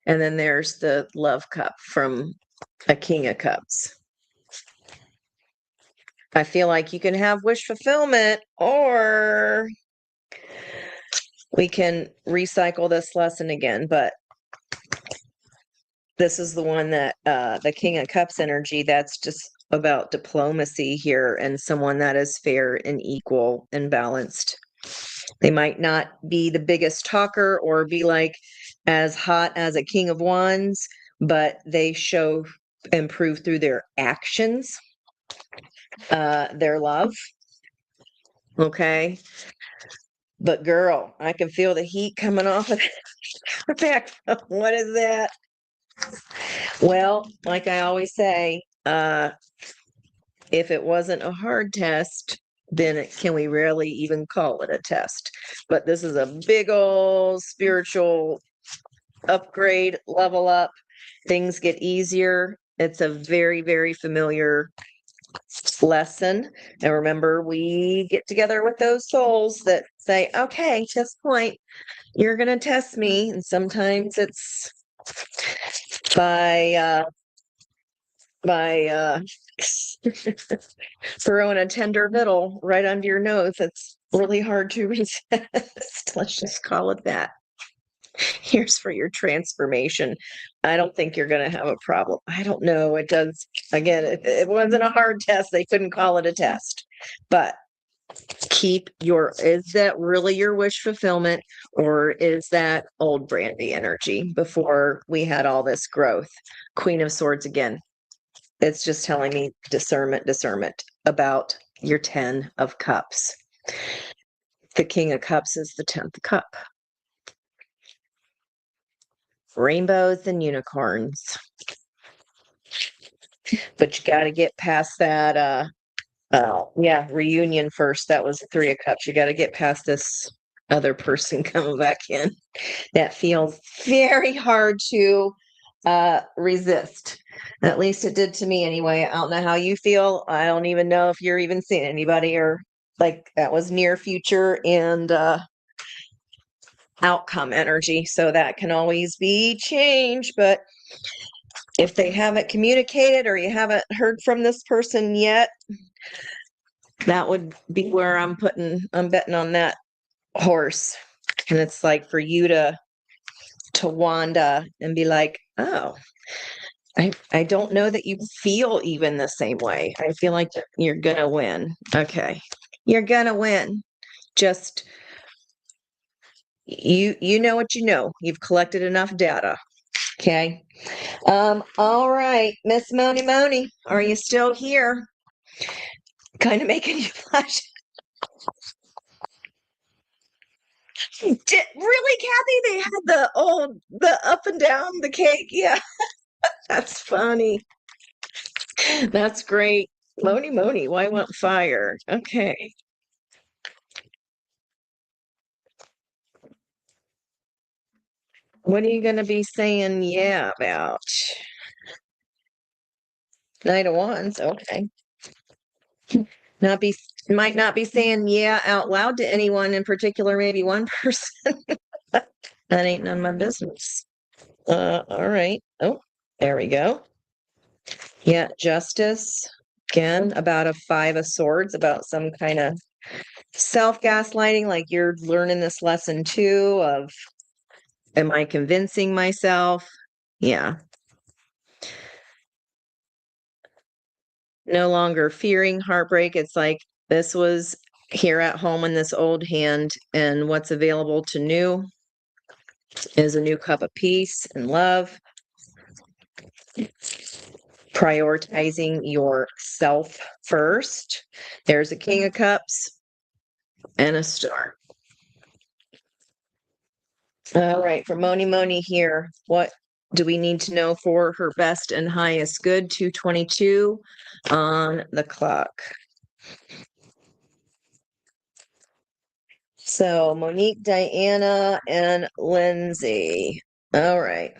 and then there's the Love Cup from a King of Cups. I feel like you can have wish fulfillment, or we can recycle this lesson again, but this is the one that the King of Cups energy, that's just about diplomacy here and someone that is fair and equal and balanced. They might not be the biggest talker or be like as hot as a King of Wands, but they show and prove through their actions their love. Okay. But girl, I can feel the heat coming off of the back. What is that? Well, like I always say, if it wasn't a hard test, then can we really even call it a test? But this is a big old spiritual upgrade, level up. Things get easier. It's a very, very familiar lesson. And remember, we get together with those souls that say, okay, test point, you're going to test me. And sometimes it's by throwing a tender middle right under your nose. It's really hard to resist. Let's just call it that. Here's for your transformation. I don't think you're going to have a problem. I don't know. It does. Again, it wasn't a hard test. They couldn't call it a test. But is that really your wish fulfillment, or is that old Brandy energy before we had all this growth? Queen of Swords again. It's just telling me discernment about your 10 of Cups. The King of Cups is the 10th cup. rainbows and unicorns. But you got to get past that yeah, reunion first. That was 3 of Cups. You got to get past this other person coming back in. That feels very hard to resist. At least it did to me anyway. I don't know how you feel. I don't even know if you're even seeing anybody, or like that was near future and outcome energy. So that can always be changed. But if they haven't communicated or you haven't heard from this person yet, that would be where I'm betting on that horse. And it's like for you to Wanda and be like, oh, I don't know that you feel even the same way. I feel like you're gonna win. Okay. You're gonna win. Just you know what you know. You've collected enough data. Okay. All right, Miss Moni Moni, are you still here? Kind of making you flash. Really, Kathy? They had the up and down the cake. Yeah, that's funny. That's great. Moni Moni, why want fire? Okay. What are you going to be saying yeah about? Knight of Wands. Okay. Not be Might not be saying yeah out loud to anyone in particular, maybe one person. That ain't none of my business. All right. Oh, there we go. Yeah, Justice. Again, about a 5 of Swords, about some kind of self-gaslighting, like you're learning this lesson too of, am I convincing myself? Yeah. No longer fearing heartbreak. It's like this was here at home in this old hand, and what's available to new is a new cup of peace and love. Prioritizing yourself first. There's a King of Cups and a Star. All right, for Moni Moni here, what do we need to know for her best and highest good? 2:22 on the clock. So Monique, Diana, and Lindsay. All right.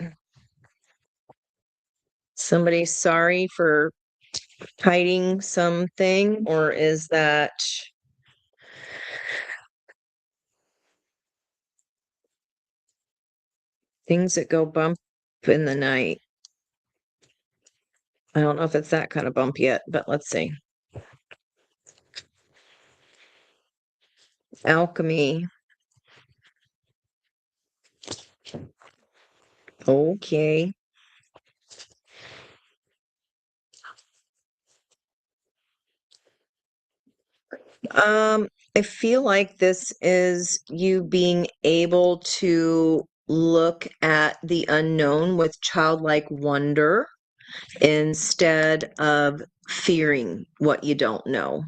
Somebody sorry for hiding something, or is that things that go bump in the night? I don't know if it's that kind of bump yet, but let's see. Alchemy. Okay. I feel like this is you being able to look at the unknown with childlike wonder instead of fearing what you don't know.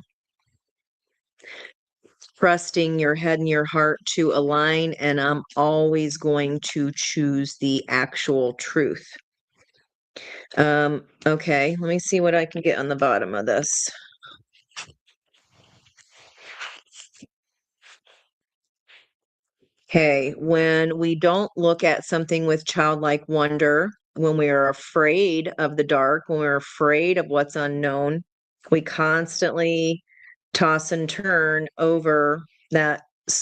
Trusting your head and your heart to align, and I'm always going to choose the actual truth. Okay, let me see what I can get on the bottom of this. Okay, when we don't look at something with childlike wonder, when we are afraid of the dark, when we're afraid of what's unknown, we constantly toss and turn over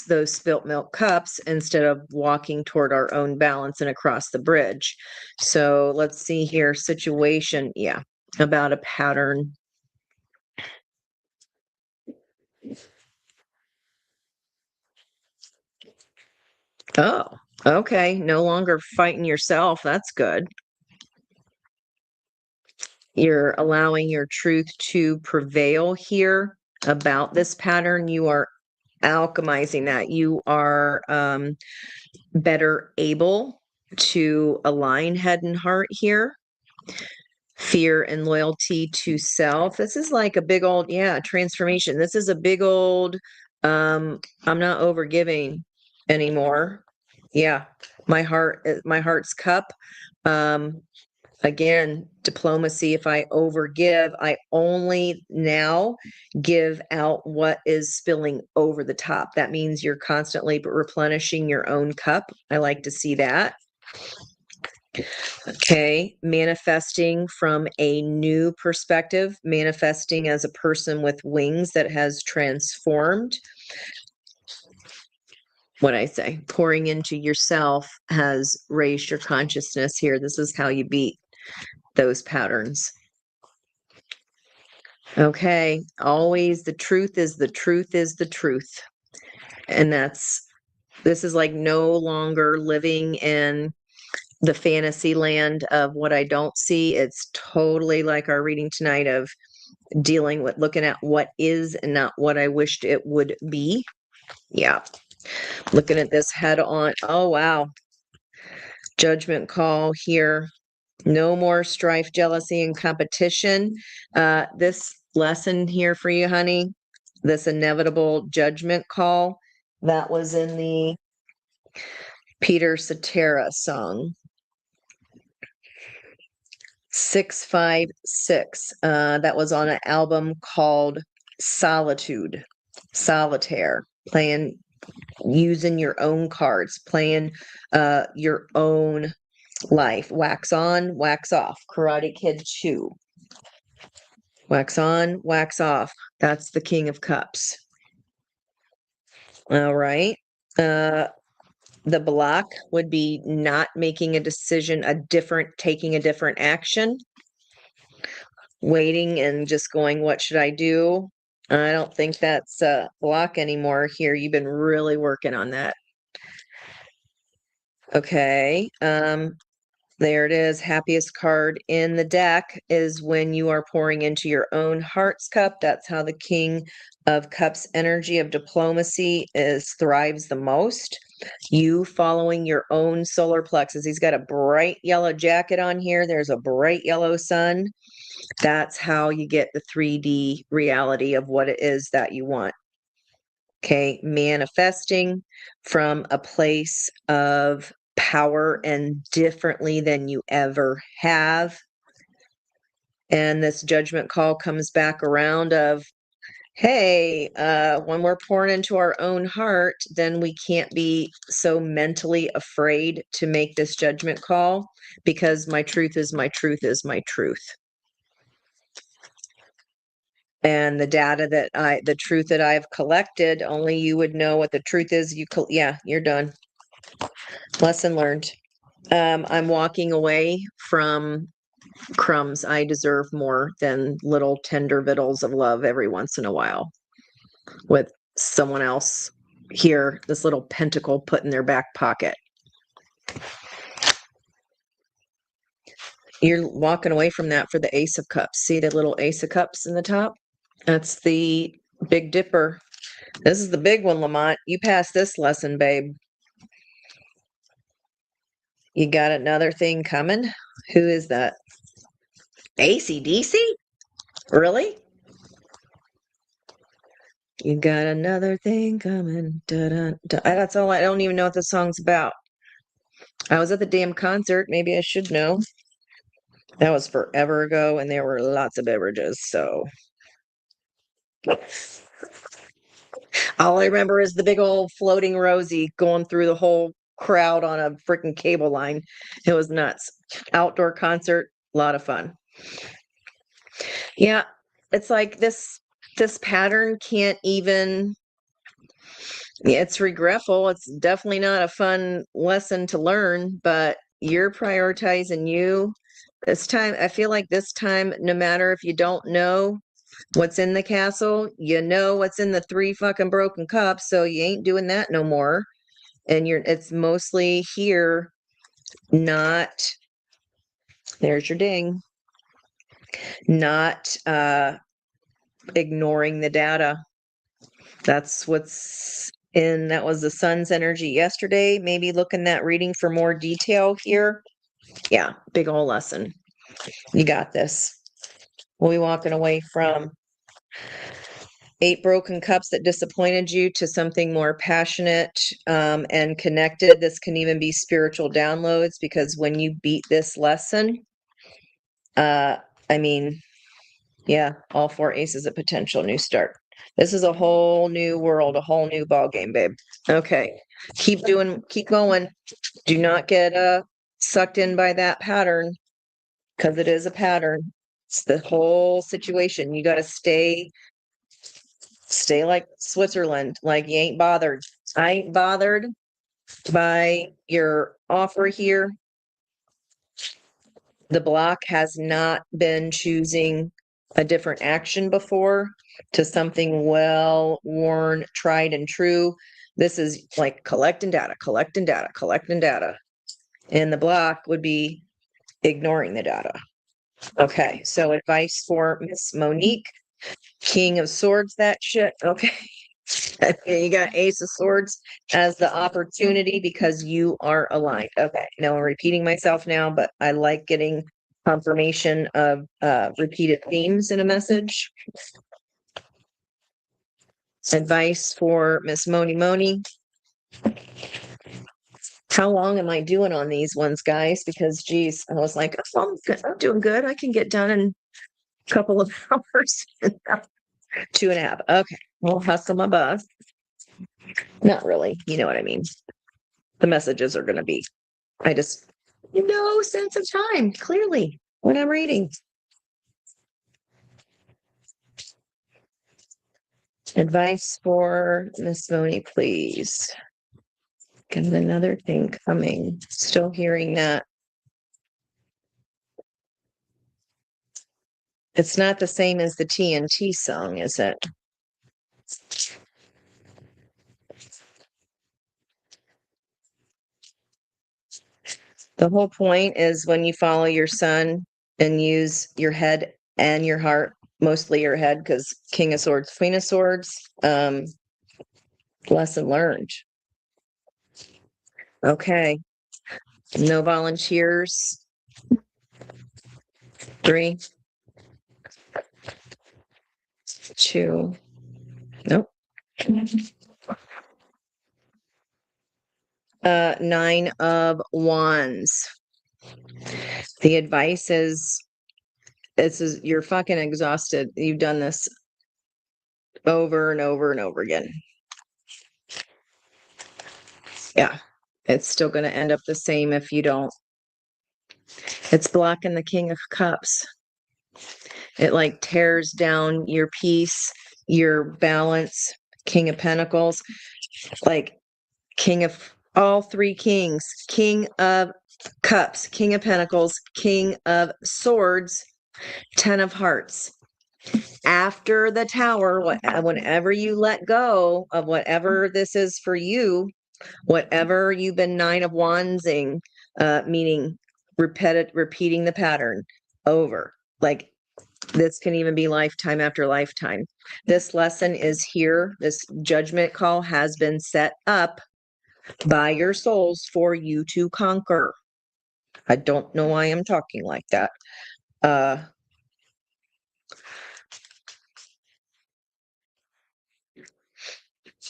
those spilt milk cups instead of walking toward our own balance and across the bridge. So let's see here. Situation, yeah, about a pattern. Oh, okay. No longer fighting yourself. That's good. You're allowing your truth to prevail here about this pattern. You are alchemizing that. You are better able to align head and heart here. Fear and loyalty to self. This is like a big old, yeah, transformation. This is a big old, I'm not overgiving anymore. Yeah. My heart's cup. Um, Again, diplomacy. If I overgive, I only now give out what is spilling over the top. That means you're constantly replenishing your own cup. I like to see that. Okay, manifesting from a new perspective, manifesting as a person with wings that has transformed. What I say, pouring into yourself has raised your consciousness here. This is how you beat those patterns. Okay, always the truth is the truth is the truth. And this is like no longer living in the fantasy land of what I don't see. It's totally like our reading tonight of dealing with looking at what is and not what I wished it would be. Yeah. Looking at this head on. Oh, wow. Judgment call here. No more strife, jealousy, and competition. This lesson here for you, honey, this inevitable judgment call, that was in the Peter Cetera song. 656. That was on an album called Solitude, Solitaire, playing, using your own cards, playing your own life. Wax on, wax off. Karate Kid 2. Wax on, wax off. That's the King of Cups. All right. The block would be not making a decision, taking a different action, waiting and just going, what should I do? I don't think that's a block anymore here. You've been really working on that. Okay. There it is. Happiest card in the deck is when you are pouring into your own heart's cup. That's how the King of Cups energy of diplomacy thrives the most. You following your own solar plexus. He's got a bright yellow jacket on here. There's a bright yellow sun. That's how you get the 3D reality of what it is that you want. Okay, manifesting from a place of power and differently than you ever have. And this judgment call comes back around of, hey, when we're pouring into our own heart, then we can't be so mentally afraid to make this judgment call because my truth is my truth is my truth. And the truth that I've collected, only you would know what the truth is. Yeah, you're done. Lesson learned. I'm walking away from crumbs. I deserve more than little tender victuals of love every once in a while with someone else here, this little pentacle put in their back pocket. You're walking away from that for the Ace of Cups. See the little Ace of Cups in the top? That's the Big Dipper. This is the big one, Lamont. You passed this lesson, babe. You got another thing coming? Who is that? AC/DC? Really? You got another thing coming. Da-da-da. That's all. I don't even know what the song's about. I was at the damn concert. Maybe I should know. That was forever ago, and there were lots of beverages. So all I remember is the big old floating Rosie going through the whole crowd on a freaking cable line. It was nuts. Outdoor concert, a lot of fun. Yeah, it's like this pattern can't even. Yeah, it's regretful. It's definitely not a fun lesson to learn, but you're prioritizing you. This time, I feel like this time, no matter if you don't know what's in the castle, you know what's in the 3 fucking broken cups, so you ain't doing that no more. And it's mostly here, not, there's your ding, not ignoring the data. That's what's in, that was the sun's energy yesterday. Maybe looking at reading for more detail here. Yeah, big ol' lesson. You got this. What are we walking away from? 8 broken cups that disappointed you to something more passionate and connected. This can even be spiritual downloads, because when you beat this lesson, I mean, yeah, all 4 aces of potential, new start. This is a whole new world, a whole new ball game, babe. Okay, keep going. Do not get sucked in by that pattern, because it is a pattern. It's the whole situation. You got to stay like Switzerland, like you ain't bothered. I ain't bothered by your offer here. The block has not been choosing a different action before to something well worn, tried and true. This is like collecting data, collecting data, collecting data. And the block would be ignoring the data. Okay, so advice for Miss Monique. King of Swords, that shit. Okay. Okay, you got Ace of Swords as the opportunity because you are aligned. Okay, now I'm repeating myself now, but I like getting confirmation of repeated themes in a message. Advice for Miss Moni Moni. How long am I doing on these ones, guys? Because geez, I was like, oh, I'm doing good. I can get done in a couple of hours. 2.5. Okay, we'll hustle my bus. Not really. You know what I mean. The messages are going to be. I just no sense of time, clearly, when I'm reading. Advice for Miss Moni, please. Got another thing coming. Still hearing that. It's not the same as the TNT song, is it? The whole point is when you follow your sun and use your head and your heart, mostly your head, because King of Swords, Queen of Swords, lesson learned. Okay. No volunteers. 3, 2. Nope. 9 of Wands. The advice is you're fucking exhausted. You've done this over and over and over again. Yeah. It's still going to end up the same if you don't. It's blocking the King of Cups. It like tears down your peace, your balance. King of Pentacles, like King of all 3 kings, King of Cups, King of Pentacles, King of Swords, 10 of Hearts. After the Tower, whenever you let go of whatever this is for you, whatever you've been 9 of Wandsing, meaning repeating the pattern over, like this can even be lifetime after lifetime. This lesson is here. This judgment call has been set up by your souls for you to conquer. I don't know why I'm talking like that.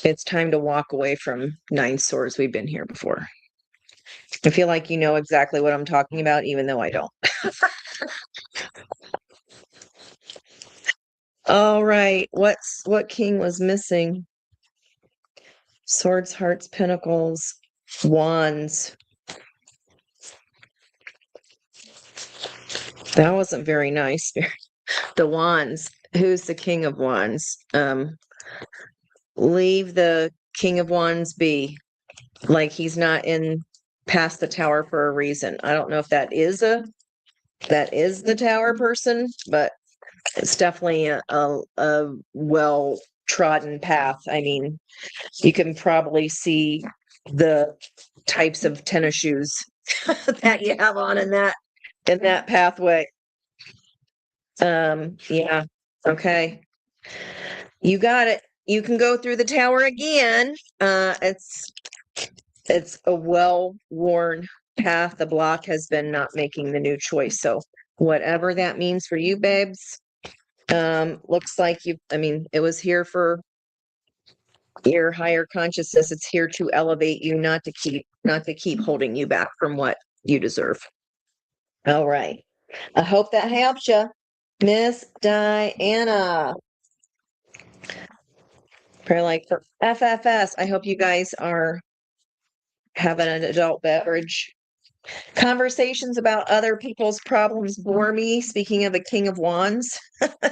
It's time to walk away from 9 swords. We've been here before. I feel like you know exactly what I'm talking about, even though I don't. All right. What king was missing? Swords, hearts, pentacles, wands. That wasn't very nice. The wands. Who's the king of wands? Leave the king of wands be. Like he's not in past the tower for a reason. I don't know if that is the tower person, but it's definitely a well trodden path. I mean, you can probably see the types of tennis shoes that you have on in that pathway. Yeah. Okay. You got it. You can go through the tower again. It's a well-worn path. The block has been not making the new choice. So whatever that means for you, babes, Looks like I mean, it was here for your higher consciousness. It's here to elevate you, not to keep holding you back from what you deserve. All right. I hope that helps you, Miss Diana. Prayer like for FFS. I hope you guys are having an adult beverage. Conversations about other people's problems bore me. Speaking of a King of Wands,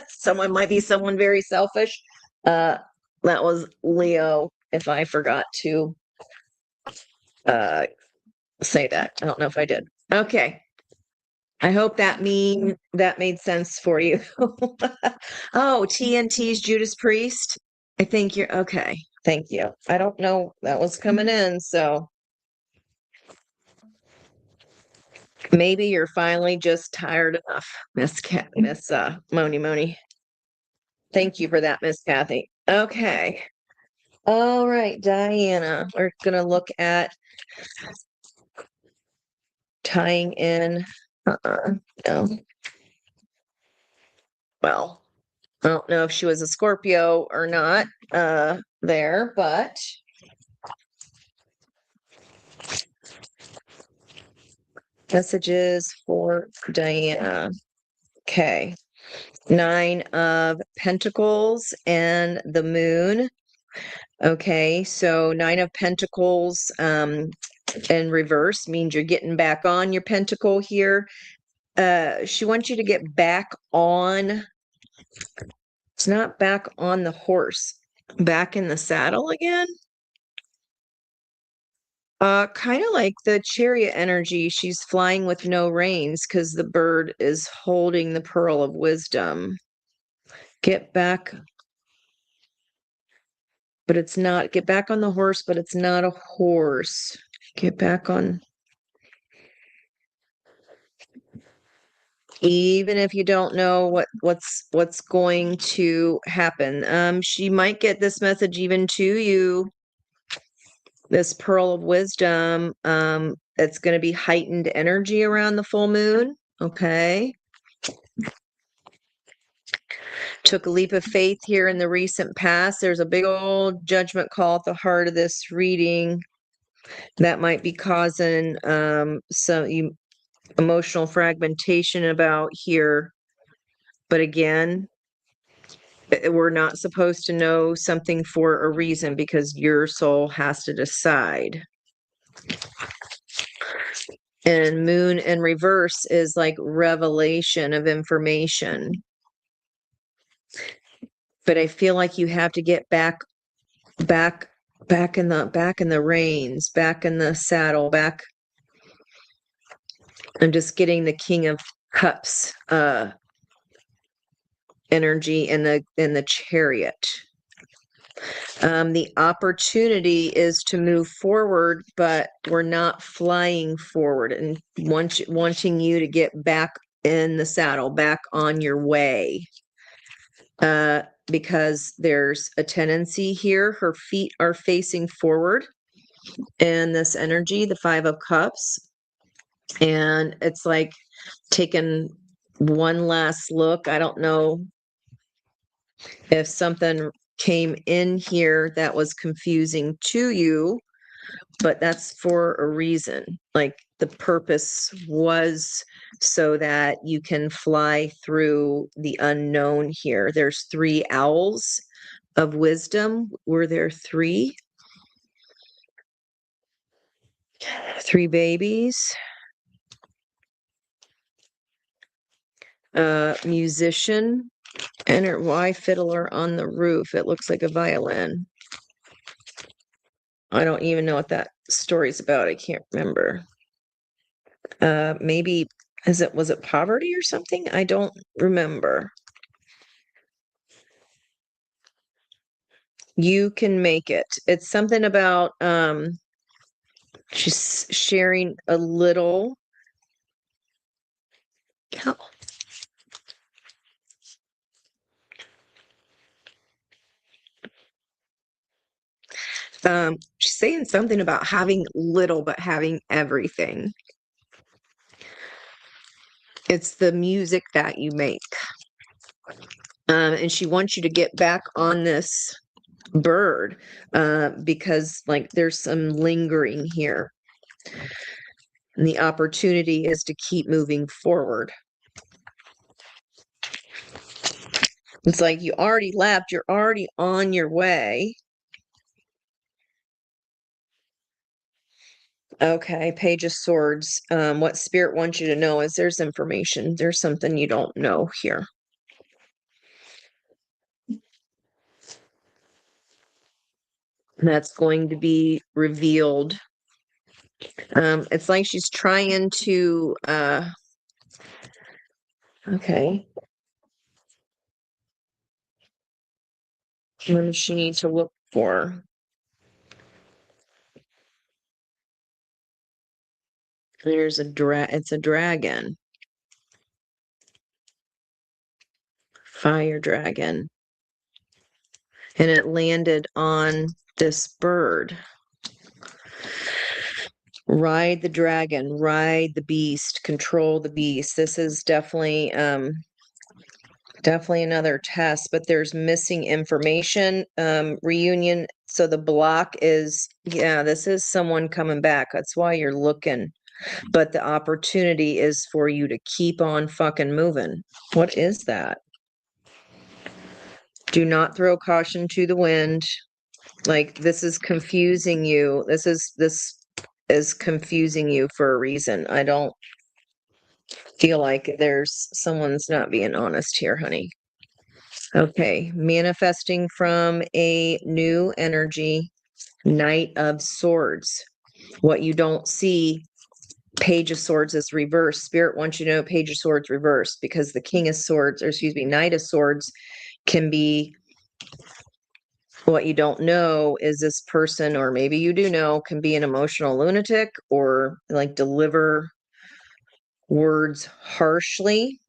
someone might be someone very selfish. That was Leo, if I forgot to say that. I don't know if I did. Okay. I hope that made sense for you. Oh, TNT's Judas Priest. I think you're okay. Thank you. I don't know. That was coming in, so maybe you're finally just tired enough, Miss Moni Moni. Thank you for that, Miss Kathy. Okay. All right, Diana. We're gonna look at tying in. No. Well, I don't know if she was a Scorpio or not there, but messages for Diana. Okay. 9 of Pentacles and the Moon. Okay, so 9 of Pentacles in reverse means you're getting back on your pentacle here. She wants you to get back on. It's not back on the horse, back in the saddle again. Kind of like the Chariot energy. She's flying with no reins because the bird is holding the pearl of wisdom. Get back, but it's not. Get back on the horse, but it's not a horse. Get back on. Even if you don't know what's going to happen. She might get this message even to you, this pearl of wisdom. It's going to be heightened energy around the full moon. Okay. Took a leap of faith here in the recent past. There's a big old judgment call at the heart of this reading that might be causing some emotional fragmentation about here. But again, we're not supposed to know something for a reason because your soul has to decide. And moon in reverse is like revelation of information. But I feel like you have to get back in the reins, back in the saddle, back. I'm just getting the King of Cups energy in the Chariot. The opportunity is to move forward, but we're not flying forward, and wanting you to get back in the saddle, back on your way. Because there's a tendency here, her feet are facing forward in this energy, the 5 of Cups. And it's like taking one last look. I don't know if something came in here that was confusing to you, but that's for a reason. Like the purpose was so that you can fly through the unknown here. There's 3 owls of wisdom. Were there 3? 3 babies. Musician. Enter why fiddler on the roof. It looks like a violin. I don't even know what that story's about. I can't remember. Maybe was it poverty or something? I don't remember. You can make it. It's something about she's sharing a little. She's saying something about having little but having everything. It's the music that you make. And she wants you to get back on this bird because like there's some lingering here. And the opportunity is to keep moving forward. It's like you already left, you're already on your way. Okay, Page of Swords. What Spirit wants you to know is there's information. There's something you don't know here. That's going to be revealed. It's like she's trying to okay. What does she need to look for? There's it's a dragon. Fire dragon. And it landed on this bird. Ride the dragon, ride the beast, control the beast. This is definitely definitely another test, but there's missing information. Reunion. So the block is, yeah, this is someone coming back. That's why you're looking. But the opportunity is for you to keep on fucking moving. What is that? Do not throw caution to the wind. Like this is confusing you. This is confusing you for a reason. I don't feel like there's someone's not being honest here, honey. Okay, manifesting from a new energy, Knight of Swords. What you don't see, Page of Swords is reversed. Spirit wants you to know Page of Swords reversed because the King of Swords, or excuse me, Knight of Swords can be what you don't know is this person, or maybe you do know, can be an emotional lunatic or like deliver words harshly.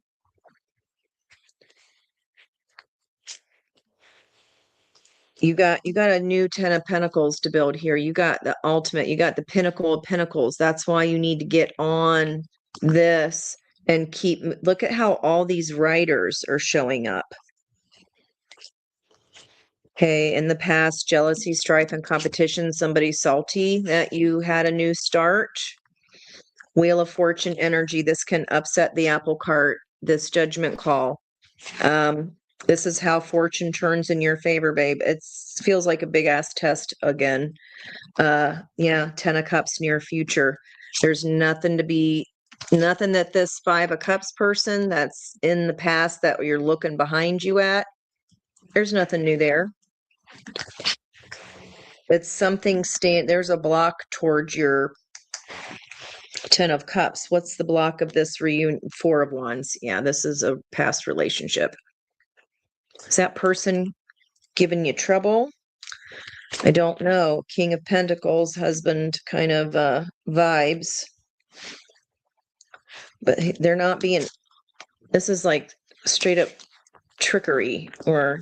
You got a new 10 of Pentacles to build here. You got the ultimate, you got the pinnacle of pentacles. That's why you need to get on this and keep look at how all these writers are showing up. Okay, in the past, jealousy, strife, and competition, somebody salty that you had a new start. Wheel of Fortune energy. This can upset the apple cart, this judgment call. This is how fortune turns in your favor, babe. It feels like a big ass test again. Yeah, 10 of Cups near future. There's nothing that this 5 of Cups person that's in the past that you're looking behind you at. There's nothing new there. It's something there's a block towards your 10 of Cups. What's the block of this reunion? 4 of Wands. Yeah, this is a past relationship. Is that person giving you trouble? I don't know. King of Pentacles, husband kind of vibes. But they're not being, this is like straight up trickery or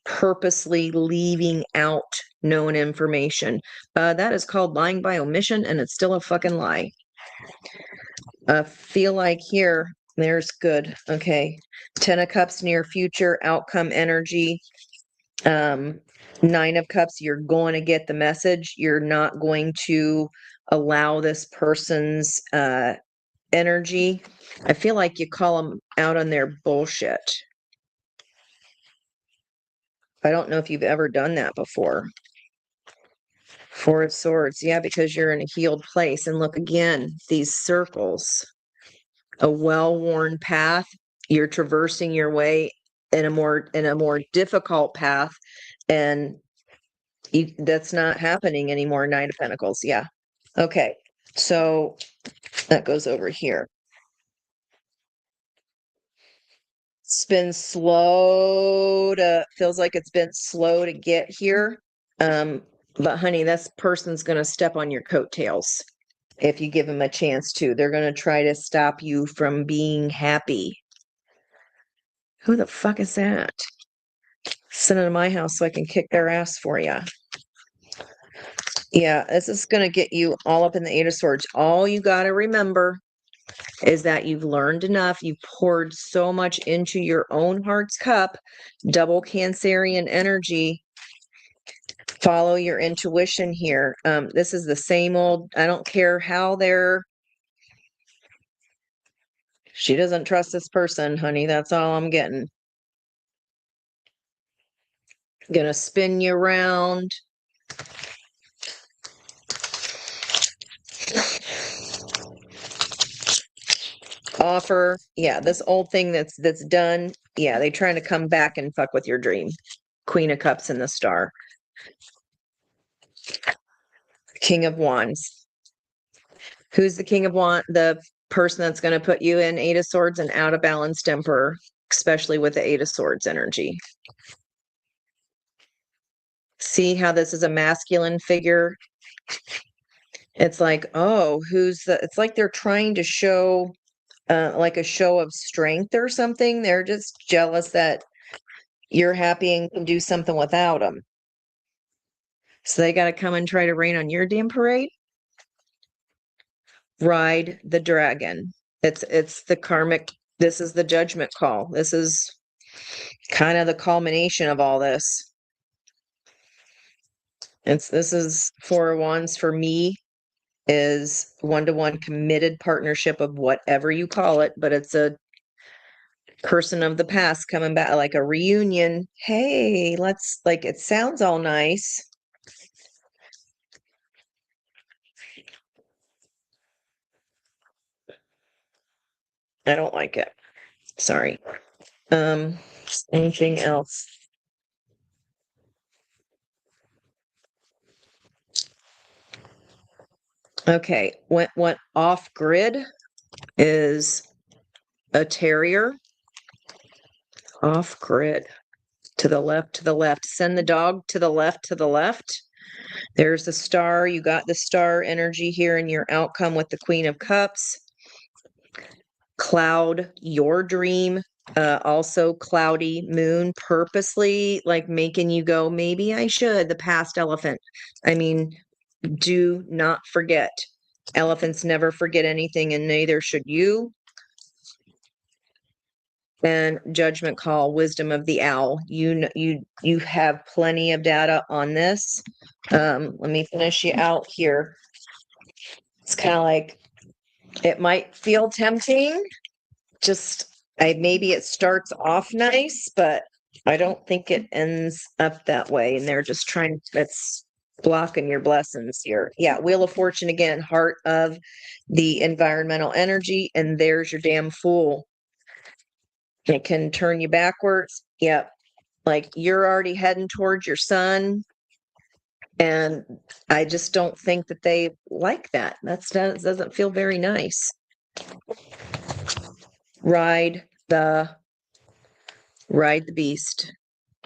purposely leaving out known information. That is called lying by omission, and it's still a fucking lie. Feel like here, there's good. Okay. 10 of Cups near future, outcome energy. 9 of Cups, you're going to get the message. You're not going to allow this person's energy. I feel like you call them out on their bullshit. I don't know if you've ever done that before. 4 of Swords. Yeah, because you're in a healed place. And look again, these circles, a well-worn path. You're traversing your way in a more difficult path. And that's not happening anymore. 9 of Pentacles. Yeah. Okay. So that goes over here. It's been feels like it's been slow to get here. But honey, this person's going to step on your coattails if you give them a chance to. They're going to try to stop you from being happy. Who the fuck is that? Send them to my house so I can kick their ass for you. Yeah, this is going to get you all up in the 8 of Swords. All you got to remember is that you've learned enough. You've poured so much into your own heart's cup, double Cancerian energy. Follow your intuition here. This is the same old, I don't care how she doesn't trust this person, honey. That's all I'm getting. Gonna spin you around. Offer. Yeah, this old thing that's done. Yeah, they trying to come back and fuck with your dream. Queen of Cups and the Star. King of Wands. Who's the King of Wands? The person that's going to put you in Eight of Swords and out of balanced Emperor, especially with the Eight of Swords energy. See how this is a masculine figure? It's like, oh, it's like they're trying to show like a show of strength or something. They're just jealous that you're happy and can do something without them. So they got to come and try to rain on your damn parade. Ride the dragon. It's the karmic. This is the judgment call. This is kind of the culmination of all this. This is Four of Wands for me is one-to-one committed partnership of whatever you call it, but it's a person of the past coming back, like a reunion. Hey, let's, like, it sounds all nice. I don't like it. Sorry. Anything else? Okay, went off grid is a terrier. Off grid. To the left, to the left. Send the dog to the left, to the left. There's the star. You got the star energy here in your outcome with the Queen of Cups. Cloud, your dream. Also cloudy moon, purposely like making you go, maybe I should. The past elephant. I mean, do not forget. Elephants never forget anything, and neither should you. And judgment call, wisdom of the owl. You have plenty of data on this. Let me finish you out here. It's kind of like it might feel tempting. Just maybe it starts off nice, but I don't think it ends up that way. And they're just trying. It's blocking your blessings here. Yeah, Wheel of Fortune again, heart of the environmental energy, and there's your damn Fool. It can turn you backwards. Yep. Like you're already heading towards your son. And I just don't think that they like that. That doesn't feel very nice. Ride the beast.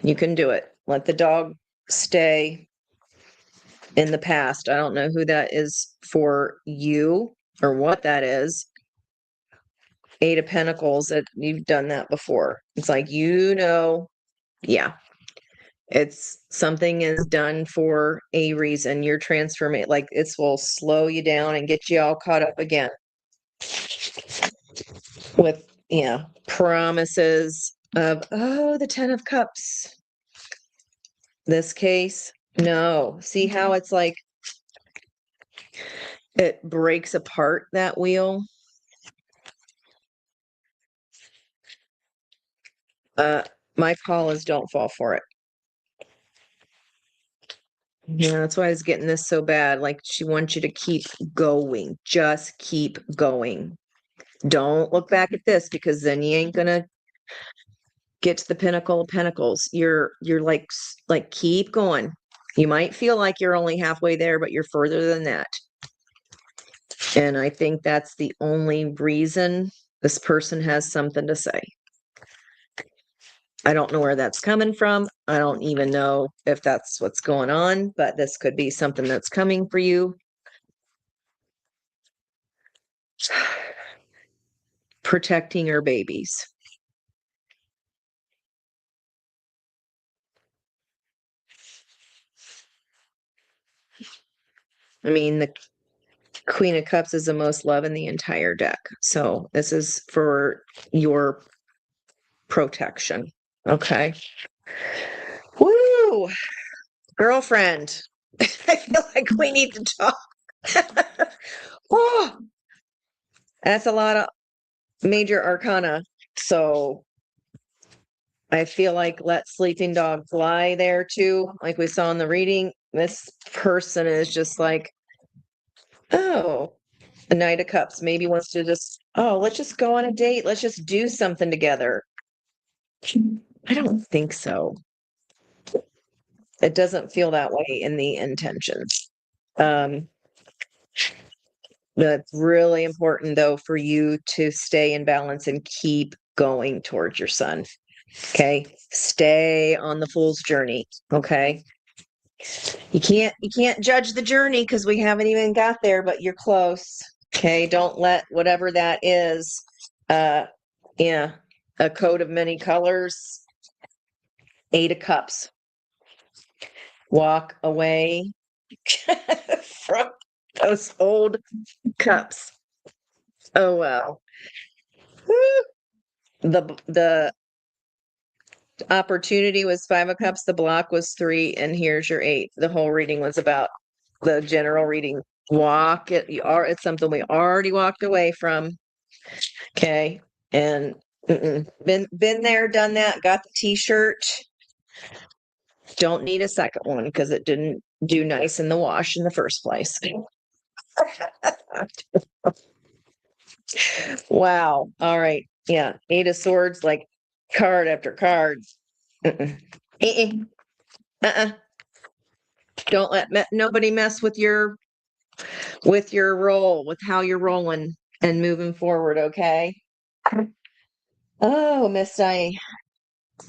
You can do it. Let the dog stay in the past. I don't know who that is for you or what that is. Eight of Pentacles, that you've done that before. It's like, yeah. It's something is done for a reason. You're transforming, like it will slow you down and get you all caught up again with, promises of, oh, the 10 of Cups. This case, no. See how it's like it breaks apart that wheel? My call is don't fall for it. Yeah, that's why I was getting this so bad. Like she wants you to keep going. Just keep going. Don't look back at this because then you ain't gonna get to the pinnacle of pentacles. You're like keep going. You might feel like you're only halfway there, but you're further than that. And I think that's the only reason this person has something to say. I don't know where that's coming from. I don't even know if that's what's going on, but this could be something that's coming for you. Protecting your babies. I mean, Queen of Cups is the most love in the entire deck. So this is for your protection. Okay. Woo! Girlfriend. I feel like we need to talk. Oh, that's a lot of major arcana. So I feel like let sleeping dog fly there too. Like we saw in the reading, this person is just like, oh, the Knight of Cups maybe wants to just, oh, let's just go on a date. Let's just do something together. I don't think so. It doesn't feel that way in the intentions. Um, That's really important, though, for you to stay in balance and keep going towards your sun. Okay. Stay on the fool's journey. Okay. You can't judge the journey because we haven't even got there, but you're close. Okay. Don't let whatever that is, uh, yeah, a coat of many colors, 8 of Cups. Walk away from those old cups. Oh wow. The opportunity was 5 of Cups, the block was 3, and here's your 8. The whole reading was about the general reading. Walk it. It's something we already walked away from. Okay. And been there, done that, got the t-shirt. Don't need a second one because it didn't do nice in the wash in the first place. Wow. All right. Yeah. 8 of Swords, like card after card. Uh-uh. Uh-uh. Uh-uh. Don't let nobody mess with your roll, with how you're rolling and moving forward, okay? Oh, Miss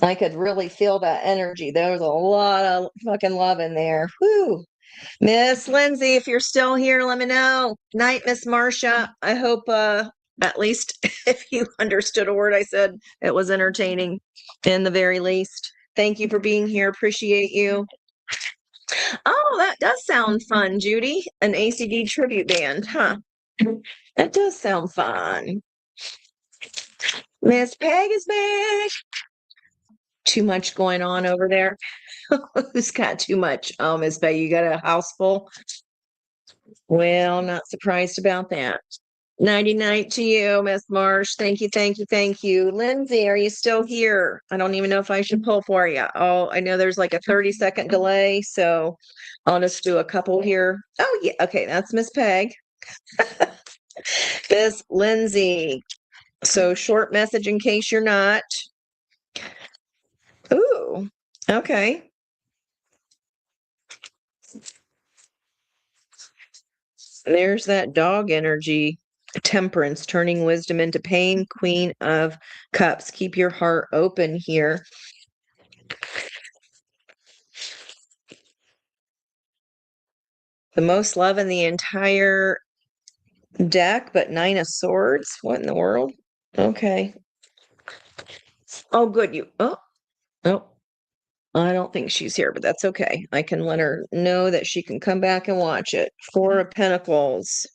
I could really feel that energy. There was a lot of fucking love in there. Whoo. Miss Lindsay, if you're still here, let me know. Night, Miss Marcia. I hope at least if you understood a word I said, it was entertaining in the very least. Thank you for being here. Appreciate you. Oh, that does sound fun, Judy. An ACD tribute band, huh? That does sound fun. Miss Peg is back. Too much going on over there. Who's got too much? Oh, Miss Peg, you got a house full? Well, not surprised about that. Nighty night to you, Miss Marsh. Thank you, thank you, thank you. Lindsay, are you still here? I don't even know if I should pull for you. Oh, I know there's like a 30-second delay, so I'll just do a couple here. Oh, yeah. Okay, that's Miss Peg. Miss Lindsay. So short message in case you're not. Ooh, okay. There's that dog energy. Temperance, turning wisdom into pain. Queen of Cups. Keep your heart open here. The most love in the entire deck, but 9 of Swords. What in the world? Okay. Oh, good. Oh, I don't think she's here, but that's okay. I can let her know that she can come back and watch it. 4 of Pentacles.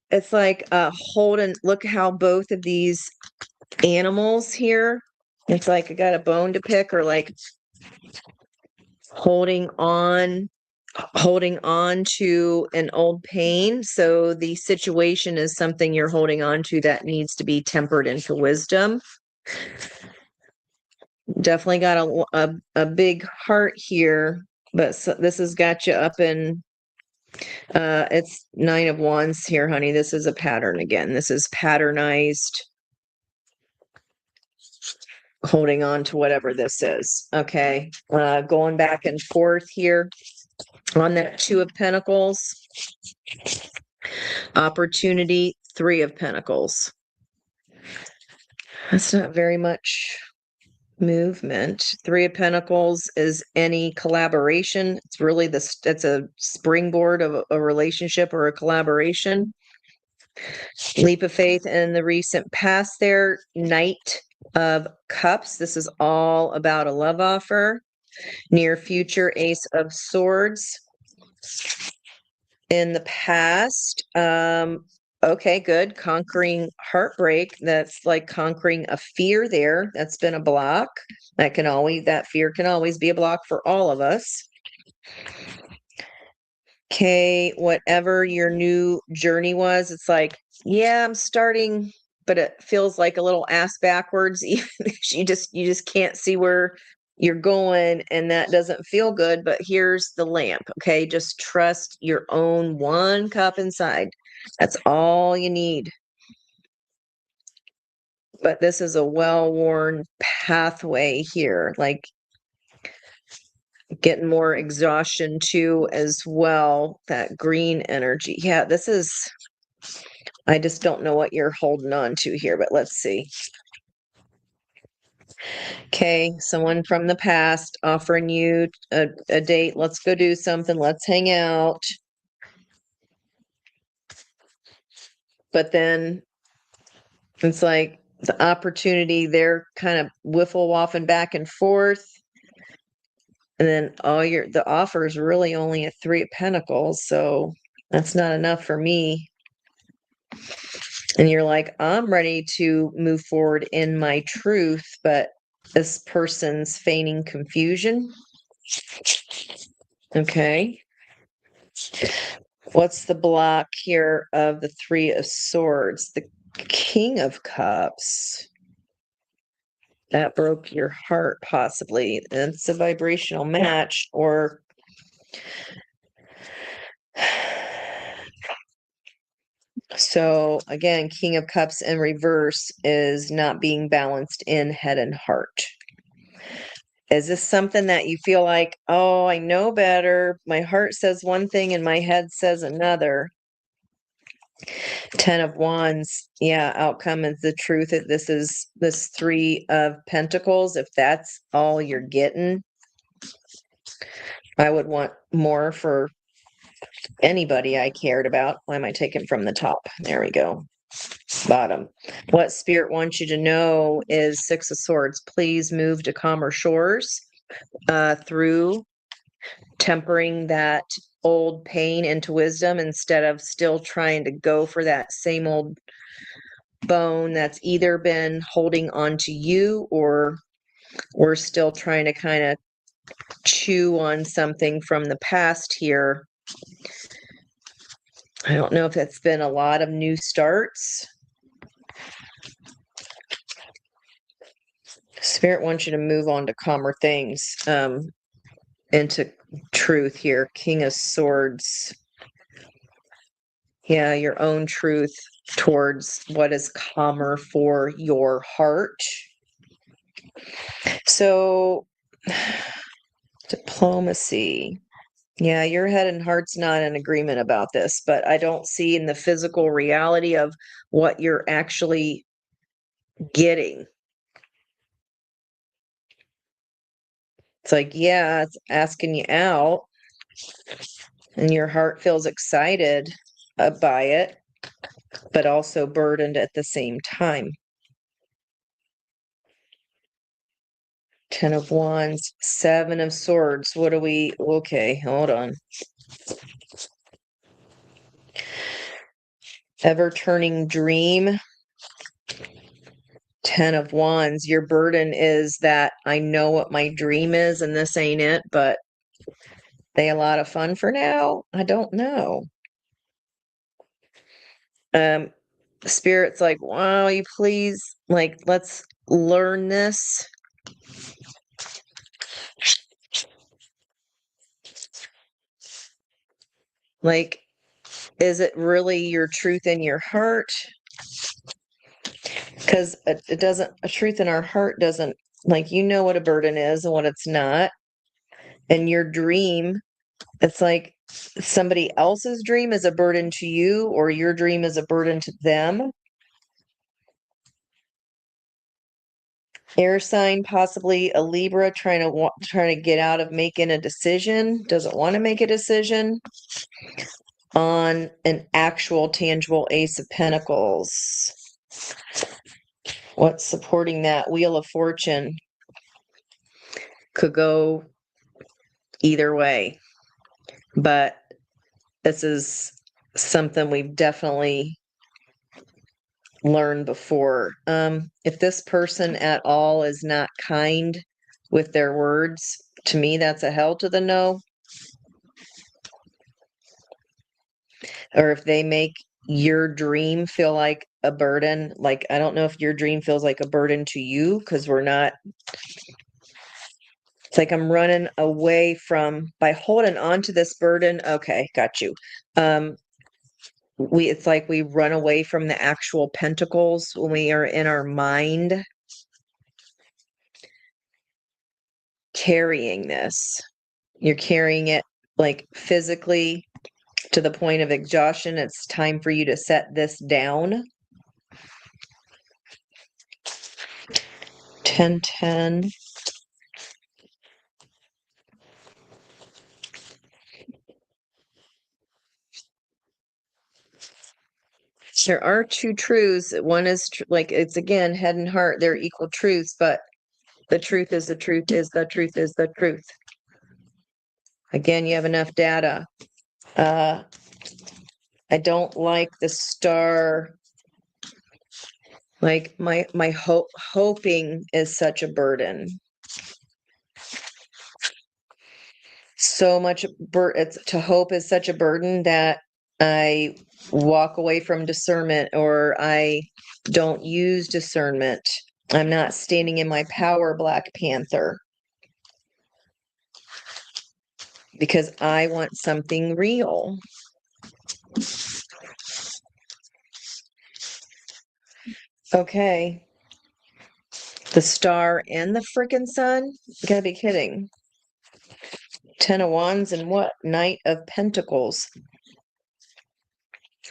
It's like holding, look how both of these animals here, it's like I got a bone to pick, or like holding on to an old pain. So the situation is something you're holding on to that needs to be tempered into wisdom. Definitely got a big heart here, but this has got you up in it's 9 of Wands here, honey. This is a pattern again. This is patternized holding on to whatever this is. Okay. Going back and forth here on that 2 of Pentacles. Opportunity, 3 of Pentacles. That's not very much movement. 3 of Pentacles is any collaboration. It's really that's a springboard of a relationship or a collaboration. Leap of faith in the recent past there. Knight of Cups. This is all about a love offer. Near future, Ace of Swords. in the past. Okay, good. Conquering heartbreak. That's like conquering a fear there. That's been a block. That fear can always be a block for all of us. Okay, whatever your new journey was, it's like, yeah, I'm starting, but it feels like a little ass backwards. Even if you just can't see where you're going, and that doesn't feel good. But here's the lamp. Okay, just trust your own one cup inside. That's all you need. But this is a well-worn pathway here, like getting more exhaustion too as well. That green energy. Yeah, this is. I just don't know what you're holding on to here, but let's see. Okay, someone from the past offering you a date. Let's go do something. Let's hang out. But then it's like the opportunity, they're kind of wiffle waffing back and forth. And then the offer is really only a 3 of Pentacles. So that's not enough for me. And you're like, I'm ready to move forward in my truth, but this person's feigning confusion. Okay. What's the block here of the 3 of Swords? The King of Cups. That broke your heart, possibly. It's a vibrational match, or so again, King of Cups in reverse is not being balanced in head and heart. Is this something that you feel like, oh, I know better. My heart says one thing and my head says another. 10 of Wands. Yeah, outcome is the truth. This is this 3 of Pentacles. If that's all you're getting, I would want more for anybody I cared about. Why am I taking from the top? There we go. Bottom. What Spirit wants you to know is 6 of Swords. Please move to calmer shores through tempering that old pain into wisdom instead of still trying to go for that same old bone that's either been holding on to you, or we're still trying to kind of chew on something from the past here. I don't know if it's been a lot of new starts. Spirit wants you to move on to calmer things, into truth here. King of Swords. Yeah, your own truth towards what is calmer for your heart. So, diplomacy. Yeah, your head and heart's not in agreement about this, but I don't see in the physical reality of what you're actually getting. It's like, yeah, it's asking you out, and your heart feels excited by it, but also burdened at the same time. 10 of Wands, 7 of Swords. What do we, okay, hold on. Ever turning dream. 10 of Wands. Your burden is that I know what my dream is and this ain't it, but they a lot of fun for now? I don't know. Spirit's like, wow, you please, like, let's learn this. Like, is it really your truth in your heart? Because it doesn't, a truth in our heart doesn't, like, you know what a burden is and what it's not. And your dream, it's like somebody else's dream is a burden to you, or your dream is a burden to them. Air sign, possibly a Libra, trying to get out of making a decision, doesn't want to make a decision on an actual tangible Ace of Pentacles. What's supporting that? Wheel of Fortune could go either way, but this is something we've definitely learned before. If this person at all is not kind with their words, to me, that's a hell to the no. Or if they make your dream feel like a burden, like I don't know if your dream feels like a burden to you, because we're not, it's like I'm running away from by holding on to this burden. Okay, got you. It's like we run away from the actual pentacles when we are in our mind carrying this. You're carrying it like physically to the point of exhaustion. It's time for you to set this down. 10-10. There are two truths. One is like it's again head and heart. They're equal truths, but the truth is the truth is the truth is the truth. Again, you have enough data. I don't like the star. Like my hoping is such a burden. So much it's to hope is such a burden that I walk away from discernment, or I don't use discernment. I'm not standing in my power, Black Panther, because I want something real. Okay. The star and the freaking sun? You gotta be kidding. 10 of Wands and what? Knight of Pentacles.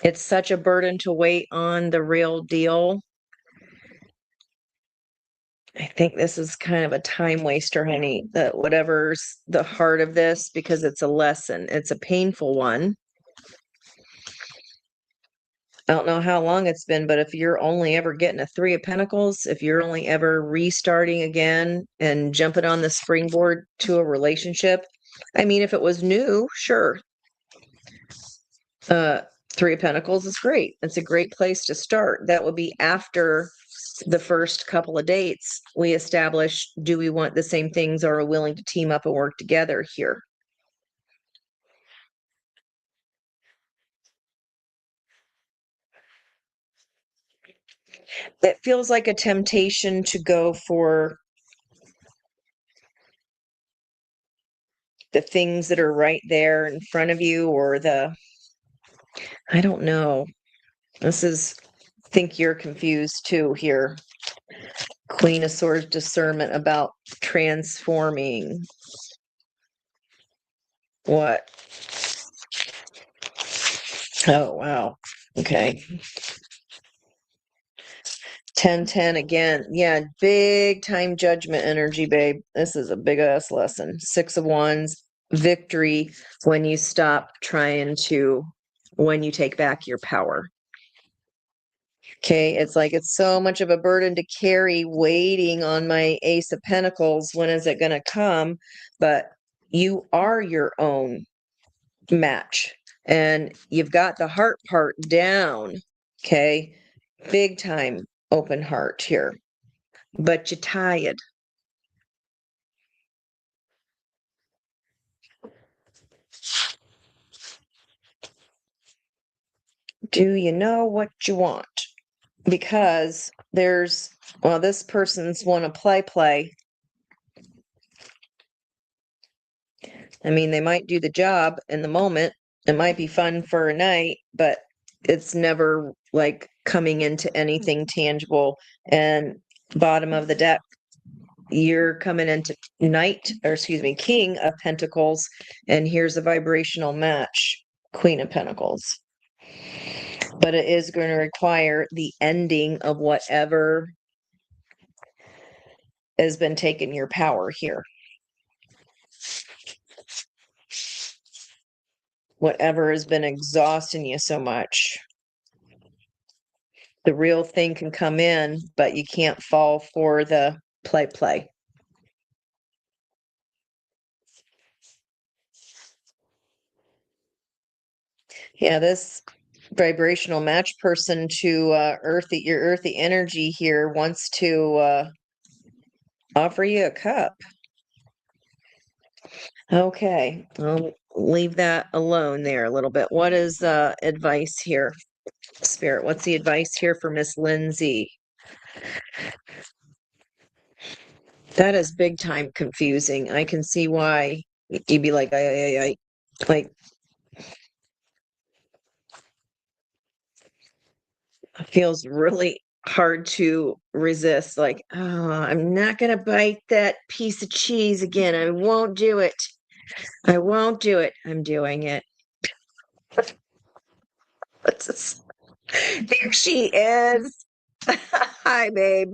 It's such a burden to wait on the real deal. I think this is kind of a time waster, honey, that whatever's the heart of this, because it's a lesson. It's a painful one. I don't know how long it's been, but if you're only ever getting a 3 of Pentacles, if you're only ever restarting again and jumping on the springboard to a relationship, I mean, if it was new, sure. 3 of Pentacles is great. It's a great place to start. That would be after the first couple of dates. We establish, do we want the same things, or are we willing to team up and work together here? It feels like a temptation to go for the things that are right there in front of you, or I don't know. Think you're confused too here. Queen of Swords discernment about transforming. What? Oh, wow. Okay. 10-10 again. Yeah, big time judgment energy, babe. This is a big ass lesson. 6 of Wands, victory when you stop when you take back your power. Okay, it's like it's so much of a burden to carry waiting on my Ace of Pentacles. When is it going to come? But you are your own match, and you've got the heart part down. Okay, big time open heart here, but you're tired. Do you know what you want? Because this person's want to play. I mean, they might do the job in the moment. It might be fun for a night, but it's never like coming into anything tangible. And bottom of the deck, you're coming into King of Pentacles, and here's a vibrational match, Queen of Pentacles. But it is going to require the ending of whatever has been taking your power here. Whatever has been exhausting you so much. The real thing can come in, but you can't fall for the play. Yeah, this vibrational match person to your earthy energy here wants to offer you a cup. Okay, I'll leave that alone there a little bit. What is advice here, Spirit? What's the advice here for Miss Lindsay? That is big time confusing. I can see why you'd be like, like it feels really hard to resist. Like, oh, I'm not gonna bite that piece of cheese again. I won't do it. I won't do it. I'm doing it. What's this? There she is. Hi, babe.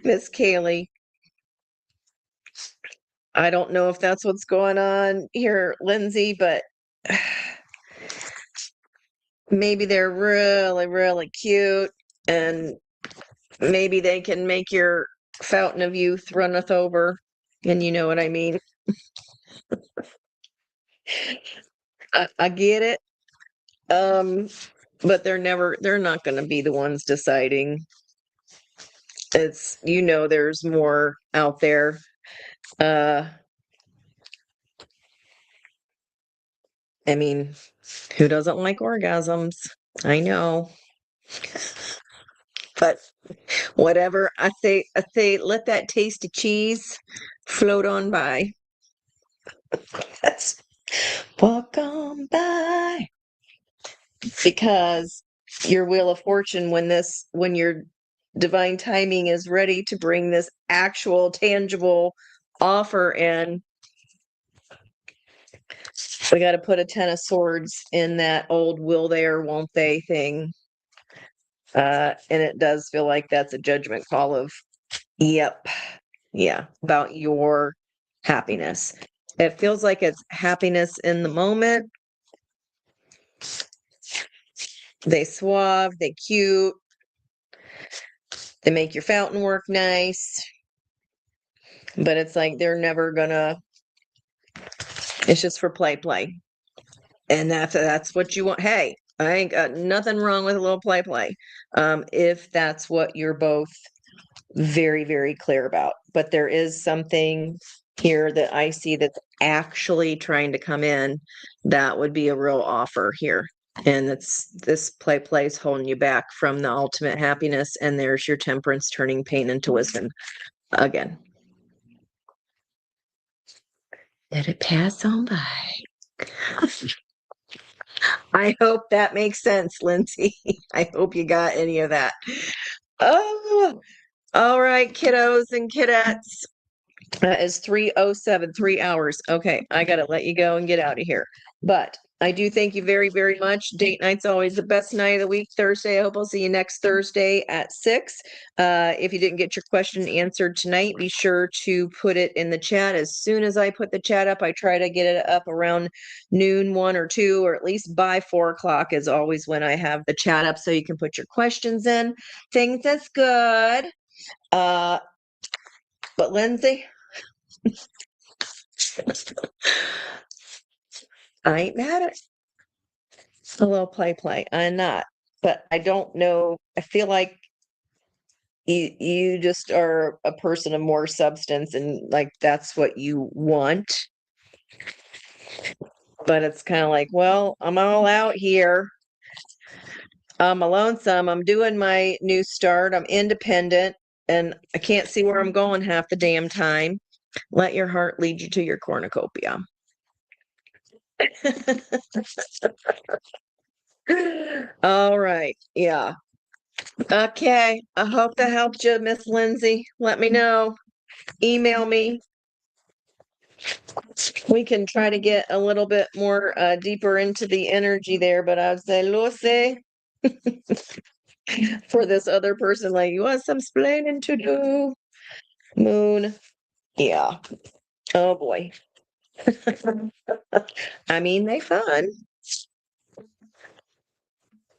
Miss Kaylee. I don't know if that's what's going on here, Lindsay, but maybe they're really, really cute and maybe they can make your fountain of youth runneth over. And you know what I mean? I get it. Um, but they're not going to be the ones deciding. It's, there's more out there. Uh, I mean, who doesn't like orgasms? I know, but whatever. I say, let that taste of cheese float on by. That's walk on by. Because your wheel of fortune, when your divine timing is ready to bring this actual tangible offer in, we got to put a 10 of swords in that old will they or won't they thing. And it does feel like that's a judgment call of, yep, yeah, about your happiness. It feels like it's happiness in the moment. They suave, they cute, they make your fountain work nice, but it's like they're never gonna, it's just for play. And that's what you want. Hey, I ain't got nothing wrong with a little play. If that's what you're both very, very clear about. But there is something here that I see that's actually trying to come in that would be a real offer here. And it's this play is holding you back from the ultimate happiness. And there's your temperance turning pain into wisdom again. Let it pass on by. I hope that makes sense, Lindsay. I hope you got any of that. Oh, all right, kiddos and kiddettes. That is 3:07, 3 hours. Okay, I gotta let you go and get out of here. But I do thank you very, very much. Date night's always the best night of the week. Thursday. I hope I'll see you next Thursday at 6. If you didn't get your question answered tonight, be sure to put it in the chat. As soon as I put the chat up, I try to get it up around noon, 1 or 2, or at least by 4 o'clock is always when I have the chat up so you can put your questions in. Things that's good. Uh, but Lindsay, I ain't mad at a little play. I'm not, but I don't know. I feel like you just are a person of more substance, and like that's what you want. But it's kind of like, well, I'm all out here. I'm lonesome. I'm doing my new start. I'm independent, and I can't see where I'm going half the damn time. Let your heart lead you to your cornucopia. All right. Yeah. Okay. I hope that helped you, Miss Lindsay. Let me know. Email me. We can try to get a little bit more deeper into the energy there, but I'd say, Lucy, for this other person, like, you want some splaining to do? Moon. Yeah. Oh boy. I mean, they fun.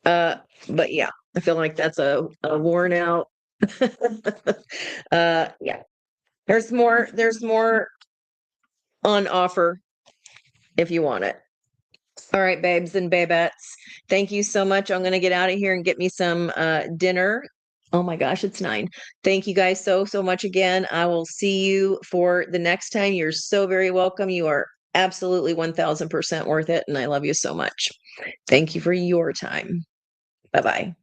Uh, but yeah, I feel like that's a worn out. Yeah. There's more on offer if you want it. All right, babes and babettes. Thank you so much. I'm going to get out of here and get me some dinner. Oh my gosh, it's 9. Thank you guys so much again. I will see you for the next time. You're so very welcome. You are absolutely 1000% worth it. And I love you so much. Thank you for your time. Bye bye.